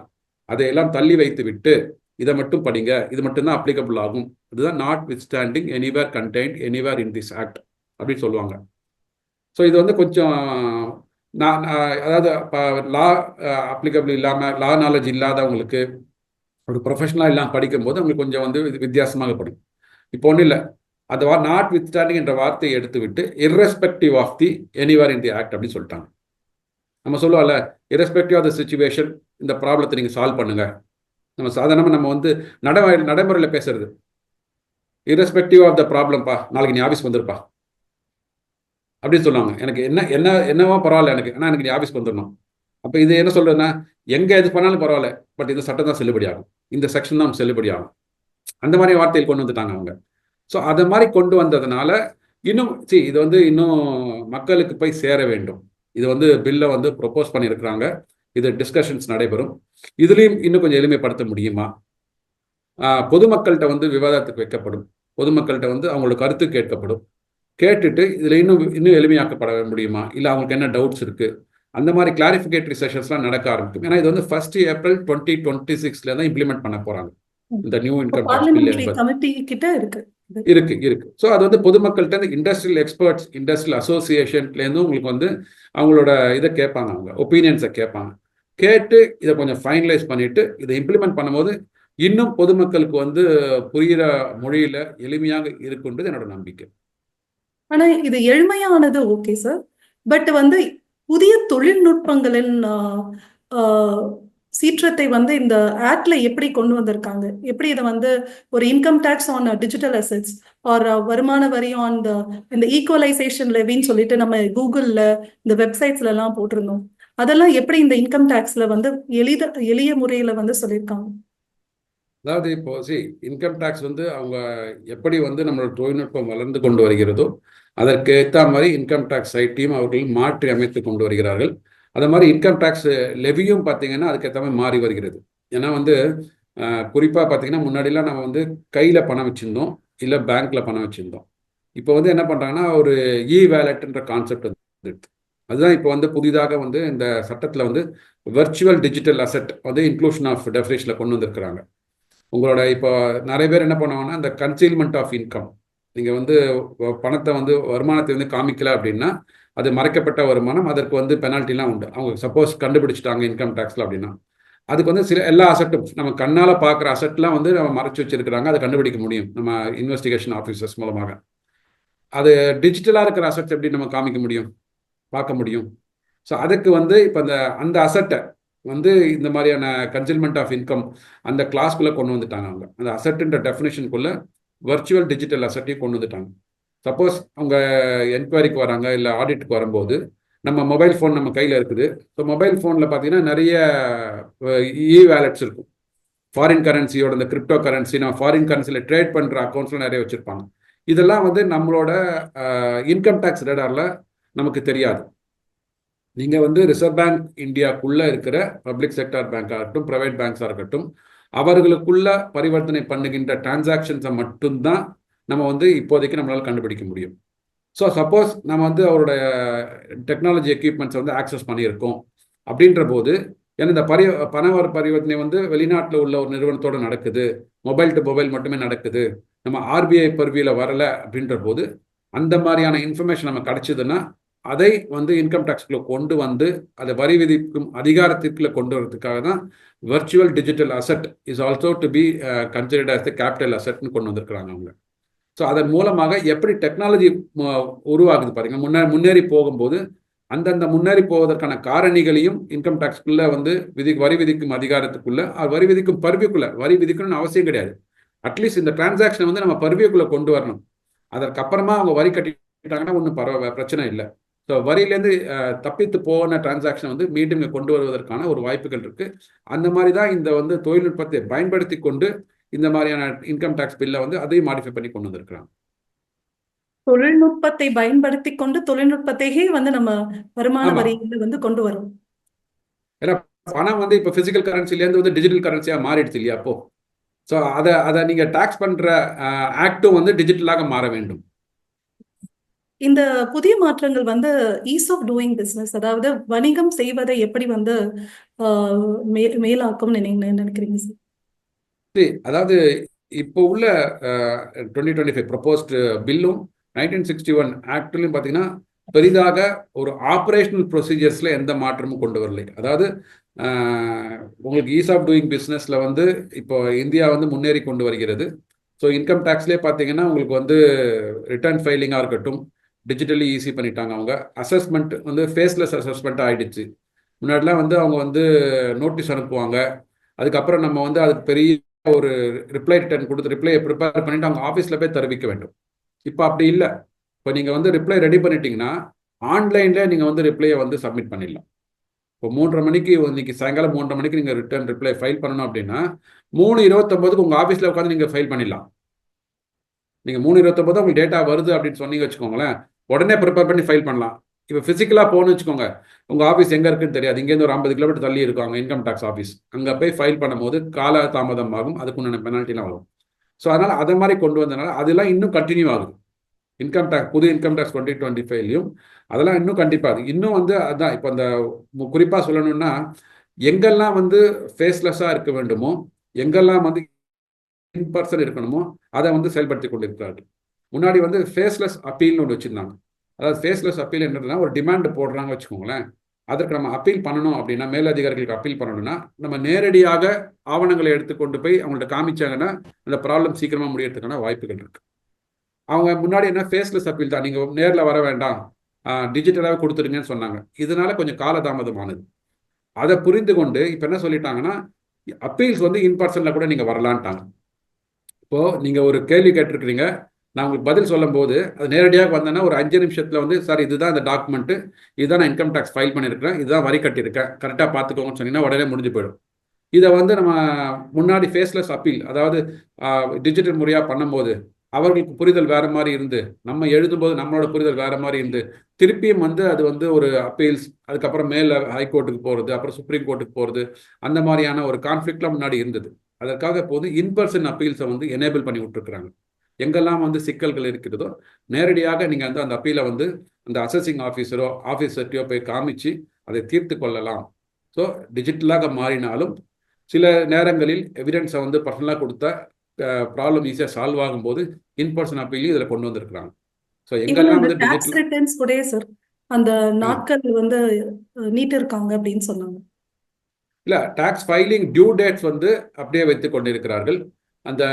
அதையெல்லாம் தள்ளி வைத்து விட்டு இதை மட்டும் படிங்க, இது மட்டும்தான் அப்ளிகபிள் ஆகும். இதுதான் not with standing anywhere contained anywhere in this act அப்படின்னு சொல்லுவாங்க. ஸோ இது வந்து கொஞ்சம் அதாவது லா அப்ளிகபிள் இல்லாமல், லா நாலேஜ் இல்லாதவங்களுக்கு, ஒரு ப்ரொஃபஷனலாக இல்லாமல் படிக்கும்போது அவங்களுக்கு கொஞ்சம் வந்து வித்தியாசமாக படும். இப்போ ஒன்றும் இல்லை, அது நாட் வித் ஸ்டாண்டிங் என்ற வார்த்தையை எடுத்து விட்டு irrespective of the anywhere in the act அப்படின்னு சொல்லிட்டாங்க. நம்ம சொல்லுவோம்ல, இர்ரெஸ்பெக்டிவ் ஆஃப் த சிச்சுவேஷன், இந்த ப்ராப்ளத்தை நீங்கள் சால்வ் பண்ணுங்க. நம்ம சாதாரணமாக நம்ம வந்து நடைமுறையில் பேசுறது, இர்ரெஸ்பெக்டிவ் ஆஃப் த ப்ராப்ளம்ப்பா, நாளைக்கு நீ ஆஃபீஸ் வந்துருப்பா அப்படின்னு சொல்லுவாங்க. எனக்கு என்னவோ பரவாயில்ல எனக்கு, ஆனால் எனக்கு நீ ஆஃபீஸ்க்கு வந்துடணும். அப்போ இது என்ன சொல்றதுன்னா, எங்கே எது பண்ணாலும் பரவாயில்ல, பட் இந்த சட்டம் தான் செல்லுபடி ஆகும், இந்த செக்ஷன் தான் செல்லுபடி ஆகும், அந்த மாதிரி வார்த்தையில் கொண்டு வந்துட்டாங்க அவங்க. ஸோ அதை மாதிரி கொண்டு வந்ததுனால இன்னும் இது வந்து இன்னும் மக்களுக்கு போய் சேர வேண்டும். இது வந்து பில்லை வந்து ப்ரொப்போஸ் பண்ணியிருக்கிறாங்க, இது டிஸ்கஷன்ஸ் நடைபெறும். இதுலேயும் இன்னும் கொஞ்சம் எளிமைப்படுத்த முடியுமா, பொதுமக்கள்கிட்ட வந்து விவாதத்துக்கு வைக்கப்படும், பொதுமக்கள்கிட்ட வந்து அவங்களோட கருத்து கேட்கப்படும், கேட்டுட்டு இதில் இன்னும் எளிமையாக்கப்பட முடியுமா, இல்லை அவங்களுக்கு என்ன டவுட்ஸ் இருக்குது, அந்த மாதிரி கிளாரிஃபிகேட்டரி செஷன்ஸ்லாம் நடக்க ஆரம்பிக்கும். ஏன்னா இது வந்து 1 ஏப்ரல் 2026 தான் இம்ப்ளிமெண்ட் பண்ண போகிறாங்க இந்த நியூ இன்கம் டேக்ஸ் பில். இருக்கு. ஸோ அது வந்து பொதுமக்கள்கிட்ட இண்டஸ்ட்ரியல் எக்ஸ்பர்ட்ஸ், இண்டஸ்ட்ரியல் அசோசியேஷன்லேருந்து உங்களுக்கு வந்து அவங்களோட இதை கேட்பாங்க, அவங்க ஒப்பீனியன்ஸை கேட்பாங்க. கேட்டு இதை கொஞ்சம் ஃபைனலைஸ் பண்ணிட்டு இதை இம்ப்ளிமெண்ட் பண்ணும்போது இன்னும் பொதுமக்களுக்கு வந்து புரிகிற மொழியில எளிமையாக இருக்குன்றது என்னோட நம்பிக்கை. ஆனா இது எளிமையானது ஓகே சார், பட் வந்து புதிய தொழில்நுட்பங்களின் சீற்றத்தை வந்து இந்த ஆக்ட்ல எப்படி கொண்டு வந்திருக்காங்க, எப்படி இதை வந்து ஒரு income tax on digital assets or வருமான வரி ஆன் இந்த ஈக்குவலைசேஷன் லெவின்னு சொல்லிட்டு நம்ம கூகுள்ல இந்த வெப்சைட்ஸ்ல எல்லாம் போட்டிருந்தோம். அதெல்லாம் எப்படி இந்த இன்கம் டேக்ஸ்ல வந்து எளிய முறையில வந்து சொல்லியிருக்காங்க. அதாவது இப்போ இன்கம் டேக்ஸ் வந்து அவங்க எப்படி வந்து நம்மளோட தொழில்நுட்பம் வளர்ந்து கொண்டு வருகிறதோ அதற்கு ஏற்ற மாதிரி இன்கம் டேக்ஸ் ஐட்டியும் அவர்கள் மாற்றி அமைத்து கொண்டு வருகிறார்கள். அது மாதிரி இன்கம் டேக்ஸ் லெவியும் பார்த்தீங்கன்னா அதுக்கேற்ற மாதிரி மாறி வருகிறது. ஏன்னா வந்து குறிப்பாக பார்த்தீங்கன்னா முன்னாடிலாம் நம்ம வந்து கையில் பணம் வச்சுருந்தோம், இல்லை பேங்க்கில் பணம் வச்சுருந்தோம். இப்போ வந்து என்ன பண்ணுறாங்கன்னா ஒரு வேலெட்ன்ற கான்செப்ட் வந்துடுது. அதுதான் இப்போ வந்து புதிதாக வந்து இந்த சட்டத்தில் வந்து வெர்ச்சுவல் டிஜிட்டல் அசெட் வந்து இன்க்ளூஷன் ஆஃப் டெஃபினேஷனில் கொண்டு வந்திருக்கிறாங்க. உங்களோட இப்போ நிறைய பேர் என்ன பண்ணுவாங்கன்னா இந்த கன்சீல்மெண்ட் ஆஃப் இன்கம், நீங்கள் வந்து பணத்தை வந்து வருமானத்தை வந்து காமிக்கல அப்படின்னா அது மறைக்கப்பட்ட வருமானம், அதற்கு வந்து பெனால்ட்டிலாம் உண்டு. அவங்க சப்போஸ் கண்டுபிடிச்சிட்டாங்க இன்கம் டேக்ஸில் அப்படின்னா அதுக்கு வந்து எல்லா அசட்டும் நம்ம கண்ணால் பார்க்குற அசட்லாம் வந்து நம்ம மறைச்சி வச்சிருக்கிறாங்க, அதை கண்டுபிடிக்க முடியும் நம்ம இன்வெஸ்டிகேஷன் ஆஃபீஸர்ஸ் மூலமாக. அது டிஜிட்டலாக இருக்கிற அசட்ஸ் எப்படி நம்ம காமிக்க முடியும், பார்க்க முடியும். ஸோ அதுக்கு வந்து இப்போ அந்த அசட்டை வந்து இந்த மாதிரியான கன்சல்மெண்ட் ஆஃப் இன்கம் அந்த கிளாஸ்க்குள்ளே கொண்டு வந்துட்டாங்க. அவங்க அந்த அசட்டுன்ற டெஃபினேஷனுக்குள்ளே வர்ச்சுவல் டிஜிட்டல் அசட்டையும் கொண்டு வந்துட்டாங்க. சப்போஸ் அவங்க என்கொயரிக்கு வராங்க இல்லை ஆடிட்டுக்கு வரும்போது நம்ம மொபைல் ஃபோன் நம்ம கையில் இருக்குது. ஸோ மொபைல் ஃபோனில் பார்த்தீங்கன்னா நிறைய வேலெட்ஸ் இருக்கும், ஃபாரின் கரன்சியோட இந்த கிரிப்டோ கரன்சி, நம்ம ஃபாரின் கரன்சியில் ட்ரேட் பண்ணுற அக்கௌண்ட்ஸ்லாம் நிறைய வச்சுருப்பாங்க. இதெல்லாம் வந்து நம்மளோட இன்கம் டேக்ஸ் ரேடாரில் நமக்கு தெரியாது. நீங்கள் வந்து ரிசர்வ் பேங்க் இந்தியாவுக்குள்ளே இருக்கிற பப்ளிக் செக்டார் பேங்காக இருக்கட்டும், ப்ரைவேட் பேங்க்ஸாக இருக்கட்டும், அவர்களுக்குள்ள பரிவர்த்தனை பண்ணுகின்ற டிரான்சாக்ஷன்ஸை மட்டும்தான் நம்ம வந்து இப்போதைக்கு நம்மளால் கண்டுபிடிக்க முடியும். ஸோ சப்போஸ் நம்ம வந்து அவரோட டெக்னாலஜி எக்யூப்மெண்ட்ஸை வந்து ஆக்சஸ் பண்ணியிருக்கோம் அப்படின்ற போது, ஏன்னா இந்த பண பரிவர்த்தனை வந்து வெளிநாட்டில் உள்ள ஒரு நிறுவனத்தோடு நடக்குது, மொபைல் டு மொபைல் மட்டுமே நடக்குது, நம்ம ஆர்பிஐ பர்வியில் வரலை அப்படின்ற போது, அந்த மாதிரியான இன்ஃபர்மேஷன் நம்ம கிடைச்சதுன்னா அதை வந்து இன்கம் டேக்ஸ்குள்ளே கொண்டு வந்து அதை வரி விதிக்கும் அதிகாரத்திற்குள்ளே கொண்டு வரதுக்காக தான் virtual digital asset is also to be considered as the capital அசெட்னு கொண்டு வந்திருக்கிறாங்க அவங்க. ஸோ அதன் மூலமாக எப்படி டெக்னாலஜி உருவாகுது பாருங்க, முன்னேறி போகும்போது அந்தந்த முன்னேறி போவதற்கான காரணிகளையும் இன்கம் டேக்ஸ்குள்ளே வந்து வரி விதிக்கும் அதிகாரத்துக்குள்ள, வரி விதிக்கும் பர்விக்குள்ள, வரி விதிக்கணும்னு அவசியம் கிடையாது, அட்லீஸ்ட் இந்த டிரான்சாக்ஷனை வந்து நம்ம பர்விக்குள்ளே கொண்டு வரணும். அதற்கப்புறமா அவங்க வரி கட்டிட்டாங்கன்னா ஒன்றும் பிரச்சனை இல்லை. ஸோ வரியிலேருந்து தப்பித்து போன டிரான்சாக்ஷன் வந்து மீண்டும் இங்கே கொண்டு வருவதற்கான ஒரு வாய்ப்புகள் இருக்கு. அந்த மாதிரி தான் இந்த வந்து தொழில்நுட்பத்தை பயன்படுத்தி கொண்டு இந்த மாதிரியான இன்கம் டேக்ஸ் பில்லை வந்து அதையும் மாடிஃபை பண்ணி கொண்டு வந்திருக்கிறாங்க. தொழில்நுட்பத்தை பயன்படுத்தி கொண்டு தொழில்நுட்பத்தையே வந்து நம்ம வருமான ஆமா, வரியில வந்து கொண்டு வரோம். ஏன்னா பணம் வந்து இப்போ பிசிக்கல் கரன்சிலேருந்து வந்து டிஜிட்டல் கரன்சியாக மாறிடுச்சு இல்லையா அப்போ. ஸோ அதை நீங்கள் டேக்ஸ் பண்ணுற ஆக்டும் வந்து டிஜிட்டலாக மாற வேண்டும். இந்த புதிய மாற்றங்கள் வந்து ஈஸ் ஆஃப் டூயிங் பிசினஸ், அதாவது வணிகம் செய்வதை எப்படி வந்து மேலாக்கும் நினைக்கிறீங்க சார்? அதாவது இப்போ உள்ள 2025 ப்ரொபோஸ்டு பில்லும் 1961 ஆக்ட்லையும் பார்த்தீங்கன்னா பெரிதாக ஒரு ஆப்ரேஷனல் ப்ரொசீஜர்ஸில் எந்த மாற்றமும் கொண்டு வரலை. அதாவது உங்களுக்கு ஈஸ் ஆஃப் டூயிங் பிஸ்னஸில் வந்து இப்போ இந்தியா வந்து முன்னேறி கொண்டு வருகிறது. ஸோ இன்கம் டேக்ஸ்லேயே பார்த்தீங்கன்னா உங்களுக்கு வந்து ரிட்டர்ன் ஃபைலிங்காக இருக்கட்டும் டிஜிட்டலி ஈஸி பண்ணிட்டாங்க. அவங்க அசஸ்மெண்ட் வந்து ஃபேஸ்லெஸ் அசஸ்மெண்ட் ஆகிடுச்சு. முன்னாடிலாம் வந்து அவங்க வந்து நோட்டீஸ் அனுப்புவாங்க, அதுக்கப்புறம் நம்ம வந்து அதுக்கு பெரிய ஒரு ரிப்ளை ரிட்டர்ன் கொடுத்து ரிப்ளையை ப்ரிப்பேர் பண்ணிட்டு அவங்க ஆஃபீஸில் போய் தெரிவிக்க வேண்டும். இப்போ அப்படி இல்லை. இப்போ நீங்கள் வந்து ரிப்ளை ரெடி பண்ணிட்டீங்கன்னா ஆன்லைனில் நீங்கள் வந்து ரிப்ளையை வந்து சப்மிட் பண்ணிடலாம். இப்போ 3:30 மணிக்கு இன்னைக்கு சாயங்காலம் 3:30 மணிக்கு நீங்கள் ரிட்டர்ன் ரிப்ளை ஃபைல் பண்ணணும் அப்படின்னா 3:29 உங்கள் ஆஃபீஸில் உட்காந்து நீங்கள் ஃபைல் பண்ணிடலாம். நீங்கள் 3:29 உங்களுக்கு டேட்டா வருது அப்படின்னு சொன்னீங்க வச்சுக்கோங்களேன், உடனே ப்ரிப்பேர் பண்ணி ஃபைல் பண்ணலாம். இப்போ ஃபிசிக்கலாக போகணும்னு வச்சுக்கோங்க, உங்கள் ஆஃபீஸ் எங்கே இருக்குன்னு தெரியாது, இங்கேருந்து ஒரு 50 கிலோமீட்டர் தள்ளி இருக்கும் அங்கே இன்கம் டேக்ஸ் ஆஃபீஸ், அங்கே போய் ஃபைல் பண்ணும்போது கால தாமதம் ஆகும், அதுக்குண்டான பெனால்ட்டிலாம் வரும். ஸோ அதனால் அதை மாதிரி கொண்டு வந்தனால அதெல்லாம் இன்னும் கண்டினியூ ஆகுது. புது இன்கம் டேக்ஸ் 2025லையும் அதெல்லாம் இன்னும் கண்டிப்பாக இன்னும் வந்து அதான் இப்போ அந்த குறிப்பாக சொல்லணும்னா எங்கெல்லாம் வந்து ஃபேஸ்லெஸ்ஸாக இருக்க வேண்டுமோ, எங்கெல்லாம் வந்து இன்பர்சன் இருக்கணுமோ அதை வந்து செயல்படுத்தி கொண்டிருக்கிறார்கள். முன்னாடி வந்து ஃபேஸ்லெஸ் அப்பீல்னு ஒன்று வச்சுருந்தாங்க. அதாவது ஃபேஸ்லெஸ் அப்பீல் என்னதுன்னா ஒரு டிமாண்ட் போடுறாங்க வச்சுக்கோங்களேன், அதற்கு நம்ம அப்பீல் பண்ணணும் அப்படின்னா, மேலதிகாரிகளுக்கு அப்பீல் பண்ணணும்னா நம்ம நேரடியாக ஆவணங்களை எடுத்துக்கொண்டு போய் அவங்கள்ட்ட காமிச்சாங்கன்னா அந்த ப்ராப்ளம் சீக்கிரமாக முடியறதுக்கான வாய்ப்புகள் இருக்கு. அவங்க முன்னாடி என்ன ஃபேஸ்லெஸ் அப்பீல் தான், நீங்கள் நேரில் வர வேண்டாம் டிஜிட்டலாக கொடுத்துருங்கன்னு சொன்னாங்க. இதனால கொஞ்சம் காலதாமதமானது. அதை புரிந்து கொண்டு இப்போ என்ன சொல்லிட்டாங்கன்னா அப்பீல்ஸ் வந்து இன்பர்சனில் கூட நீங்கள் வரலான்ட்டாங்க. இப்போது நீங்கள் ஒரு கேள்வி கேட்டிருக்கிறீங்க, நான் உங்களுக்கு பதில் சொல்லும் போது அது நேரடியாக வந்தேன்னா ஒரு 5 நிமிஷத்தில் வந்து சார் இதுதான் இந்த டாக்குமெண்ட்டு, இதுதான் நான் இன்கம் டேக்ஸ் ஃபைல் பண்ணியிருக்கிறேன், இதுதான் வரி கட்டியிருக்கேன், கரெக்டாக பார்த்துக்கோங்கன்னு சொன்னீங்கன்னா உடனே முடிஞ்சு போயிடும். இதை வந்து நம்ம முன்னாடி ஃபேஸ்லெஸ் அப்பீல், அதாவது டிஜிட்டல் முறையாக பண்ணும்போது அவர்களுக்கு புரிதல் வேறு மாதிரி இருந்து, நம்ம எழுதும்போது நம்மளோட புரிதல் வேறு மாதிரி இருந்து, திருப்பியும் வந்து அது வந்து ஒரு அப்பீல்ஸ், அதுக்கப்புறம் மேலே ஹைகோர்ட்டுக்கு போகிறது, அப்புறம் சுப்ரீம் கோர்ட்டுக்கு போகிறது, அந்த மாதிரியான ஒரு கான்ஃப்ளிக்ட்லாம் முன்னாடி இருந்தது. அதற்காக இப்போது இன்பர்சன் அப்பீல்ஸை வந்து எனேபிள் பண்ணி விட்டுருக்குறாங்க. எங்கெல்லாம் வந்து சிக்கல்கள் இருக்கிறதோ நேரடியாக நீங்கள் வந்து அந்த அப்பீலை வந்து அந்த அசஸிங் ஆஃபீஸரோ ஆஃபீஸர்ட்டையோ போய் காமிச்சு அதை தீர்த்து கொள்ளலாம். ஸோ டிஜிட்டலாக மாறினாலும் சில நேரங்களில் எவிடன்ஸை வந்து பர்சனலாக கொடுத்தா ப்ராப்ளம் ஈஸியாக சால்வ் ஆகும்போது இன்பர்சன் அப்பீலையும் இதில் கொண்டு வந்திருக்கிறாங்க. ஸோ எங்கெல்லாம் வந்து டாக்ஸ் ரிட்டர்ன்ஸ் கூட சார் அந்த நாட்கள் வந்து நீட்டு இருக்காங்க அப்படின்னு சொன்னாங்க. இல்லை, டாக்ஸ் ஃபைலிங் டியூ டேட்ஸ் வந்து அப்படியே வைத்து கொண்டிருக்கிறார்கள். அந்த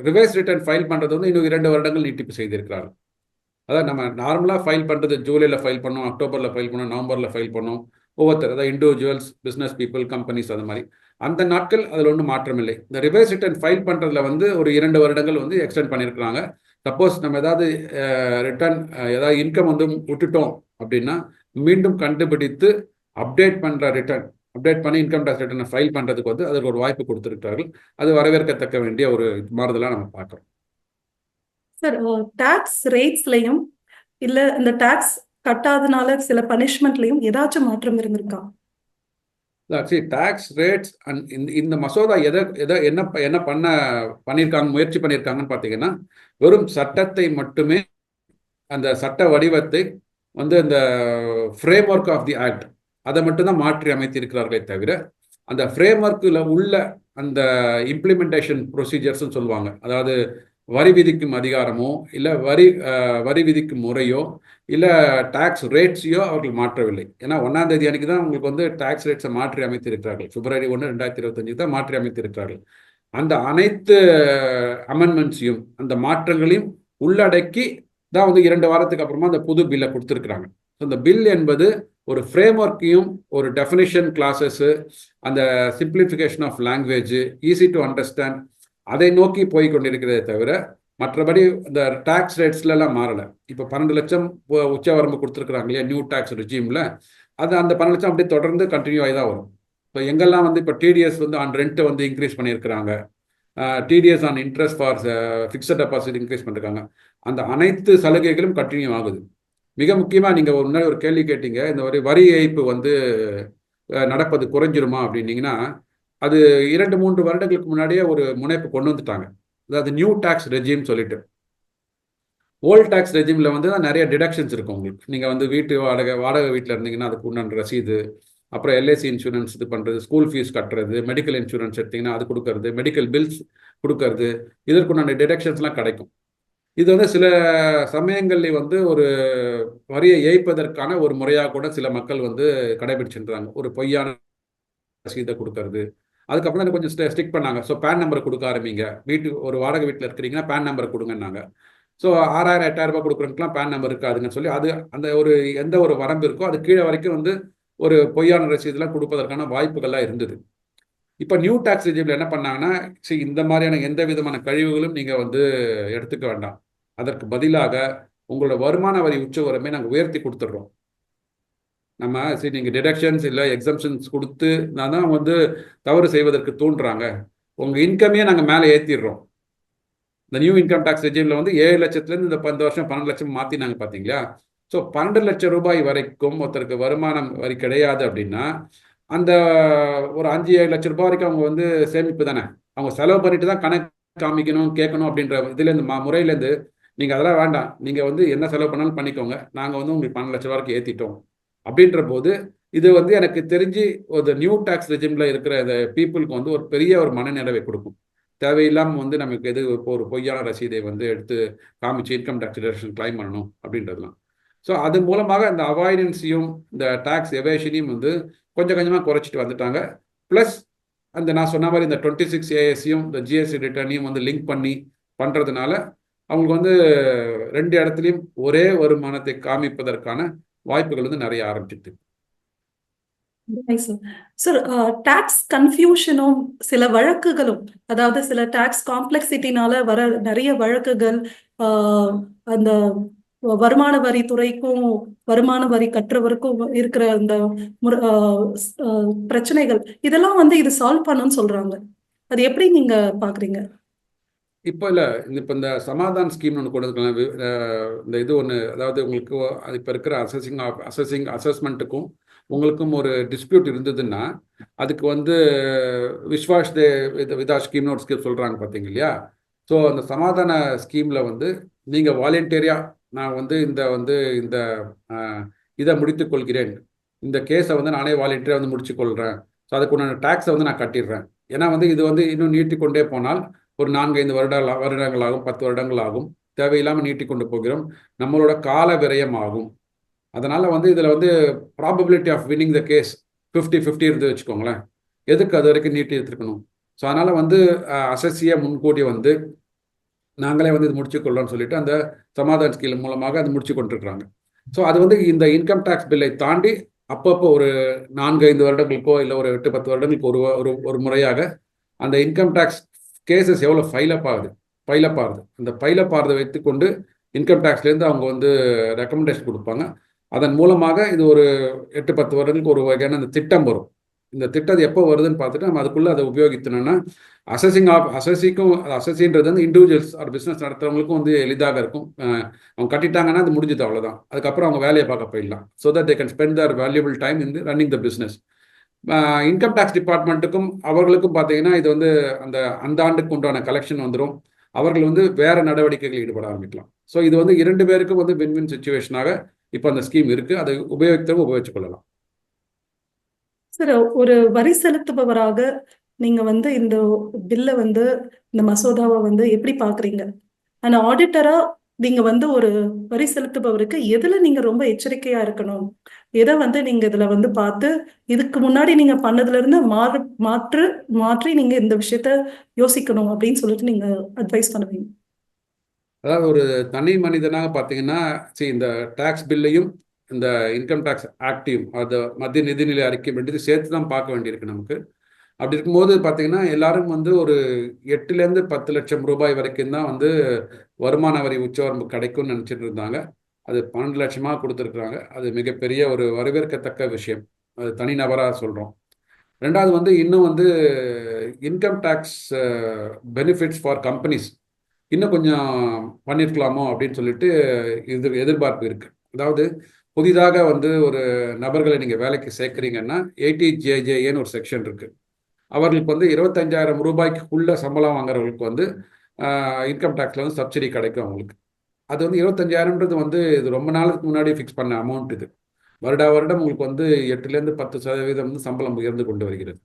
ரிவைஸ் ரிட்டர்ன் ஃபைல் பண்ணுறது வந்து இன்னும் 2 வருடங்கள் நீட்டிப்பு செய்திருக்கிறார்கள். அதாவது நம்ம நார்மலாக ஃபைல் பண்ணுறது ஜூலையில் ஃபைல் பண்ணோம், அக்டோபரில் ஃபைல் பண்ணோம், நவம்பரில் ஃபைல் பண்ணோம், ஒவ்வொருத்தர் அதாவது இண்டிவிஜுவல்ஸ், பிஸ்னஸ் பீப்புள், கம்பெனிஸ், அது மாதிரி அந்த நாட்கள் அதில் ஒன்றும் மாற்றம் இல்லை. இந்த ரிவைஸ் ரிட்டர்ன் ஃபைல் பண்ணுறதுல வந்து ஒரு 2 வருடங்கள் வந்து எக்ஸ்டெண்ட் பண்ணியிருக்கிறாங்க. சப்போஸ் நம்ம ஏதாவது ரிட்டர்ன் ஏதாவது இன்கம் வந்து விட்டுட்டோம் அப்படின்னா மீண்டும் கண்டுபிடித்து அப்டேட் பண்ணி இன்கம் டேக்ஸ் ரிட்டர்னை ஃபைல் பண்ணுறதுக்கு வந்து அதற்கு ஒரு வாய்ப்பு கொடுத்துருக்கிறார்கள். அது வரவேற்கத்தக்க வேண்டிய ஒரு மாறுதலாக நம்ம பார்க்குறோம். சார் டாக்ஸ் ரேட்ஸ்லையும் இல்லை இந்த டாக்ஸ் கட்டாதனால சில பனிஷ்மெண்ட்லயும் ஏதாச்சும் மாற்றம் இருந்திருக்கா? ஆக்சுவலி டேக்ஸ் ரேட்ஸ் அண்ட் இந்த மசோதா எதை எதை என்ன பண்ணியிருக்காங்க, முயற்சி பண்ணியிருக்காங்கன்னு பார்த்தீங்கன்னா, வெறும் சட்டத்தை மட்டுமே, அந்த சட்ட வடிவத்தை வந்து அந்த framework of the act அதை மட்டும்தான் மாற்றி அமைத்திருக்கிறார்களே தவிர, அந்த ஃப்ரேம் ஒர்க்கில் உள்ள அந்த இம்ப்ளிமெண்டேஷன் ப்ரொசீஜர்ஸ்ன்னு சொல்லுவாங்க, அதாவது வரி விதிக்கும் அதிகாரமோ இல்லை வரி விதிக்கும் முறையோ இல்லை டாக்ஸ் ரேட்ஸையோ அவர்கள் மாற்றவில்லை. ஏன்னா 1ஆம் தேதி அன்னைக்கு தான் உங்களுக்கு வந்து டாக்ஸ் ரேட்ஸை மாற்றி அமைத்திருக்கிறார்கள். பிப்ரவரி 1, 2025 தான் மாற்றி அமைத்திருக்கிறார்கள். அந்த அனைத்து அமெண்ட்மெண்ட்ஸையும், அந்த மாற்றங்களையும் உள்ளடக்கி தான் வந்து 2 வாரத்துக்கு அப்புறமா அந்த புது பில்லை கொடுத்துருக்குறாங்க. அந்த பில் என்பது ஒரு ஃப்ரேம் ஒர்க்கையும், ஒரு டெஃபினிஷன் கிளாஸஸ், அந்த simplification of language, easy to understand, அதை நோக்கி போய் கொண்டிருக்கிறதே தவிர மற்றபடி இந்த டாக்ஸ் ரேட்ஸ்லாம் மாறலை. இப்போ 12 லட்சம் உச்சவரம்பு கொடுத்துருக்குறாங்க இல்லையா நியூ டாக்ஸ் ரிஜிமில், அந்த 12 லட்சம் அப்படியே தொடர்ந்து கண்டினியூ ஆகி தான் வரும். இப்போ எங்கெல்லாம் வந்து இப்போ டிடிஎஸ் வந்து ஆன் ரெண்ட்டை வந்து இன்க்ரீஸ் பண்ணியிருக்கிறாங்க, TDS on interest for fixed deposit increase பண்ணிருக்காங்க, அந்த அனைத்து சலுகைகளும் கண்டினியூ ஆகுது. மிக முக்கியமாக நீங்கள் முன்னாடி ஒரு கேள்வி கேட்டீங்க, இந்த வரி ஏய்ப்பு வந்து நடப்பது குறைஞ்சிருமா அப்படின்னீங்கன்னா, அது 2-3 வருடங்களுக்கு முன்னாடியே ஒரு முனைப்பு கொண்டு வந்துட்டாங்க. அதாவது நியூ டாக்ஸ் ரெஜிம் சொல்லிட்டு. ஓல்ட் டாக்ஸ் ரெஜிமில் வந்து நிறைய டிடக்ஷன்ஸ் இருக்கும் உங்களுக்கு. நீங்கள் வந்து வாடகை வீட்டில் இருந்தீங்கன்னா அதுக்கு உண்டான ரசீது, அப்புறம் எல்ஐசி இன்சூரன்ஸ் இது பண்ணுறது, ஸ்கூல் ஃபீஸ் கட்டுறது, மெடிக்கல் இன்சூரன்ஸ் எடுத்தீங்கன்னா அது கொடுக்கறது, மெடிக்கல் பில்ஸ் கொடுக்கறது, இதற்குண்டான டிடக்ஷன்ஸ்லாம் கிடைக்கும். இது வந்து சில சமயங்களில் வந்து ஒரு வரியை ஏய்ப்பதற்கான ஒரு முறையாக கூட சில மக்கள் வந்து கடைபிடிச்சிருந்தாங்க. ஒரு பொய்யான ரசீதை கொடுக்கறது. அதுக்கப்புறம் தான் கொஞ்சம் ஸ்டிக் பண்ணாங்க. ஸோ பேன் நம்பரை கொடுக்க ஆரம்பிங்க, ஒரு வாடகை வீட்டில் இருக்கிறீங்கன்னா பேன் நம்பரை கொடுங்கன்னாங்க. ஸோ 6,000 8,000 ரூபாய் கொடுக்குறதுக்குலாம் பேன் நம்பர் இருக்காதுன்னு சொல்லி அந்த எந்த ஒரு வரம்பு இருக்கோ அது கீழே வரைக்கும் வந்து ஒரு பொய்யான ரசீதுலாம் கொடுப்பதற்கான வாய்ப்புகள்லாம் இருந்தது. இப்போ நியூ டாக்ஸ் ரெஜிமில் என்ன பண்ணாங்கன்னா, சரி இந்த மாதிரியான எந்த விதமான கழிவுகளும் நீங்கள் வந்து எடுத்துக்க வேண்டாம், அதற்கு பதிலாக உங்களோட வருமான வரி உச்சவரம்பை நாங்கள் உயர்த்தி கொடுத்துட்றோம். நம்ம சரி நீங்கள் டிடக்ஷன்ஸ் இல்லை எக்ஸம்ஷன்ஸ் கொடுத்து தான் வந்து தவறு செய்வதற்கு தூண்டுறாங்க, உங்கள் இன்கமையே நாங்கள் மேலே ஏற்றிடுறோம். இந்த நியூ இன்கம் டாக்ஸ் ரெஜிமில் வந்து 7 லட்சத்துலேருந்து இந்த 10 வருஷம் 12 லட்சம் மாற்றினாங்க பார்த்தீங்களா. ஸோ 12 லட்சம் ரூபாய் வரைக்கும் ஒருத்தருக்கு வருமானம் வரி கிடையாது அப்படின்னா, அந்த ஒரு 5-7 லட்சம் ரூபாய் வரைக்கும் அவங்க வந்து சேமிப்பு தானே, அவங்க செலவு பண்ணிட்டு தான் கணக்கு காமிக்கணும் கேட்கணும் அப்படின்ற இதுலேருந்து முறையிலேருந்து நீங்கள் அதெல்லாம் வேண்டாம், நீங்கள் வந்து என்ன செலவு பண்ணாலும் பண்ணிக்கோங்க, நாங்கள் வந்து உங்களுக்கு 12 லட்சம் வரைக்கும் ஏற்றிட்டோம் அப்படின்ற போது, இது வந்து எனக்கு தெரிஞ்சு ஒரு நியூ டாக்ஸ் ரெஜிமில் இருக்கிற இந்த பீப்புளுக்கு வந்து ஒரு பெரிய ஒரு மனநிறைவை கொடுக்கும். தேவையில்லாமல் வந்து நமக்கு இப்போ ஒரு பொய்யான ரசீதை வந்து எடுத்து காமிச்சு இன்கம் டாக்ஸ் டிடக்ஷன் கிளைம் பண்ணணும் அப்படின்றதுலாம். ஸோ அது மூலமாக இந்த அவாய்டன்ஸையும் இந்த டாக்ஸ் எவேஷனையும் வந்து கொஞ்சம் கொஞ்சமாக குறைச்சிட்டு வந்துட்டாங்க. ப்ளஸ் அந்த நான் சொன்ன மாதிரி இந்த 26 ஏஎஸ்சியும் இந்த ஜிஎஸ்டி ரிட்டர்னையும் வந்து லிங்க் பண்ணி பண்ணுறதுனால அவங்களுக்கு வந்து 2 இடத்துலையும் ஒரே வருமானத்தை காமிப்பதற்கான வாய்ப்புகள் வந்து நிறைய ஆரம்பிச்சிட்டு. சார், டாக்ஸ் கன்ஃபியூஷனும் சில வழக்குகளும், அதாவது சில டாக்ஸ் காம்ப்ளெக்சிட்டினால வர நிறைய வழக்குகள், அந்த வருமான வரித்துறைக்கும் வருமான வரி கட்டுறவருக்கும் இருக்கிற அந்த பிரச்சனைகள், இதெல்லாம் வந்து இது சால்வ் பண்ணணும்னு சொல்றாங்க. அது எப்படி நீங்க பாக்குறீங்க? இப்போ இல்லை, இப்போ இந்த சமாதான் ஸ்கீம்னு ஒன்று கொண்டு வந்துருக்காங்க. இந்த இது ஒன்று, அதாவது உங்களுக்கு இப்போ இருக்கிற அசஸ்மெண்ட்டுக்கும் உங்களுக்கும் ஒரு டிஸ்பியூட் இருந்ததுன்னா அதுக்கு வந்து விஸ்வாஸ் விதா ஸ்கீம்னு ஒரு ஸ்கீம் சொல்கிறாங்க பார்த்தீங்க இல்லையா. ஸோ அந்த சமாதான ஸ்கீமில் வந்து நீங்கள் வாலண்டியரியாக நான் வந்து இந்த இதை முடித்துக் கொள்கிறேன், இந்த கேஸை வந்து நானே வாலண்டியராக வந்து முடிச்சுக்கொள்கிறேன், ஸோ அதுக்குண்டான டேக்ஸை வந்து நான் கட்டிடுறேன். ஏன்னா வந்து இது வந்து இன்னும் நீட்டிக்கொண்டே போனால் ஒரு 4-5 வருடங்களாகும், 10 வருடங்கள் ஆகும், தேவையில்லாமல் நீட்டிக்கொண்டு போகிறோம், நம்மளோட கால விரயம் ஆகும். அதனால் வந்து இதில் வந்து probability of winning the case 50-50 இருந்து வச்சுக்கோங்களேன், எதுக்கு அது வரைக்கும் நீட்டி எடுத்துருக்கணும். ஸோ அதனால் வந்து அசஸ்சியை முன்கூட்டி வந்து நாங்களே வந்து இது முடிச்சுக்கொள்ளோம்னு சொல்லிட்டு அந்த சமாதான ஸ்கீம் மூலமாக அது முடிச்சு கொண்டிருக்கிறாங்க. ஸோ அது வந்து இந்த இன்கம் டேக்ஸ் பில்லை தாண்டி அப்பப்போ ஒரு 4-5 வருடங்களுக்கோ இல்லை ஒரு 8-10 வருடங்களுக்கு ஒரு முறையாக அந்த இன்கம் டேக்ஸ் கேசஸ் எவ்வளோ ஃபைலப் ஆகுது, அந்த ஃபைலப் ஆகிறதை வைத்துக்கொண்டு இன்கம் டேக்ஸ்லேருந்து அவங்க வந்து ரெக்கமெண்டேஷன் கொடுப்பாங்க. அதன் மூலமாக இது ஒரு 8-10 வருடங்களுக்கு ஒரு வகையான அந்த திட்டம் வரும். இந்த திட்டம் எப்போ வருதுன்னு பார்த்துட்டு நம்ம அதுக்குள்ளே அதை உபயோகித்தோம்னா அசசிக்கும் அசசின்றது வந்து இண்டிவிஜுவல்ஸ் ஒரு பிஸ்னஸ் நடத்துறவங்களுக்கும் வந்து எளிதாக இருக்கும். அவங்க கட்டிட்டாங்கன்னா அது முடிஞ்சது, அவ்வளோதான். அதுக்கப்புறம் அவங்க வேலையை பார்க்க போயிடலாம். So that they can spend their valuable time in running the business. Income tax டிபார்ட்மெண்ட்டுக்கும் அவர்களுக்கும் பார்த்தீங்கன்னா இது வந்து அந்த ஆண்டுக்கு உண்டான கலெக்ஷன் வந்துடும். அவர்கள் வந்து வேற நடவடிக்கைகள் ஈடுபட ஆரம்பிக்கலாம். ஸோ இது வந்து 2 பேருக்கும் வந்து வின் வின் சுச்சுவேஷனாக இப்போ அந்த ஸ்கீம் இருக்கு. அதை உபயோகித்தவங்க உபயோகித்துக் கொள்ளலாம். சார், ஒரு வரி செலுத்துபவராக நீங்க வந்து இந்த பில்லை வந்து, இந்த மசோதாவை வந்து எப்படி பாக்குறீங்க? ஆனா ஆடிட்டரா நீங்க வந்து ஒரு வரி செலுத்துபவருக்கு எதுல நீங்க ரொம்ப எச்சரிக்கையா இருக்கணும்? எதை வந்து நீங்க இதுல வந்து பார்த்து இதுக்கு முன்னாடி நீங்க பண்ணதுல இருந்து மாற்றி நீங்க இந்த விஷயத்த யோசிக்கணும் அப்படின்னு சொல்லிட்டு நீங்க அட்வைஸ் பண்ணுவீங்க? அதாவது ஒரு தனி மனிதனாக பார்த்தீங்கன்னா, இந்த டாக்ஸ் பில்லையும் இந்த இன்கம் டேக்ஸ் ஆக்டையும் அதை மத்திய நிதிநிலை அறிக்கை ரெண்டுத்தையும் சேர்த்து தான் பார்க்க வேண்டியிருக்கு நமக்கு. அப்படி இருக்கும்போது பார்த்தீங்கன்னா எல்லாரும் வந்து ஒரு 8லேருந்து 10 லட்சம் ரூபாய் வரைக்கும் தான் வந்து வருமான வரி உச்சவரம்பு கிடைக்கும்னு நினச்சிட்டு இருந்தாங்க. அது 12 லட்சமாக கொடுத்துருக்குறாங்க. அது மிகப்பெரிய ஒரு வரவேற்கத்தக்க விஷயம். அது தனிநபராக சொல்கிறோம். ரெண்டாவது வந்து இன்னும் வந்து income tax benefits for companies இன்னும் கொஞ்சம் பண்ணியிருக்கலாமோ அப்படின்னு சொல்லிட்டு இது எதிர்பார்ப்பு இருக்கு. அதாவது புதிதாக வந்து ஒரு நபர்களை நீங்கள் வேலைக்கு சேர்க்குறீங்கன்னா 80JJஏன்னு ஒரு செக்ஷன் இருக்கு. அவர்களுக்கு வந்து 25,000 ரூபாய்க்குள்ள சம்பளம் வாங்குறவங்களுக்கு வந்து இன்கம் டேக்ஸில் வந்து சப்சிடி கிடைக்கும் அவங்களுக்கு. அது வந்து 25,000ன்றது வந்து இது ரொம்ப நாளுக்கு முன்னாடி ஃபிக்ஸ் பண்ண அமௌண்ட். இது வருடம் உங்களுக்கு வந்து 8லேருந்து 10% வந்து சம்பளம் உயர்ந்து கொண்டு வருகிறது.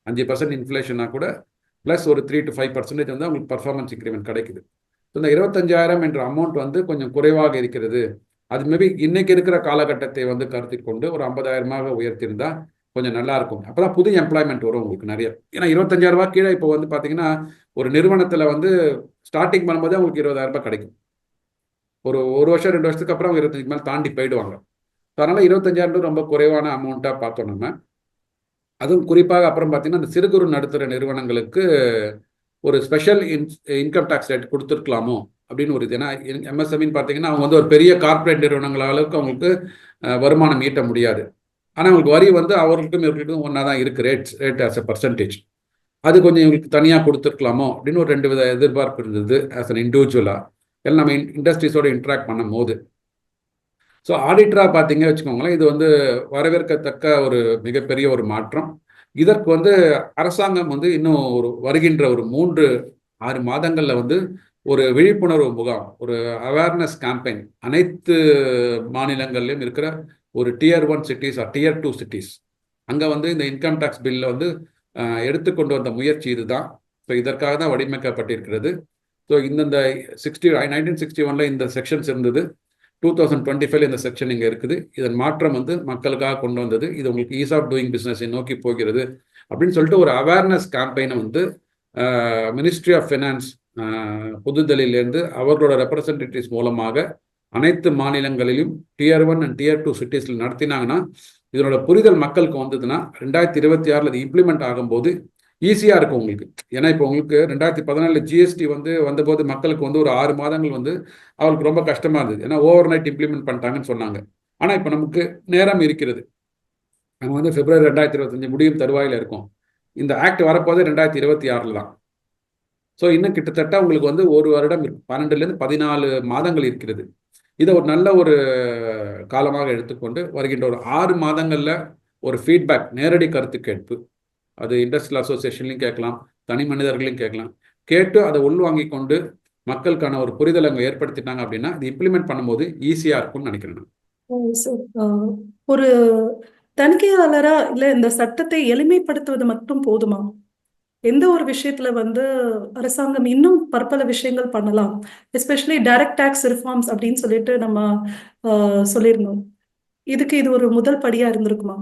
5% இன்ஃப்ளேஷனாக கூட ப்ளஸ் ஒரு 3 to 5% வந்து அவங்களுக்கு பர்ஃபார்மன்ஸ் இன்க்ரிமெண்ட் கிடைக்குது. இந்த 25,000 என்ற அமௌண்ட் வந்து கொஞ்சம் குறைவாக இருக்கிறது. அது மேபி இன்னைக்கு இருக்கிற காலகட்டத்தை வந்து கருத்தில் கொண்டு ஒரு 50,000 உயர்த்தியிருந்தா கொஞ்சம் நல்லா இருக்கும். அப்பதான் புது எம்ப்ளாய்மெண்ட் வரும் உங்களுக்கு நிறைய. ஏன்னா 25,000 கீழே இப்போ வந்து பார்த்தீங்கன்னா ஒரு நிறுவனத்தில் வந்து ஸ்டார்டிங் பண்ணும்போதே உங்களுக்கு 20,000 கிடைக்கும். ஒரு வருஷம் 2 வருஷத்துக்கு அப்புறம் அவங்க 25 மேலே தாண்டி போயிடுவாங்க. அதனால 25,000 ரொம்ப குறைவான அமௌண்ட்டாக பார்த்தோம் நம்ம. அதுவும் குறிப்பாக அப்புறம் பார்த்தீங்கன்னா இந்த சிறு குறு நடுத்தர நிறுவனங்களுக்கு ஒரு ஸ்பெஷல் இன்கம் டேக்ஸ் ரேட் கொடுத்துருக்கலாமோ அப்படின்னு ஒரு இது. ஏன்னா எம்எஸ்எம்இன்னு பார்த்தீங்கன்னா அவங்க வந்து ஒரு பெரிய கார்ப்பரேட் நிறுவனங்களுக்கு அவங்களுக்கு வருமானம் ஈட்ட முடியாது. ஆனால் அவங்களுக்கு வரி வந்து அவர்களுக்கும் இவர்களுக்கும் ஒன்றா தான் இருக்குது. ரேட் ஆஸ் எ பர்சன்டேஜ் அது கொஞ்சம் இவங்களுக்கு தனியாக கொடுத்துருக்கலாமோ அப்படின்னு ஒரு 2 வித எதிர்பார்ப்பு இருந்தது ஆஸ் அன் இண்டிவிஜுவலாக எல்லாம் நம்ம இண்டஸ்ட்ரீஸோடு இன்ட்ராக்ட் பண்ணும் போது. ஸோ ஆடிட்டராக பார்த்தீங்க வச்சுக்கோங்களேன், இது வந்து வரவேற்கத்தக்க ஒரு மிகப்பெரிய ஒரு மாற்றம். இதற்கு வந்து அரசாங்கம் வந்து இன்னும் வருகின்ற ஒரு 3-6 மாதங்களில் வந்து ஒரு விழிப்புணர்வு முகாம், ஒரு அவேர்னஸ் கேம்பெயின் அனைத்து மாநிலங்கள்லையும் இருக்கிற ஒரு Tier 1 சிட்டிஸ் Tier 2 சிட்டிஸ் அங்கே வந்து இந்த இன்கம் டேக்ஸ் பில்லை வந்து எடுத்துக்கொண்டு வந்த முயற்சி இதுதான். ஸோ இதற்காக தான் வடிவமைக்கப்பட்டிருக்கிறது. ஸோ இந்தந்த 1961 இந்த செக்ஷன்ஸ் இருந்தது. 2025 இந்த செக்ஷன் இங்கே இருக்குது. இதன் மாற்றம் வந்து மக்களுக்காக கொண்டு வந்தது. இது உங்களுக்கு ஈஸ் ஆஃப் டூயிங் பிஸ்னஸை நோக்கி போகிறது அப்படின்னு சொல்லிட்டு ஒரு அவேர்னஸ் கேம்பெயினை வந்து மினிஸ்ட்ரி ஆஃப் ஃபினான்ஸ் புதுதில்லியிலேருந்து அவர்களோட ரெப்ரசன்டேட்டிவ்ஸ் மூலமாக அனைத்து மாநிலங்களிலும் Tier 1 and Tier 2 சிட்டிஸில் நடத்தினாங்கன்னா இதனோட புரிதல் மக்களுக்கு வந்ததுன்னா 2026 இது இம்ப்ளிமெண்ட் ஆகும்போது ஈஸியாக இருக்கும் உங்களுக்கு. ஏன்னா இப்போ உங்களுக்கு 2014 ஜிஎஸ்டி வந்து வந்தபோது மக்களுக்கு வந்து ஒரு 6 மாதங்கள் வந்து அவருக்கு ரொம்ப கஷ்டமாக இருந்தது. ஏன்னா ஓவர் நைட் இம்ப்ளிமெண்ட் பண்ணிட்டாங்கன்னு சொன்னாங்க. ஆனால் இப்போ நமக்கு நேரம் இருக்கிறது. நம்ம வந்து February 2025 முடியும் தருவாயில் இருக்கும். இந்த ஆக்ட் வரப்போதே 2026 தான். ஸோ இன்னும் கிட்டத்தட்ட உங்களுக்கு வந்து ஒரு வருடம் 12லேருந்து 14 மாதங்கள் இருக்கிறது. இதை ஒரு நல்ல ஒரு காலமாக எடுத்துக்கொண்டு வருகின்ற ஒரு 6 மாதங்களில் ஒரு ஃபீட்பேக், நேரடி கருத்து கேட்பு, அது இண்டஸ்ட்ரியல் அசோசியேஷன்லையும் கேட்கலாம், தனி மனிதர்களையும் கேட்கலாம். கேட்டு அதை உள்வாங்கி கொண்டு மக்களுக்கான ஒரு புரிதல் அங்கே ஏற்படுத்திட்டாங்க அப்படின்னா இது இம்ப்ளிமெண்ட் பண்ணும்போது ஈஸியாக இருக்கும்னு நினைக்கிறேன். ஒரு தணிக்கையாளரா இல்ல இந்த சட்டத்தை எளிமைப்படுத்துவது மட்டும் போதுமா? எந்த ஒரு விஷயத்துல வந்து அரசாங்கம் இன்னும் பற்பல விஷயங்கள் பண்ணலாம், எஸ்பெஷலி டைரக்ட் டாக்ஸ் ரிஃபார்ம்ஸ் அப்படின்னு சொல்லிட்டு நம்ம சொல்லியிருந்தோம். இதுக்கு இது ஒரு முதல் படியா இருந்திருக்குமா?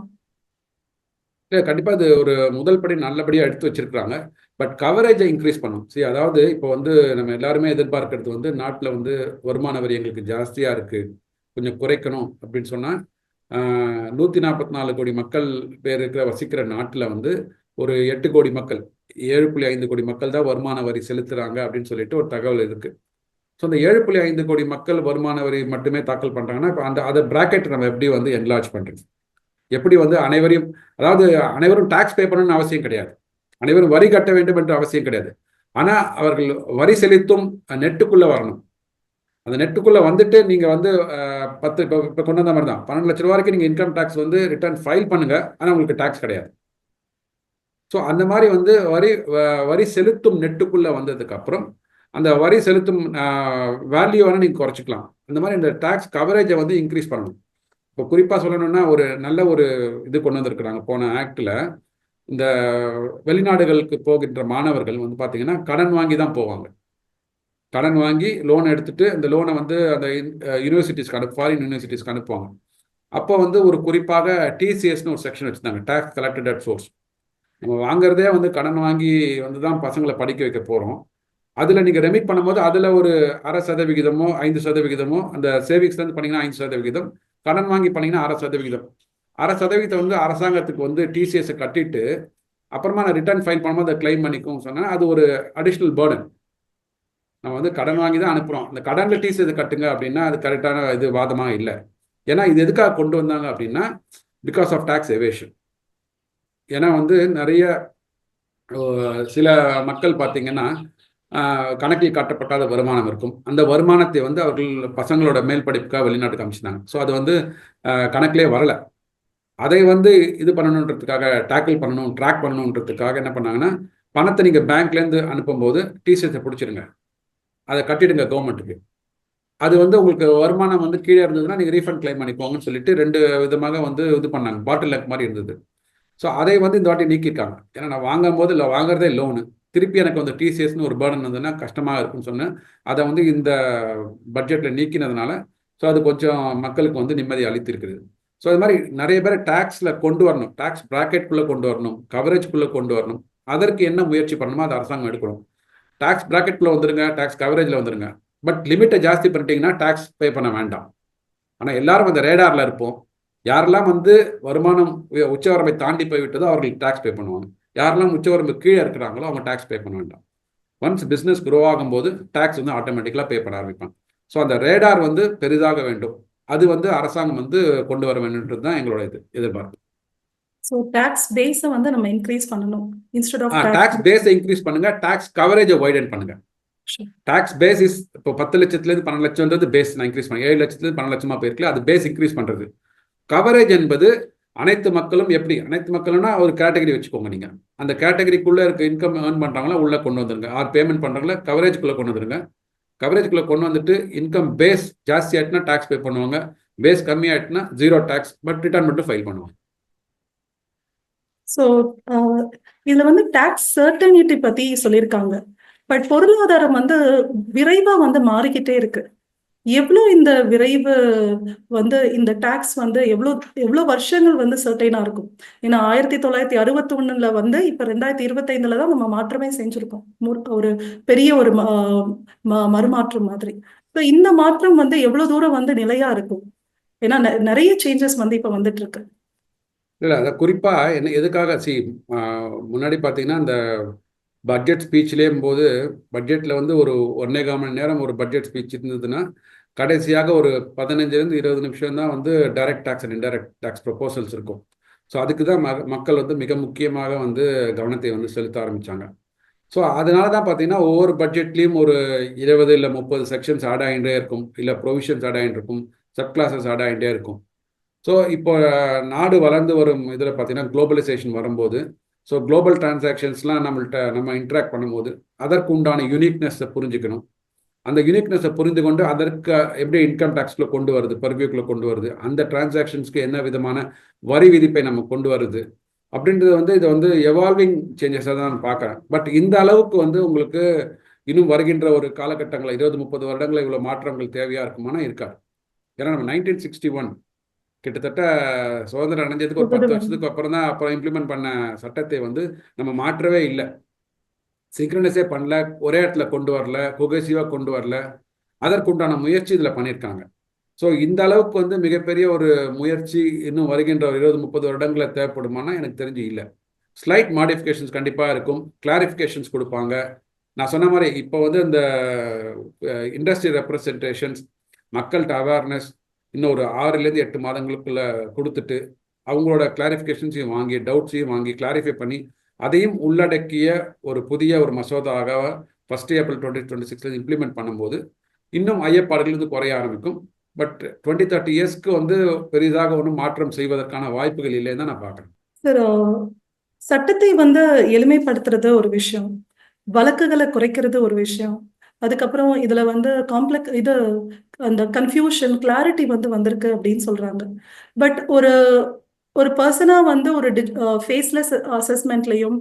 இல்லை, கண்டிப்பாக இது ஒரு முதல் படி நல்லபடியாக எடுத்து வச்சிருக்கிறாங்க. பட் கவரேஜை இன்க்ரீஸ் பண்ணும். அதாவது இப்போ வந்து நம்ம எல்லாருமே எதிர்பார்க்கறது வந்து நாட்டில் வந்து வருமான வரி எங்களுக்கு ஜாஸ்தியாக இருக்குது, கொஞ்சம் குறைக்கணும் அப்படின்னு சொன்னால் 144 கோடி மக்கள் பேர் வசிக்கிற நாட்டில் வந்து ஒரு 8 கோடி மக்கள் 7.5 கோடி மக்கள் தான் வருமான வரி செலுத்துகிறாங்க அப்படின்னு சொல்லிட்டு ஒரு தகவல் இருக்குது. ஸோ அந்த 7.5 கோடி மக்கள் வருமான வரி மட்டுமே தாக்கல் பண்ணுறாங்கன்னா இப்போ அதை பிராக்கெட் நம்ம எப்படி வந்து என்லார்ஜ் பண்ணுறது? எப்படி வந்து அனைவரையும், அதாவது அனைவரும் டாக்ஸ் பே பண்ணணும்னு அவசியம் கிடையாது, அனைவரும் வரி கட்ட வேண்டும் என்று அவசியம் கிடையாது. ஆனால் அவர்கள் வரி செலுத்தும் நெட்டுக்குள்ளே வரணும். அந்த நெட்டுக்குள்ளே வந்துட்டு நீங்கள் வந்து 10 இப்போ கொண்டு வந்த மாதிரி தான் 12 லட்ச ரூபா வரைக்கும் நீங்கள் இன்கம் டேக்ஸ் வந்து ரிட்டர்ன் ஃபைல் பண்ணுங்கள், ஆனால் உங்களுக்கு டேக்ஸ் கிடையாது. ஸோ அந்த மாதிரி வந்து வரி செலுத்தும் நெட்டுக்குள்ளே வந்ததுக்கப்புறம் அந்த வரி செலுத்தும் வேல்யூ வேணால் நீங்கள் குறைச்சிக்கலாம். அந்த மாதிரி இந்த டேக்ஸ் கவரேஜை வந்து இன்க்ரீஸ் பண்ணணும். இப்போ குறிப்பாக சொல்லணும்னா ஒரு நல்ல ஒரு இது கொண்டு வந்திருக்கிறாங்க போன ஆக்டில். இந்த வெளிநாடுகளுக்கு போகின்ற மாணவர்கள் வந்து பார்த்தீங்கன்னா கடன் வாங்கி தான் போவாங்க. கடன் வாங்கி லோன் எடுத்துட்டு அந்த லோனை வந்து அந்த யூனிவர்சிட்டிஸ்க்கு ஃபாரின் யூனிவர்சிட்டிஸ்க்கு அனுப்புவாங்க. அப்போ வந்து ஒரு குறிப்பாக டிசிஎஸ்னு ஒரு செக்ஷன் வச்சுருந்தாங்க, டேக்ஸ் கலெக்டட் அட் சோர்ஸ். நம்ம வாங்குறதே வந்து கடன் வாங்கி வந்து தான் பசங்களை படிக்க வைக்க போகிறோம். அதில் நீங்கள் ரெமிட் பண்ணும்போது அதில் ஒரு 0.5%, 5% அந்த சேவிங்ஸ்லேருந்து பண்ணிங்கன்னா 5%, கடன் வாங்கி பண்ணிங்கன்னா 0.5%. 0.5% வந்து அரசாங்கத்துக்கு வந்து டிசிஎஸை கட்டிட்டு அப்புறமா நான் ரிட்டர்ன் ஃபைல் பண்ணும்போது அதை கிளைம் பண்ணிக்கும் சொன்னால் அது ஒரு அடிஷ்னல் பேர்டன். நம்ம வந்து கடன் வாங்கி தான் அனுப்புகிறோம், அந்த கடனில் டிசிஎஸை கட்டுங்க அப்படின்னா அது கரெக்டான இது வாதமாக இல்லை. ஏன்னா இது எதுக்காக கொண்டு வந்தாங்க அப்படின்னா பிகாஸ் ஆஃப் டேக்ஸ் எவேஷன். ஏன்னா வந்து நிறைய சில மக்கள் பார்த்தீங்கன்னா கணக்கில் காட்டப்பட்டாத வருமானம் இருக்கும். அந்த வருமானத்தை வந்து அவர்கள் பசங்களோட மேல் படிப்புக்காக வெளிநாட்டுக்கு அனுப்பிச்சிட்டாங்க. ஸோ அது வந்து கணக்கிலே வரலை. அதை வந்து இது பண்ணணுன்றதுக்காக, டேக்கிள் பண்ணணும், ட்ராக் பண்ணணுன்றதுக்காக என்ன பண்ணாங்கன்னா, பணத்தை நீங்கள் பேங்க்லேருந்து அனுப்பும்போது டிசிஎஸை பிடிச்சிருங்க, அதை கட்டிடுங்க கவர்மெண்ட்டுக்கு. அது வந்து உங்களுக்கு வருமானம் வந்து கீழே இருந்ததுன்னா நீங்கள் ரீஃபண்ட் கிளைம் பண்ணிக்கோங்கன்னு சொல்லிட்டு 2 விதமாக வந்து இது பண்ணாங்க. பாட்டில் லக் மாதிரி இருந்தது. ஸோ அதை வந்து இந்த வாட்டி நீக்கியிருக்காங்க. ஏன்னா நான் வாங்கும்போது இல்லை, வாங்குறதே லோனு, திருப்பி எனக்கு வந்து டிசிஎஸ்னு ஒரு பேர்டன் இருந்ததுன்னா கஷ்டமாக இருக்குன்னு சொன்னேன். அதை வந்து இந்த பட்ஜெட்டில் நீக்கினதுனால ஸோ அது கொஞ்சம் மக்களுக்கு வந்து நிம்மதி அளித்திருக்குது. ஸோ அது மாதிரி நிறைய பேர் டேக்ஸில் கொண்டு வரணும், டேக்ஸ் ப்ராக்கெட்குள்ளே கொண்டு வரணும், கவரேஜ்குள்ளே கொண்டு வரணும். அதற்கு என்ன முயற்சி பண்ணணுமோ அதை அரசாங்கம் எடுக்கணும். டேக்ஸ் ப்ராக்கெட்குள்ளே வந்துருங்க, டேக்ஸ் கவரேஜில் வந்துருங்க, பட் லிமிட்டை ஜாஸ்தி பண்ணிட்டீங்கன்னா டேக்ஸ் பே பண்ண வேண்டாம். ஆனால் எல்லாரும் அந்த ரேடாரில் இருப்போம். யாரெல்லாம் வந்து வருமானம் உச்சவரம்பை தாண்டி போய்விட்டதோ அவர்கள் டேக்ஸ் பே பண்ணுவாங்க. யாரெல்லாம் உச்சவரம்பு கீழே இருக்கிறாங்களோ அவங்க டேக்ஸ் பே பண்ண வேண்டாம். ஒன்ஸ் பிஸ்னஸ் க்ரோ ஆகும்போது டேக்ஸ் வந்து ஆட்டோமேட்டிக்கலாக பே பண்ண ஆரம்பிப்பாங்க. ஸோ அந்த ரேடார் வந்து பெரிதாக வேண்டும். அது வந்து அரசாங்கம் வந்து கொண்டு வர வேண்டும்ன்றது தான் எங்களோட எதிர்பார்ப்பு. ஸோ டேக்ஸ் பேஸை வந்து நம்ம இன்க்ரீஸ் பண்ணணும் இன்ஸ்டெட் ஆஃப் டேக்ஸ் பேஸை இன்க்ரீஸ் பண்ணுங்க, டேக்ஸ் கவரேஜை வைடன் பண்ணுங்க. டேக்ஸ் பேஸ் இஸ் இப்போ 10 லட்சத்துலேருந்து 12 லட்சம்ன்றது பேஸ் நான் இன்க்ரீஸ் பண்ணேன். 7 லட்சத்துலேருந்து 12 லட்சமாக போயிருக்கல, அது பேஸ் இன்க்ரீஸ் பண்ணுறது. கவரேஜ் என்பது அனைத்து மக்களும், எப்படி அனைத்து மக்கள்னா ஒரு கேட்டகரி வச்சுக்கோங்க. நீங்கள் அந்த கேட்டகரிக்குள்ளே இருக்க இன்கம் ஏர்ன் பண்ணுறாங்களா உள்ளே கொண்டு வந்துருங்க, ஆர் பேமெண்ட் பண்ணுறாங்களா கவரேஜ்குள்ளே கொண்டு வந்துருங்க. கவரேஜ்குள்ளே கொண்டு வந்துட்டு இன்கம் பேஸ் ஜாஸ்தி ஆகிட்டுனா டேக்ஸ் பே பண்ணுவாங்க, பேஸ் கம்மியாகிட்டுனா 0 டேக்ஸ், பட் ரிட்டர்ன் மட்டும் ஃபைல் பண்ணுவாங்க. ஸோ இதில் வந்து டேக்ஸ் சர்டனிட்டி பற்றி சொல்லியிருக்காங்க. பட் பொருளாதாரம் வந்து விரைவாக வந்து மாறிக்கிட்டே இருக்கு. எவ்வளோ இந்த விரைவு வந்து இந்த டேக்ஸ் வந்து எவ்வளோ வருஷங்கள் வந்து சர்டைனாக இருக்கும்? ஏன்னா 1961 வந்து இப்போ 2025 தான் நம்ம மாற்றமே செஞ்சுருக்கோம். ஒரு பெரிய ஒரு மறுமாற்றம் மாதிரி. ஸோ இந்த மாற்றம் வந்து எவ்வளோ தூரம் வந்து நிலையாக இருக்கும்? ஏன்னா நிறைய சேஞ்சஸ் வந்து இப்போ வந்துட்டு இருக்கு. இல்லை, அதை குறிப்பாக என்ன எதுக்காக முன்னாடி பார்த்தீங்கன்னா இந்த பட்ஜெட் ஸ்பீச்லேயும் போது பட்ஜெட்டில் வந்து ஒரு 1.25 மணி நேரம் ஒரு பட்ஜெட் ஸ்பீச் இருந்ததுன்னா கடைசியாக ஒரு 15லேருந்து 20 நிமிஷம் தான் வந்து direct tax and indirect tax proposals இருக்கும். ஸோ அதுக்கு தான் மக்கள் வந்து மிக முக்கியமாக வந்து கவனத்தை வந்து செலுத்த ஆரம்பித்தாங்க. ஸோ அதனால தான் பார்த்தீங்கன்னா ஒவ்வொரு பட்ஜெட்லேயும் ஒரு 20 இல்லை 30 செக்ஷன்ஸ் ஆட் ஆகிட்டே இருக்கும், இல்லை ப்ரொவிஷன்ஸ் ஆட் ஆகிட்டு இருக்கும், சப் கிளாஸஸ் ஆட் ஆகிட்டே இருக்கும். ஸோ இப்போ நாடு வளர்ந்து வரும் இதில் பார்த்தீங்கன்னா குளோபலைசேஷன் வரும்போது, ஸோ குளோபல் டிரான்சாக்ஷன்ஸ்லாம் நம்ம இன்ட்ராக்ட் பண்ணும்போது அதற்கு உண்டான யூனிக்னஸை புரிஞ்சுக்கணும். அந்த யூனிக்னஸை புரிந்து கொண்டு அதற்கு எப்படி இன்கம் டேக்ஸ்குள்ளே கொண்டு வருது, பர்வியூக்குள்ளே கொண்டு வருது, அந்த டிரான்சாக்ஷன்ஸ்க்கு என்ன விதமான வரி விதிப்பை நம்ம கொண்டு வருது அப்படின்றது வந்து இதை வந்து எவால்விங் சேஞ்சஸாக தான் நான் பார்க்குறேன். பட் இந்த அளவுக்கு வந்து உங்களுக்கு இன்னும் வருகின்ற ஒரு காலகட்டங்களில் 20-30 வருடங்களில் இவ்வளோ மாற்றங்கள் தேவையாக இருக்குமானா இருக்காது. ஏன்னா நம்ம 1961 கிட்டத்தட்ட சுதந்திரம் அடைஞ்சதுக்கு ஒரு 10 வருஷத்துக்கு அப்புறம் தான் இம்ப்ளிமெண்ட் பண்ண சட்டத்தை வந்து நம்ம மாற்றவே இல்லை, சிங்க்ரனைஸே பண்ணல, ஒரே இடத்துல கொண்டு வரல, கொகேசிவாக கொண்டு வரல. அதற்குண்டான முயற்சி இதில் பண்ணியிருக்காங்க. ஸோ இந்த அளவுக்கு வந்து மிகப்பெரிய ஒரு முயற்சி இன்னும் வருகின்ற ஒரு 20-30 வருடங்களில் தேவைப்படுமானா எனக்கு தெரிஞ்சு இல்லை. ஸ்லைட் மாடிஃபிகேஷன்ஸ் கண்டிப்பாக இருக்கும், கிளாரிஃபிகேஷன்ஸ் கொடுப்பாங்க. நான் சொன்ன மாதிரி இப்போ வந்து இந்த இண்டஸ்ட்ரி ரெப்ரசன்டேஷன்ஸ், மக்கள்கிட்ட அவேர்னஸ் இன்னும் ஒரு 6லேருந்து 8 மாதங்களுக்குள்ள கொடுத்துட்டு அவங்களோட கிளாரிஃபிகேஷன்ஸையும் வாங்கி டவுட்ஸையும் வாங்கி கிளாரிஃபை பண்ணி அதையும் உள்ளடக்கிய ஒரு புதிய ஒரு மசோதாவாக 1 ஏப்ரல் 2026 இம்ப்ளிமெண்ட் பண்ணும்போது இன்னும் ஐயப்பாடுகள் வந்து குறைய ஆரம்பிக்கும். பட் 20-30 இயர்ஸ்க்கு வந்து பெரிதாக ஒன்றும் மாற்றம் செய்வதற்கான வாய்ப்புகள் இல்லைன்னு தான் நான் பார்க்குறேன். சார், சட்டத்தை வந்து எளிமைப்படுத்துறது ஒரு விஷயம், வழக்குகளை குறைக்கிறது ஒரு விஷயம், அதுக்கப்புறம் இதுல வந்து அந்த கன்ஃபியூஷன் கிளாரிட்டி வந்து வந்திருக்கு அப்படின்னு சொல்றாங்க. பட் ஒரு ஒரு பர்சனா வந்து ஒரு ஃபேஸ்லெஸ் அசஸ்மெண்ட்லையும்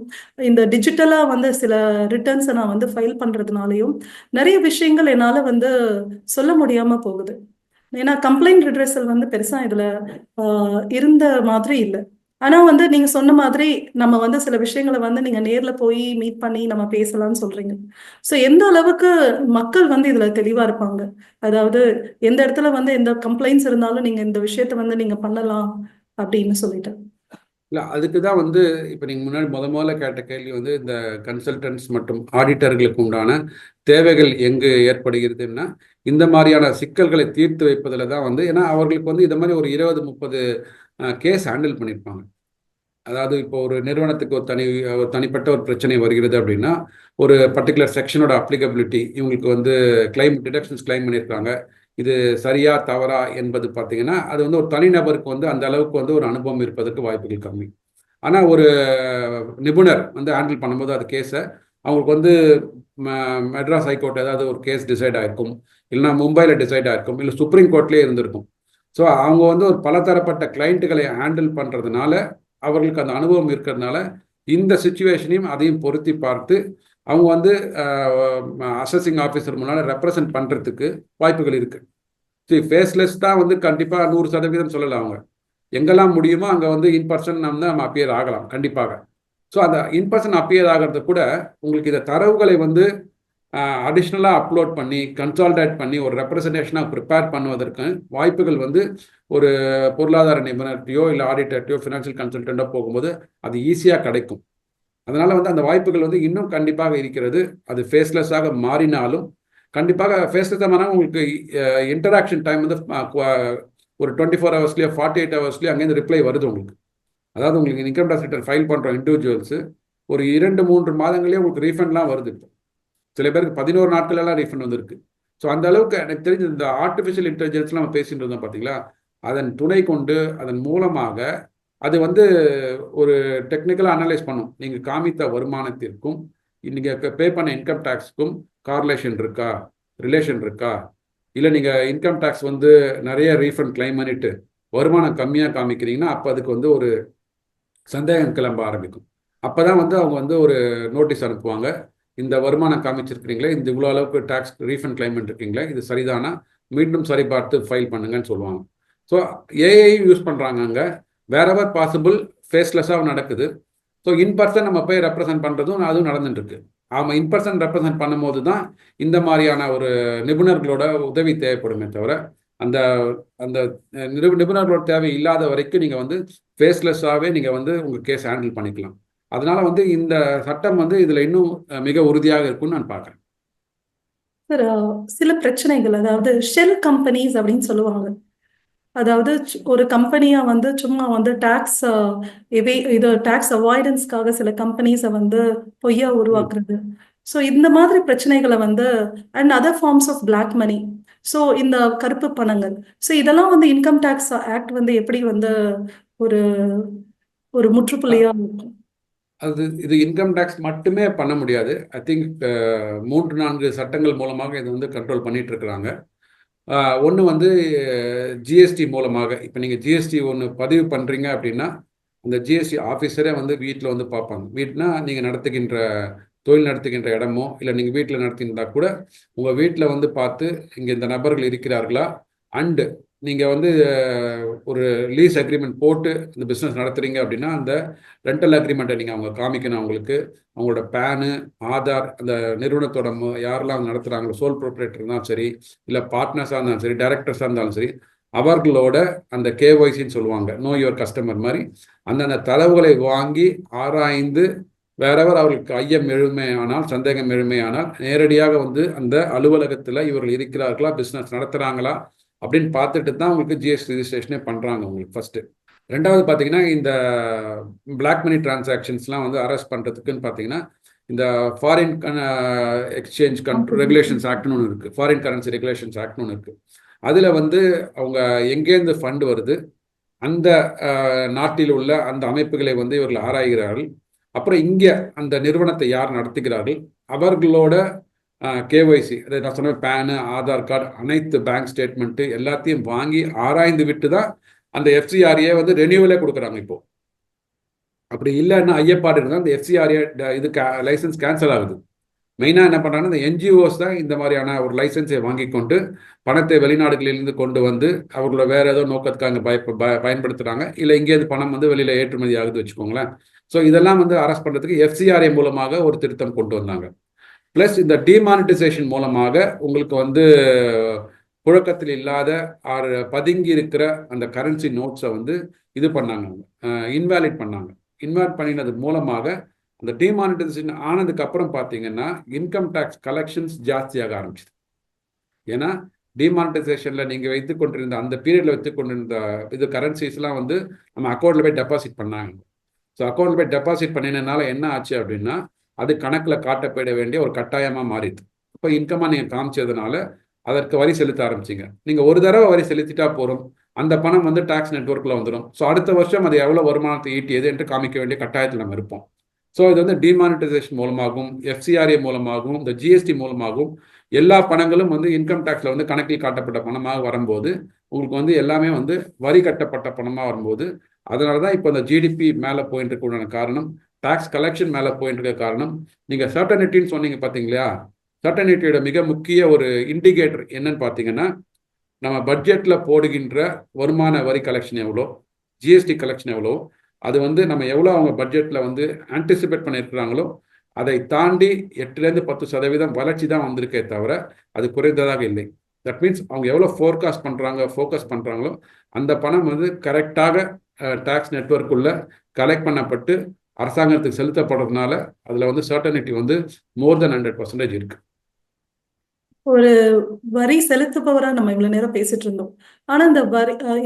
இந்த டிஜிட்டலா வந்து சில ரிட்டர்ன்ஸை நான் வந்து ஃபைல் பண்றதுனாலையும் நிறைய விஷயங்கள் என்னால வந்து சொல்ல முடியாம போகுது. ஏன்னா கம்ப்ளைண்ட் ரிட்ரெஸல் வந்து பெருசா இதுல இருந்த மாதிரி இல்லை. ஆனா வந்து நீங்க சொன்ன மாதிரி நம்ம வந்து சில விஷயங்களை வந்து நீங்க நேர்ல போய் மீட் பண்ணி நம்ம பேசலாம்னு சொல்றீங்க. சோ எந்த அளவுக்கு மக்கள் வந்து இதுல தெளிவா இருப்பாங்க, அதாவது எந்த இடத்துல வந்து எந்த கம்ப்ளைண்ட்ஸ் இருந்தாலும் நீங்க இந்த விஷயத்த வந்து நீங்க பண்ணலாம் அப்படின்னு சொல்லிட்டு. இல்லை, அதுக்கு தான் வந்து இப்போ நீங்கள் முன்னாடி முதல்ல கேட்ட கேள்வி வந்து இந்த கன்சல்டன்ட்ஸ் மற்றும் ஆடிட்டர்களுக்கு உண்டான தேவைகள் எங்கு ஏற்படுகிறதுன்னா இந்த மாதிரியான சிக்கல்களை தீர்த்து வைப்பதில் தான் வந்து, ஏன்னா அவர்களுக்கு வந்து இந்த மாதிரி ஒரு 20-30 கேஸ் ஹேண்டில் பண்ணியிருப்பாங்க. அதாவது இப்போ ஒரு நிறுவனத்துக்கு ஒரு தனிப்பட்ட ஒரு பிரச்சனை வருகிறது அப்படின்னா ஒரு பர்டிகுலர் செக்ஷனோட அப்ளிகபிலிட்டி இவங்களுக்கு வந்து டிடக்ஷன்ஸ் கிளைம் பண்ணியிருக்காங்க. இது சரியா தவறா என்பது பார்த்தீங்கன்னா அது வந்து ஒரு தனிநபருக்கு வந்து அந்த அளவுக்கு வந்து ஒரு அனுபவம் இருப்பதற்கு வாய்ப்புகள் கம்மி. ஆனால் ஒரு நிபுணர் வந்து ஹேண்டில் பண்ணும்போது அது கேஸை அவங்களுக்கு வந்து மெட்ராஸ் ஹைகோர்ட் ஏதாவது ஒரு கேஸ் டிசைட் ஆயிருக்கும், இல்லைன்னா மும்பையில் டிசைட் ஆயிருக்கும், இல்லை சுப்ரீம் கோர்ட்லேயே இருந்திருக்கும். ஸோ அவங்க வந்து ஒரு பலதரப்பட்ட கிளைண்ட்டுகளை ஹேண்டில் பண்ணுறதுனால அவர்களுக்கு அந்த அனுபவம் இருக்கிறதுனால இந்த சுச்சுவேஷனையும் அதையும் பொருத்தி பார்த்து அவங்க வந்து அசஸிங் ஆஃபீஸர் முன்னால் ரெப்ரசன்ட் பண்ணுறதுக்கு வாய்ப்புகள் இருக்குது. சரி, ஃபேஸ்லெஸ் தான் வந்து கண்டிப்பாக 100% சொல்லலாம். அவங்க எங்கெல்லாம் முடியுமோ அங்கே வந்து இன்பர்சன் நம்ம அப்பியர் ஆகலாம் கண்டிப்பாக. ஸோ அந்த இன்பர்சன் அப்பியர் ஆகிறது கூட உங்களுக்கு இந்த தரவுகளை வந்து அடிஷ்னலாக அப்லோட் பண்ணி கன்சால்டேட் பண்ணி ஒரு ரெப்ரசன்டேஷனாக ப்ரிப்பேர் பண்ணுவதற்கு வாய்ப்புகள் வந்து ஒரு பொருளாதார நிபுணர்கிட்டையோ இல்லை ஆடிட்டர்கிட்டையோ ஃபினான்ஷியல் கன்சல்டண்ட்டோ போகும்போது அது ஈஸியாக கிடைக்கும். அதனால் வந்து அந்த வாய்ப்புகள் வந்து இன்னும் கண்டிப்பாக இருக்கிறது. அது ஃபேஸ்லெஸ்ஸாக மாறினாலும் கண்டிப்பாக ஃபேஸ்லெஸ்ஸாக மாறினாலும் உங்களுக்கு இன்டராக்ஷன் டைம் வந்து ஒரு 24 ஹவர்ஸ்லேயோ 48 ஹவர்ஸ்லேயோ அங்கேருந்து ரிப்ளை வருது உங்களுக்கு. அதாவது உங்களுக்கு இன்கம் டேக்ஸ் ரிட்டர்ன் ஃபைல் பண்ணுற இண்டிவிஜுவல்ஸு ஒரு 2-3 மாதங்களே உங்களுக்கு ரீஃபண்ட்லாம் வருது. இப்போ சில பேருக்கு 11 நாட்களெல்லாம் ரீஃபண்ட் வந்துருக்கு. ஸோ அந்த அளவுக்கு எனக்கு தெரிஞ்சு இந்த ஆர்டிஃபிஷியல் இன்டெலிஜென்ஸ்லாம் நம்ம பேசிட்டு இருந்தோம் பார்த்தீங்களா, அதன் துணை கொண்டு அதன் மூலமாக அது வந்து ஒரு டெக்னிக்கலாக அனலைஸ் பண்ணும். நீங்கள் காமித்த வருமானத்திற்கும் நீங்கள் பே பண்ண இன்கம் டேக்ஸுக்கும் கார்லேஷன் இருக்கா, ரிலேஷன் இருக்கா, இல்லை நீங்கள் இன்கம் டேக்ஸ் வந்து நிறைய ரீஃபண்ட் கிளைம் பண்ணிட்டு வருமானம் கம்மியாக காமிக்கிறீங்கன்னா அப்போ அதுக்கு வந்து ஒரு சந்தேகம் கிளம்ப ஆரம்பிக்கும். அப்போ தான் வந்து அவங்க வந்து ஒரு நோட்டீஸ் அனுப்புவாங்க. இந்த வருமானம் காமிச்சிருக்கிறீங்களே, இந்த இவ்வளோ அளவுக்கு டேக்ஸ் ரீஃபண்ட் கிளைம் பண்ணிருக்கீங்களே, இது சரிதானா, மீண்டும் சரி பார்த்து ஃபைல் பண்ணுங்கன்னு சொல்லுவாங்க. ஸோ ஏஐ யூஸ் பண்ணுறாங்க அங்கே. வேறெவர் பாசிபிள் ஃபேஸ்லெஸ்ஸாக நடக்குது. ஸோ இன்பர்சன் நம்ம போய் ரெப்ரசன்ட் பண்ணுறதும் அதுவும் நடந்துட்டு இருக்கு. ஆமாம், இன்பர்சன் ரெப்ரசன்ட் பண்ணும்போது தான் இந்த மாதிரியான ஒரு நிபுணர்களோட உதவி தேவைப்படுமே தவிர அந்த அந்த நிபுணர்களோட தேவை இல்லாத வரைக்கும் நீங்கள் வந்து ஃபேஸ்லெஸ்ஸாகவே நீங்கள் வந்து உங்கள் கேஸ் ஹேண்டில் பண்ணிக்கலாம். அதனால வந்து இந்த சட்டம் வந்து இதில் இன்னும் மிக உறுதியாக இருக்கும்னு நான் பார்க்குறேன். சார், சில பிரச்சனைகள், அதாவது ஷெல் கம்பெனிஸ் அப்படின்னு சொல்லுவாங்க. அதாவது ஒரு கம்பெனியா வந்து சும்மா வந்து டாக்ஸ் அவாய்டன்ஸ்க்காக சில கம்பெனிஸை வந்து பொய்யா உருவாக்குறது. ஸோ இந்த மாதிரி பிரச்சனைகளை வந்து and other forms of black money, so இந்த கருப்பு பணங்கள், ஸோ இதெல்லாம் வந்து இன்கம் டேக்ஸ் ஆக்ட் வந்து எப்படி வந்து ஒரு ஒரு முற்றுப்புள்ளியா இருக்கும்? இது இன்கம் டேக்ஸ் மட்டுமே பண்ண முடியாது. ஐ திங்க் 3-4 சட்டங்கள் மூலமாக இது வந்து கண்ட்ரோல் பண்ணிட்டு இருக்கிறாங்க. ஒன்று வந்து ஜிஎஸ்டி மூலமாக. இப்போ நீங்கள் ஜிஎஸ்டி ஒன்று பதிவு பண்ணுறீங்க அப்படின்னா அந்த ஜிஎஸ்டி ஆஃபீஸரே வந்து வீட்டில் வந்து பார்ப்பாங்க. வீட்டுனா நீங்கள் தொழில் நடத்துகின்ற இடமோ இல்லை நீங்கள் வீட்டில் நடத்தியிருந்தா கூட உங்கள் வீட்டில் வந்து பார்த்து இங்கே இந்த நபர்கள் இருக்கிறார்களா, அண்டு நீங்கள் வந்து ஒரு லீஸ் அக்ரிமெண்ட் போட்டு இந்த பிஸ்னஸ் நடத்துகிறீங்க அப்படின்னா அந்த ரெண்டல் அக்ரிமெண்ட்டை நீங்கள் அவங்க காமிக்கணும். அவங்களோட பேனு, ஆதார், அந்த நிறுவனத்தோட யாரெல்லாம் நடத்துகிறாங்களோ சோல் ப்ரொப்ரேட்டர் இருந்தாலும் சரி, இல்லை பார்ட்னர்ஸாக இருந்தாலும் சரி, டைரக்டர்ஸாக இருந்தாலும் சரி, அவர்களோட அந்த கேஒய்சின்னு சொல்லுவாங்க, நோ யுவர் கஸ்டமர் மாதிரி அந்தந்த தரவுகளை வாங்கி ஆராய்ந்து வேறவர் அவர்களுக்கு ஐயம் எழுமையானால், சந்தேகம் எழுமையானால் நேரடியாக வந்து அந்த அலுவலகத்தில் இவர்கள் இருக்கிறார்களா, பிஸ்னஸ் நடத்துகிறாங்களா அப்படின்னு பார்த்துட்டு தான் உங்களுக்கு ஜிஎஸ்டி ரிஜிஸ்ட்ரேஷனே பண்ணுறாங்க உங்களுக்கு ஃபஸ்ட்டு. ரெண்டாவது பார்த்தீங்கன்னா இந்த பிளாக் மணி டிரான்சாக்ஷன்ஸ்லாம் வந்து அரெஸ்ட் பண்ணுறதுக்குன்னு பார்த்தீங்கன்னா இந்த ஃபாரின் எக்ஸ்சேஞ்ச் ரெகுலேஷன்ஸ் ஆக்ட்னு ஒன்று இருக்குது, ஃபாரின் கரன்சி ரெகுலேஷன்ஸ் ஆக்ட்னு ஒன்று இருக்குது. அதில் வந்து அவங்க எங்கேருந்து ஃபண்ட் வருது, அந்த நாட்டில் உள்ள அந்த அமைப்புகளை வந்து இவர்கள் ஆராய்கிறார்கள். அப்புறம் இங்கே அந்த நிறுவனத்தை யார் நடத்துகிறார்கள், அவர்களோட கேஒய்சி, அதை நான் சொன்ன பேனு, ஆதார் கார்டு, அனைத்து பேங்க் ஸ்டேட்மெண்ட்டு எல்லாத்தையும் வாங்கி ஆராய்ந்து விட்டு தான் அந்த எஃப்சிஆர்ஏ வந்து ரெனியூவலே கொடுக்குறாங்க. இப்போ அப்படி இல்லைன்னா ஐயப்பாடு இருந்தால் அந்த எஃப்சிஆர்ஏ இது லைசன்ஸ் கேன்சல் ஆகுது. மெயினாக என்ன பண்ணுறாங்கன்னா இந்த என்ஜிஓஸ் தான் இந்த மாதிரியான ஒரு லைசன்ஸை வாங்கி கொண்டு பணத்தை வெளிநாடுகளிலிருந்து கொண்டு வந்து அவர்களோட வேற ஏதோ நோக்கத்துக்கு அங்கே பயன்படுத்துகிறாங்க. இல்லை இங்கேருந்து பணம் வந்து வெளியில் ஏற்றுமதி ஆகுது வச்சுக்கோங்களேன். ஸோ இதெல்லாம் வந்து அரெஸ்ட் பண்ணுறதுக்கு எஃப்சிஆர்ஏ மூலமாக ஒரு திருத்தம் கொண்டு வந்தாங்க. ப்ளஸ் இந்த டிமானிட்டைசேஷன் மூலமாக உங்களுக்கு வந்து புழக்கத்தில் இல்லாத பதுங்கி இருக்கிற அந்த கரன்சி நோட்ஸை வந்து இது பண்ணாங்க, இன்வேலிட் பண்ணாங்க. இன்வேலிட் பண்ணினது மூலமாக அந்த டிமானிட்டைசேஷன் ஆனதுக்கு அப்புறம் பார்த்தீங்கன்னா இன்கம் டேக்ஸ் கலெக்ஷன்ஸ் ஜாஸ்தியாக ஆரம்பிச்சது. ஏன்னா டிமானிட்டைசேஷனில் நீங்கள் வைத்து கொண்டிருந்த அந்த பீரியடில் வைத்து கொண்டிருந்த இது கரன்சிஸ்லாம் வந்து நம்ம அக்கௌண்ட்டில் போய் டெபாசிட் பண்ணாங்க. ஸோ அக்கௌண்ட்டில் போய் டெபாசிட் பண்ணினதுனால என்ன ஆச்சு அப்படின்னா அது கணக்கில் காட்டப்பட வேண்டிய ஒரு கட்டாயமாக மாறிது. இப்போ இன்கமாக நீங்கள் காமிச்சதுனால அதற்கு வரி செலுத்த ஆரம்பிச்சிங்க. நீங்கள் ஒரு தடவை வரி செலுத்திட்டா போகிறோம், அந்த பணம் வந்து டாக்ஸ் நெட்வொர்க்கில் வந்துடும். ஸோ அடுத்த வருஷம் அது எவ்வளோ வருமானத்தை ஈட்டியது என்று காமிக்க வேண்டிய கட்டாயத்தில் நம்ம இருப்போம். ஸோ இது வந்து டிமானிட்டைசேஷன் மூலமாகவும் எஃப்சிஆர்ஏ மூலமாகவும் இந்த ஜிஎஸ்டி மூலமாகவும் எல்லா பணங்களும் வந்து இன்கம் டேக்ஸில் வந்து கணக்கில் காட்டப்பட்ட பணமாக வரும்போது உங்களுக்கு வந்து எல்லாமே வந்து வரி கட்டப்பட்ட பணமாக வரும்போது, அதனால தான் இப்போ இந்த ஜிடிபி மேலே போயிட்டு இருக்க காரணம், டாக்ஸ் கலெக்ஷன் மேலே போயிட்டு இருக்க காரணம். நீங்கள் சர்டனிட்டின்னு சொன்னீங்க பார்த்தீங்களா, சர்டனிட்டியோட மிக முக்கிய ஒரு இண்டிகேட்டர் என்னன்னு பார்த்தீங்கன்னா நம்ம பட்ஜெட்டில் போடுகின்ற வருமான வரி கலெக்ஷன் எவ்வளோ, ஜிஎஸ்டி கலெக்ஷன் எவ்வளோ, அது வந்து நம்ம எவ்வளோ அவங்க பட்ஜெட்டில் வந்து ஆன்டிசிபேட் பண்ணியிருக்கிறாங்களோ அதை தாண்டி 8-10% வளர்ச்சி தான் வந்திருக்கே தவிர அது குறைந்ததாக இல்லை. தட் மீன்ஸ் அவங்க எவ்வளோ ஃபோர்காஸ்ட் பண்ணுறாங்க, ஃபோக்கஸ் பண்ணுறாங்களோ அந்த பணம் வந்து கரெக்டாக டாக்ஸ் நெட்வொர்க்குள்ள கலெக்ட் பண்ணப்பட்டு அரசாங்கத்துக்கு செலுத்தப்படுறதுனால அதில் வந்து சர்டனிட்டி வந்து மோர் தென் 100% இருக்குது. ஒரு வரி செலுத்துபவரா நம்ம இவ்வளவு நேரம் பேசிட்டு இருந்தோம். ஆனா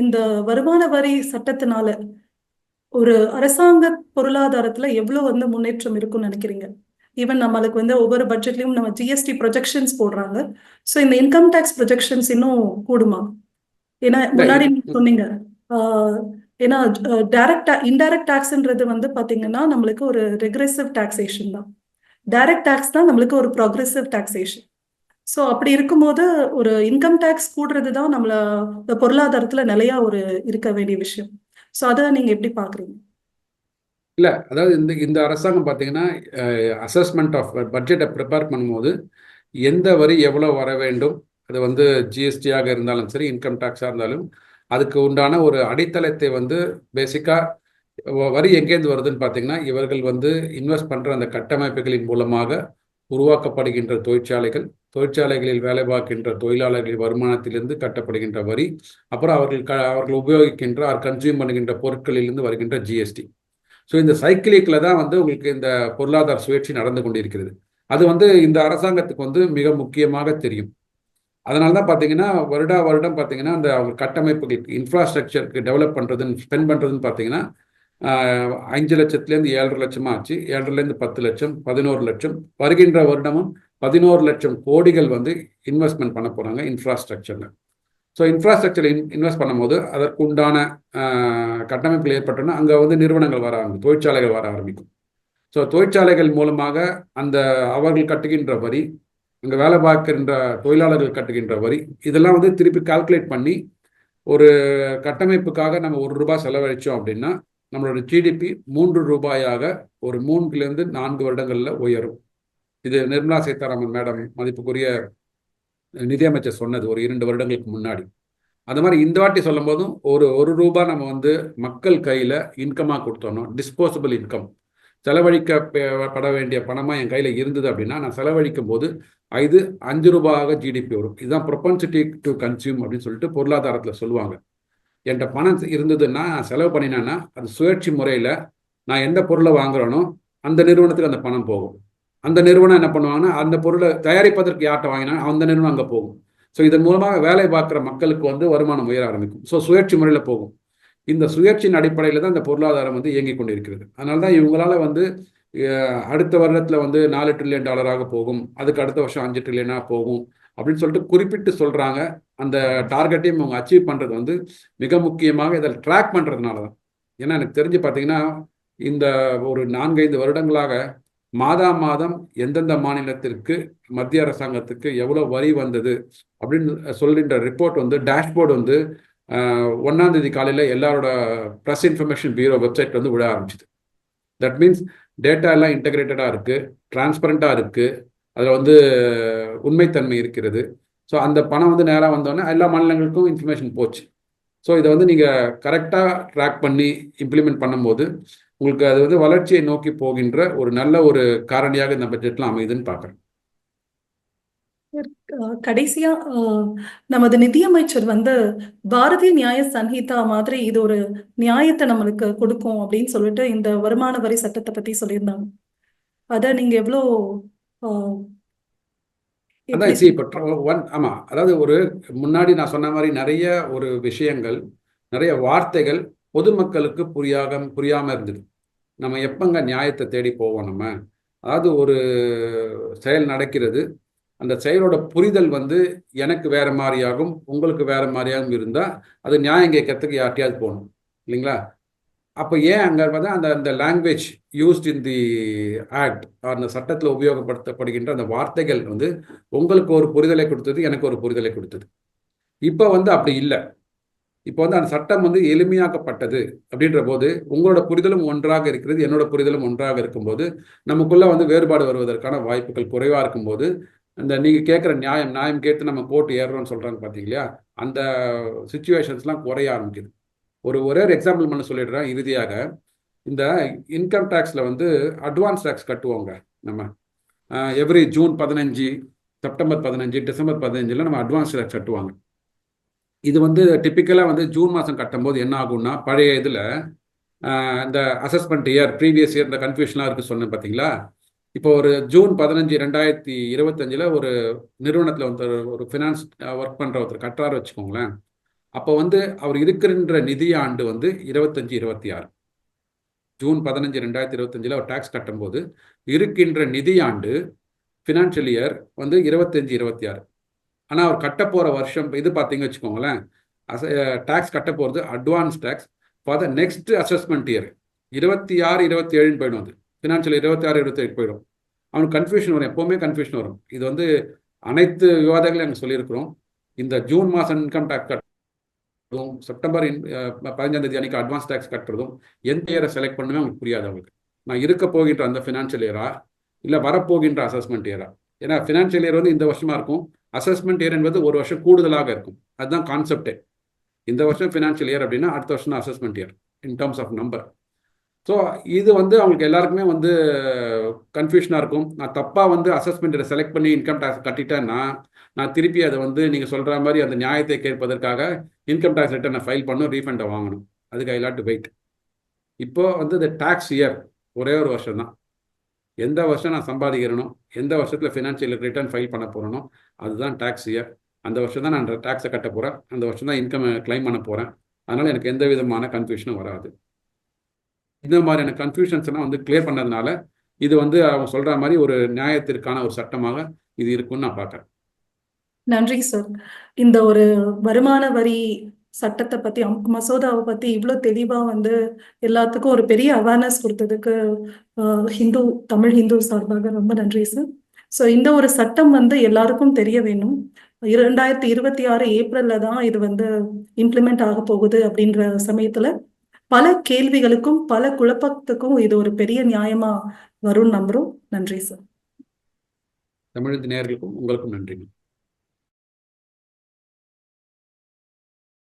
இந்த வருமான வரி சட்டத்தினால ஒரு அரசாங்க பொருளாதாரத்துல எவ்வளவு வந்து முன்னேற்றம் இருக்கும்னு நினைக்கிறீங்க? ஈவன் நம்மளுக்கு வந்து ஒவ்வொரு பட்ஜெட்லயும் நம்ம ஜிஎஸ்டி ப்ரொஜெக்ஷன்ஸ் போடுறாங்க. ஸோ இந்த இன்கம் டேக்ஸ் ப்ரொஜெக்ஷன்ஸ் இன்னும் கூடுமா? ஏன்னா முன்னாடி நீங்க சொன்னீங்க, ஏன்னா இன்டைரக்ட் டாக்ஸ்ன்றது வந்து பாத்தீங்கன்னா நம்மளுக்கு ஒரு ரெக்ரெசிவ் டாக்ஸேஷன் தான், டைரக்ட் டாக்ஸ் தான் நம்மளுக்கு ஒரு ப்ராக்ரெசிவ் டாக்ஸேஷன். ஸோ அப்படி இருக்கும்போது ஒரு இன்கம் டேக்ஸ் கூடுறது தான் நம்மள பொருளாதாரத்துல நிலையா ஒரு இருக்க வேண்டிய விஷயம். ஸோ அதை நீங்க எப்படி பாக்குறீங்க? இல்லை, அதாவது இந்த அரசாங்கம் பார்த்தீங்கன்னா அசஸ்மெண்ட் ஆஃப் பட்ஜெட்டை ப்ரிப்பேர் பண்ணும்போது எந்த வரி எவ்வளோ வர வேண்டும், அது வந்து ஜிஎஸ்டியாக இருந்தாலும் சரி, இன்கம் டேக்ஸாக இருந்தாலும் அதுக்கு உண்டான ஒரு அடித்தளத்தை வந்து பேசிக்காக வரி எங்கேருந்து வருதுன்னு பார்த்தீங்கன்னா இவர்கள் வந்து இன்வெஸ்ட் பண்ணுற அந்த கட்டமைப்புகளின் மூலமாக உருவாக்கப்படுகின்ற தொழிற்சாலைகளில் வேலை பார்க்கின்ற தொழிலாளர்களின் வருமானத்திலிருந்து கட்டப்படுகின்ற வரி, அப்புறம் அவர்கள் உபயோகிக்கின்ற கன்சியூம் பண்ணுகின்ற பொருட்களிலிருந்து வருகின்ற ஜிஎஸ்டி. ஸோ இந்த சைக்கிளிக்கில் தான் வந்து உங்களுக்கு இந்த பொருளாதார சுழற்சி நடந்து கொண்டிருக்கிறது. அது வந்து இந்த அரசாங்கத்துக்கு வந்து மிக முக்கியமாக தெரியும். அதனால தான் பார்த்தீங்கன்னா வருடம் பார்த்தீங்கன்னா அந்த அவங்க கட்டமைப்புகளுக்கு இன்ஃப்ராஸ்ட்ரக்சருக்கு டெவலப் பண்ணுறதுன்னு ஸ்பெண்ட் பண்ணுறதுன்னு பார்த்தீங்கன்னா 5 லட்சத்துலேருந்து 7.5 லட்சமாக ஆச்சு, 7.5லேருந்து 10 லட்சம், 11 லட்சம், வருகின்ற வருடமும் 11 லட்சம் கோடிகள் வந்து இன்வெஸ்ட்மெண்ட் பண்ண போகிறாங்க இன்ஃப்ராஸ்ட்ரக்சரில். ஸோ இன்ஃப்ராஸ்ட்ரக்சர் இன்வெஸ்ட் பண்ணும்போது அதற்கு உண்டான கட்டமைப்புகள் ஏற்பட்டோன்னா அங்கே வந்து நிறுவனங்கள் வர ஆரம்பிக்கும், தொழிற்சாலைகள் வர ஆரம்பிக்கும். ஸோ தொழிற்சாலைகள் மூலமாக அந்த அவர்கள் கட்டுகின்ற வரி, அங்கே வேலை பார்க்கின்ற தொழிலாளர்கள் கட்டுகின்ற வரி, இதெல்லாம் வந்து திருப்பி கால்குலேட் பண்ணி ஒரு கட்டமைப்புக்காக நம்ம ₹1 செலவழித்தோம் அப்படின்னா நம்மளோட ஜிடிபி ₹3 ஒரு 3லேருந்து 4 வருடங்களில் உயரும். இது நிர்மலா சீதாராமன் மேடம் மதிப்புக்குரிய நிதியமைச்சர் சொன்னது ஒரு 2 வருடங்களுக்கு முன்னாடி. அந்த மாதிரி இந்த வாட்டி சொல்லும் போதும் ₹1 நம்ம வந்து மக்கள் கையில் இன்கமாக கொடுத்தோம், டிஸ்போசபிள் இன்கம், செலவழிக்கப்பட வேண்டிய பணமாக என் கையில் இருந்தது அப்படின்னா நான் செலவழிக்கும் போது இது ₹5 ஜிடிபி வரும். இதுதான் ப்ரொபன்சிட்டி டு கன்சியூம் அப்படின்னு சொல்லிட்டு பொருளாதாரத்தில் சொல்லுவாங்க. என்கிட்ட பணம் இருந்ததுன்னா நான் செலவு பண்ணினேன்னா அது சுழற்சி முறையில் நான் எந்த பொருளை வாங்குறேனோ அந்த நிறுவனத்துக்கு அந்த பணம் போகும். அந்த நிறுவனம் என்ன பண்ணுவாங்கன்னா அந்த பொருளை தயாரிப்பதற்கு யார்கிட்ட வாங்கினா அந்த நிறுவனம் அங்கே போகும். ஸோ இதன் மூலமாக வேலை பார்க்குற மக்களுக்கு வந்து வருமானம் உயர ஆரம்பிக்கும். ஸோ சுழற்சி முறையில் போகும். இந்த சுயேட்சையின் அடிப்படையில் தான் இந்த பொருளாதாரம் வந்து இயங்கிக் கொண்டிருக்கிறது. அதனால தான் இவங்களால வந்து அடுத்த வருடத்தில் வந்து $4 ட்ரில்லியன் போகும், அதுக்கு அடுத்த வருஷம் 5 ட்ரில்லியனாக போகும் அப்படின்னு சொல்லிட்டு குறிப்பிட்டு சொல்கிறாங்க. அந்த டார்கெட்டையும் அவங்க அச்சீவ் பண்ணுறது வந்து மிக முக்கியமாக இதில் ட்ராக் பண்ணுறதுனால தான். ஏன்னா எனக்கு தெரிஞ்சு பார்த்தீங்கன்னா இந்த ஒரு 4-5 வருடங்களாக மாதா மாதம் எந்தெந்த மாநிலத்திற்கு மத்திய அரசாங்கத்துக்கு எவ்வளோ வரி வந்தது அப்படின்னு சொல்கின்ற ரிப்போர்ட் வந்து டேஷ்போர்டு வந்து 1ஆம் தேதி காலையில் எல்லாரோட ப்ரெஸ் இன்ஃபர்மேஷன் பியூரோ வெப்சைட் வந்து விட ஆரம்பிச்சிது. தட் மீன்ஸ் டேட்டா எல்லாம் இன்டகிரேட்டடாக இருக்குது, டிரான்ஸ்பரண்ட்டாக இருக்குது, அதில் வந்து உண்மைத்தன்மை இருக்கிறது. ஸோ அந்த பணம் வந்து நேராக வந்தோடனே எல்லா மாநிலங்களுக்கும் இன்ஃபர்மேஷன் போச்சு. ஸோ இதை வந்து நீங்கள் கரெக்டாக ட்ராக் பண்ணி இம்ப்ளிமெண்ட் பண்ணும்போது உங்களுக்கு அது வந்து வளர்ச்சியை நோக்கி போகின்ற ஒரு நல்ல ஒரு காரணியாக இந்த பட்ஜெட்லாம் அமையுதுன்னு பார்க்குறேன். கடைசியா நமது நிதியமைச்சர் வந்து பாரதிய நியாய சன்ஹிதா மாதிரி இது ஒரு நியாயத்தை நம்மளுக்கு கொடுக்கும் அப்படின்னு சொல்லிட்டு இந்த வருமான வரி சட்டத்தை பத்தி சொல்லியிருந்தாங்க. அத நீங்க எவ்வளோ எப்படி அதான் இப்போ ஆமாம், அதாவது ஒரு முன்னாடி நான் சொன்ன மாதிரி நிறைய ஒரு விஷயங்கள், நிறைய வார்த்தைகள் பொதுமக்களுக்கு புரியாமல் இருந்தது. நம்ம எப்பங்க நியாயத்தை தேடி போவோம் நம்ம? அதாவது ஒரு செயல் நடக்கிறது, அந்த செயலோட புரிதல் வந்து எனக்கு வேற மாதிரியாகும், உங்களுக்கு வேற மாதிரியாகவும் இருந்தால் அது நியாயம் கேட்கறதுக்கு யார்ட்டையாவது போகணும் இல்லைங்களா? அப்போ ஏன் அங்கே வந்து அந்த அந்த language used in the act, அந்த சட்டத்தில் உபயோகப்படுத்தப்படுகின்ற அந்த வார்த்தைகள் வந்து உங்களுக்கு ஒரு புரிதலை கொடுத்தது, எனக்கு ஒரு புரிதலை கொடுத்தது. இப்போ வந்து அப்படி இல்லை. இப்போ வந்து அந்த சட்டம் வந்து எளிமையாக்கப்பட்டது அப்படின்ற போது உங்களோட புரிதலும் ஒன்றாக இருக்கிறது, என்னோட புரிதலும் ஒன்றாக இருக்கும்போது நமக்குள்ள வந்து வேறுபாடு வருவதற்கான வாய்ப்புகள் குறைவாக இருக்கும்போது இந்த நீங்கள் கேட்குற நியாயம் கேட்டு நம்ம கோர்ட்டு ஏறுறோம்னு சொல்கிறாங்க பார்த்தீங்களா, அந்த சுச்சுவேஷன்ஸ்லாம் குறைய ஆரம்பிக்குது. ஒரே ஒரு எக்ஸாம்பிள் பண்ண சொல்லிடுறேன் இறுதியாக. இந்த இன்கம் டேக்ஸில் வந்து அட்வான்ஸ் டேக்ஸ் கட்டுவோங்க நம்ம. எவ்ரி ஜூன் 15, செப்டம்பர் 15, டிசம்பர் 15 நம்ம அட்வான்ஸ் டேக்ஸ் கட்டுவாங்க. இது வந்து டிப்பிக்கலாக வந்து ஜூன் மாதம் கட்டும்போது என்ன ஆகும்னா, பழைய இதில் இந்த அசஸ்மெண்ட் இயர், ப்ரீவியஸ் இயர், இந்த கன்ஃபியூஷன்லாம் இருக்குது சொன்னேன் பார்த்தீங்களா. இப்போ ஒரு ஜூன் 15, 2025 ஒரு நிறுவனத்தில் வந்து ஒரு ஃபினான்ஸ் ஒர்க் பண்ணுற ஒருத்தர் கட்டுறாரு வச்சுக்கோங்களேன். அப்போ வந்து அவர் இருக்கின்ற நிதியாண்டு வந்து 25-26. ஜூன் 15, 2025 அவர் டேக்ஸ் கட்டும்போது இருக்கின்ற நிதியாண்டு ஃபினான்ஷியல் இயர் வந்து 25-26. ஆனால் அவர் கட்ட போகிற வருஷம் இது பார்த்தீங்க வச்சுக்கோங்களேன், டேக்ஸ் கட்ட போகிறது advance tax for the next assessment year 26-27 போயிடும். அது ஃபினான்ஷியல் 26-27 போயிடும். அவனுக்கு கன்ஃபியூஷன் வரும், எப்போவுமே கன்ஃபியூஷன் வரும். இது வந்து அனைத்து விவாதங்களையும் நாங்கள் சொல்லியிருக்கிறோம். இந்த ஜூன் மாதம் இன்கம் டேக்ஸ் கட்டுறதும், செப்டம்பர் 15ஆம் தேதி அன்றைக்கி அட்வான்ஸ் டேக்ஸ் கட்டுறதும் எந்த இயரை செலக்ட் பண்ணுமே அவங்களுக்கு புரியாது. அவங்களுக்கு நான் இருக்க போகின்ற அந்த ஃபினான்ஷியல் இயரா இல்லை வரப்போகின்ற அசஸ்மெண்ட் இயரா? ஏன்னா ஃபினான்ஷியல் இயர் வந்து இந்த வருஷமாக இருக்கும், அசஸ்மெண்ட் இயர் என்பது ஒரு வருஷம் கூடுதலாக இருக்கும். அதுதான் கான்செப்டே. இந்த வருஷம் ஃபினான்ஷியல் இயர் அப்படின்னா அடுத்த வருஷம் தான் assessment year in terms of number. So இது வந்து அவங்களுக்கு எல்லாருக்குமே வந்து கன்ஃபியூஷனாக இருக்கும். நான் தப்பாக வந்து அசஸ்மெண்ட் இயரை செலக்ட் பண்ணி இன்கம் டேக்ஸ் கட்டிட்டேன்னா நான் திருப்பி அதை வந்து நீங்கள் சொல்கிற மாதிரி அந்த நியாயத்தை கேட்பதற்காக இன்கம் டேக்ஸ் ரிட்டர்னை ஃபைல் பண்ணணும், ரீஃபண்டை வாங்கணும். அதுக்கு ஐ லாட் டு வெயிட். இப்போ வந்து இந்த டேக்ஸ் இயர் ஒரே ஒரு வருஷம் தான். எந்த வருஷம் நான் சம்பாதிக்கிறேனோ, எந்த வருஷத்தில் ஃபினான்ஷியல் ரிட்டர்ன் ஃபைல் பண்ண போகிறேனோ அதுதான் டேக்ஸ் இயர். அந்த வருஷம் தான் நான் டேக்ஸை கட்ட போகிறேன், அந்த வருஷம் தான் இன்கம் கிளைம் பண்ண போகிறேன். அதனால் எனக்கு எந்த விதமான கன்ஃபியூஷனும் வராது. இந்த மாதிரியான கன்ஃபியூஷன்ஸ் எல்லாம் வந்து கிளியர் பண்ணதுனால இது வந்து அவங்க சொல்கிற மாதிரி ஒரு நியாயத்திற்கான ஒரு சட்டமாக இது இருக்குன்னு நான் பார்க்குறேன். நன்றி சார். இந்த ஒரு வருமான வரி சட்டத்தை பத்தி, மசோதாவை பத்தி இவ்வளோ தெளிவா வந்து எல்லாத்துக்கும் ஒரு பெரிய அவேர்னஸ் கொடுத்ததுக்கு தமிழ் ஹிந்து சார்பாக ரொம்ப நன்றி சார். ஸோ இந்த ஒரு சட்டம் வந்து எல்லாருக்கும் தெரிய வேணும். 2026 ஏப்ரல்ல தான் இது வந்து இம்ப்ளிமெண்ட் ஆக போகுது அப்படின்ற சமயத்துல பல கேள்விகளுக்கும் பல குழப்பத்துக்கும் இது ஒரு பெரிய நியாயமா வரும்னு நம்புறோம். நன்றி சார். தமிழ் நேயர்களுக்கும் உங்களுக்கும் நன்றி.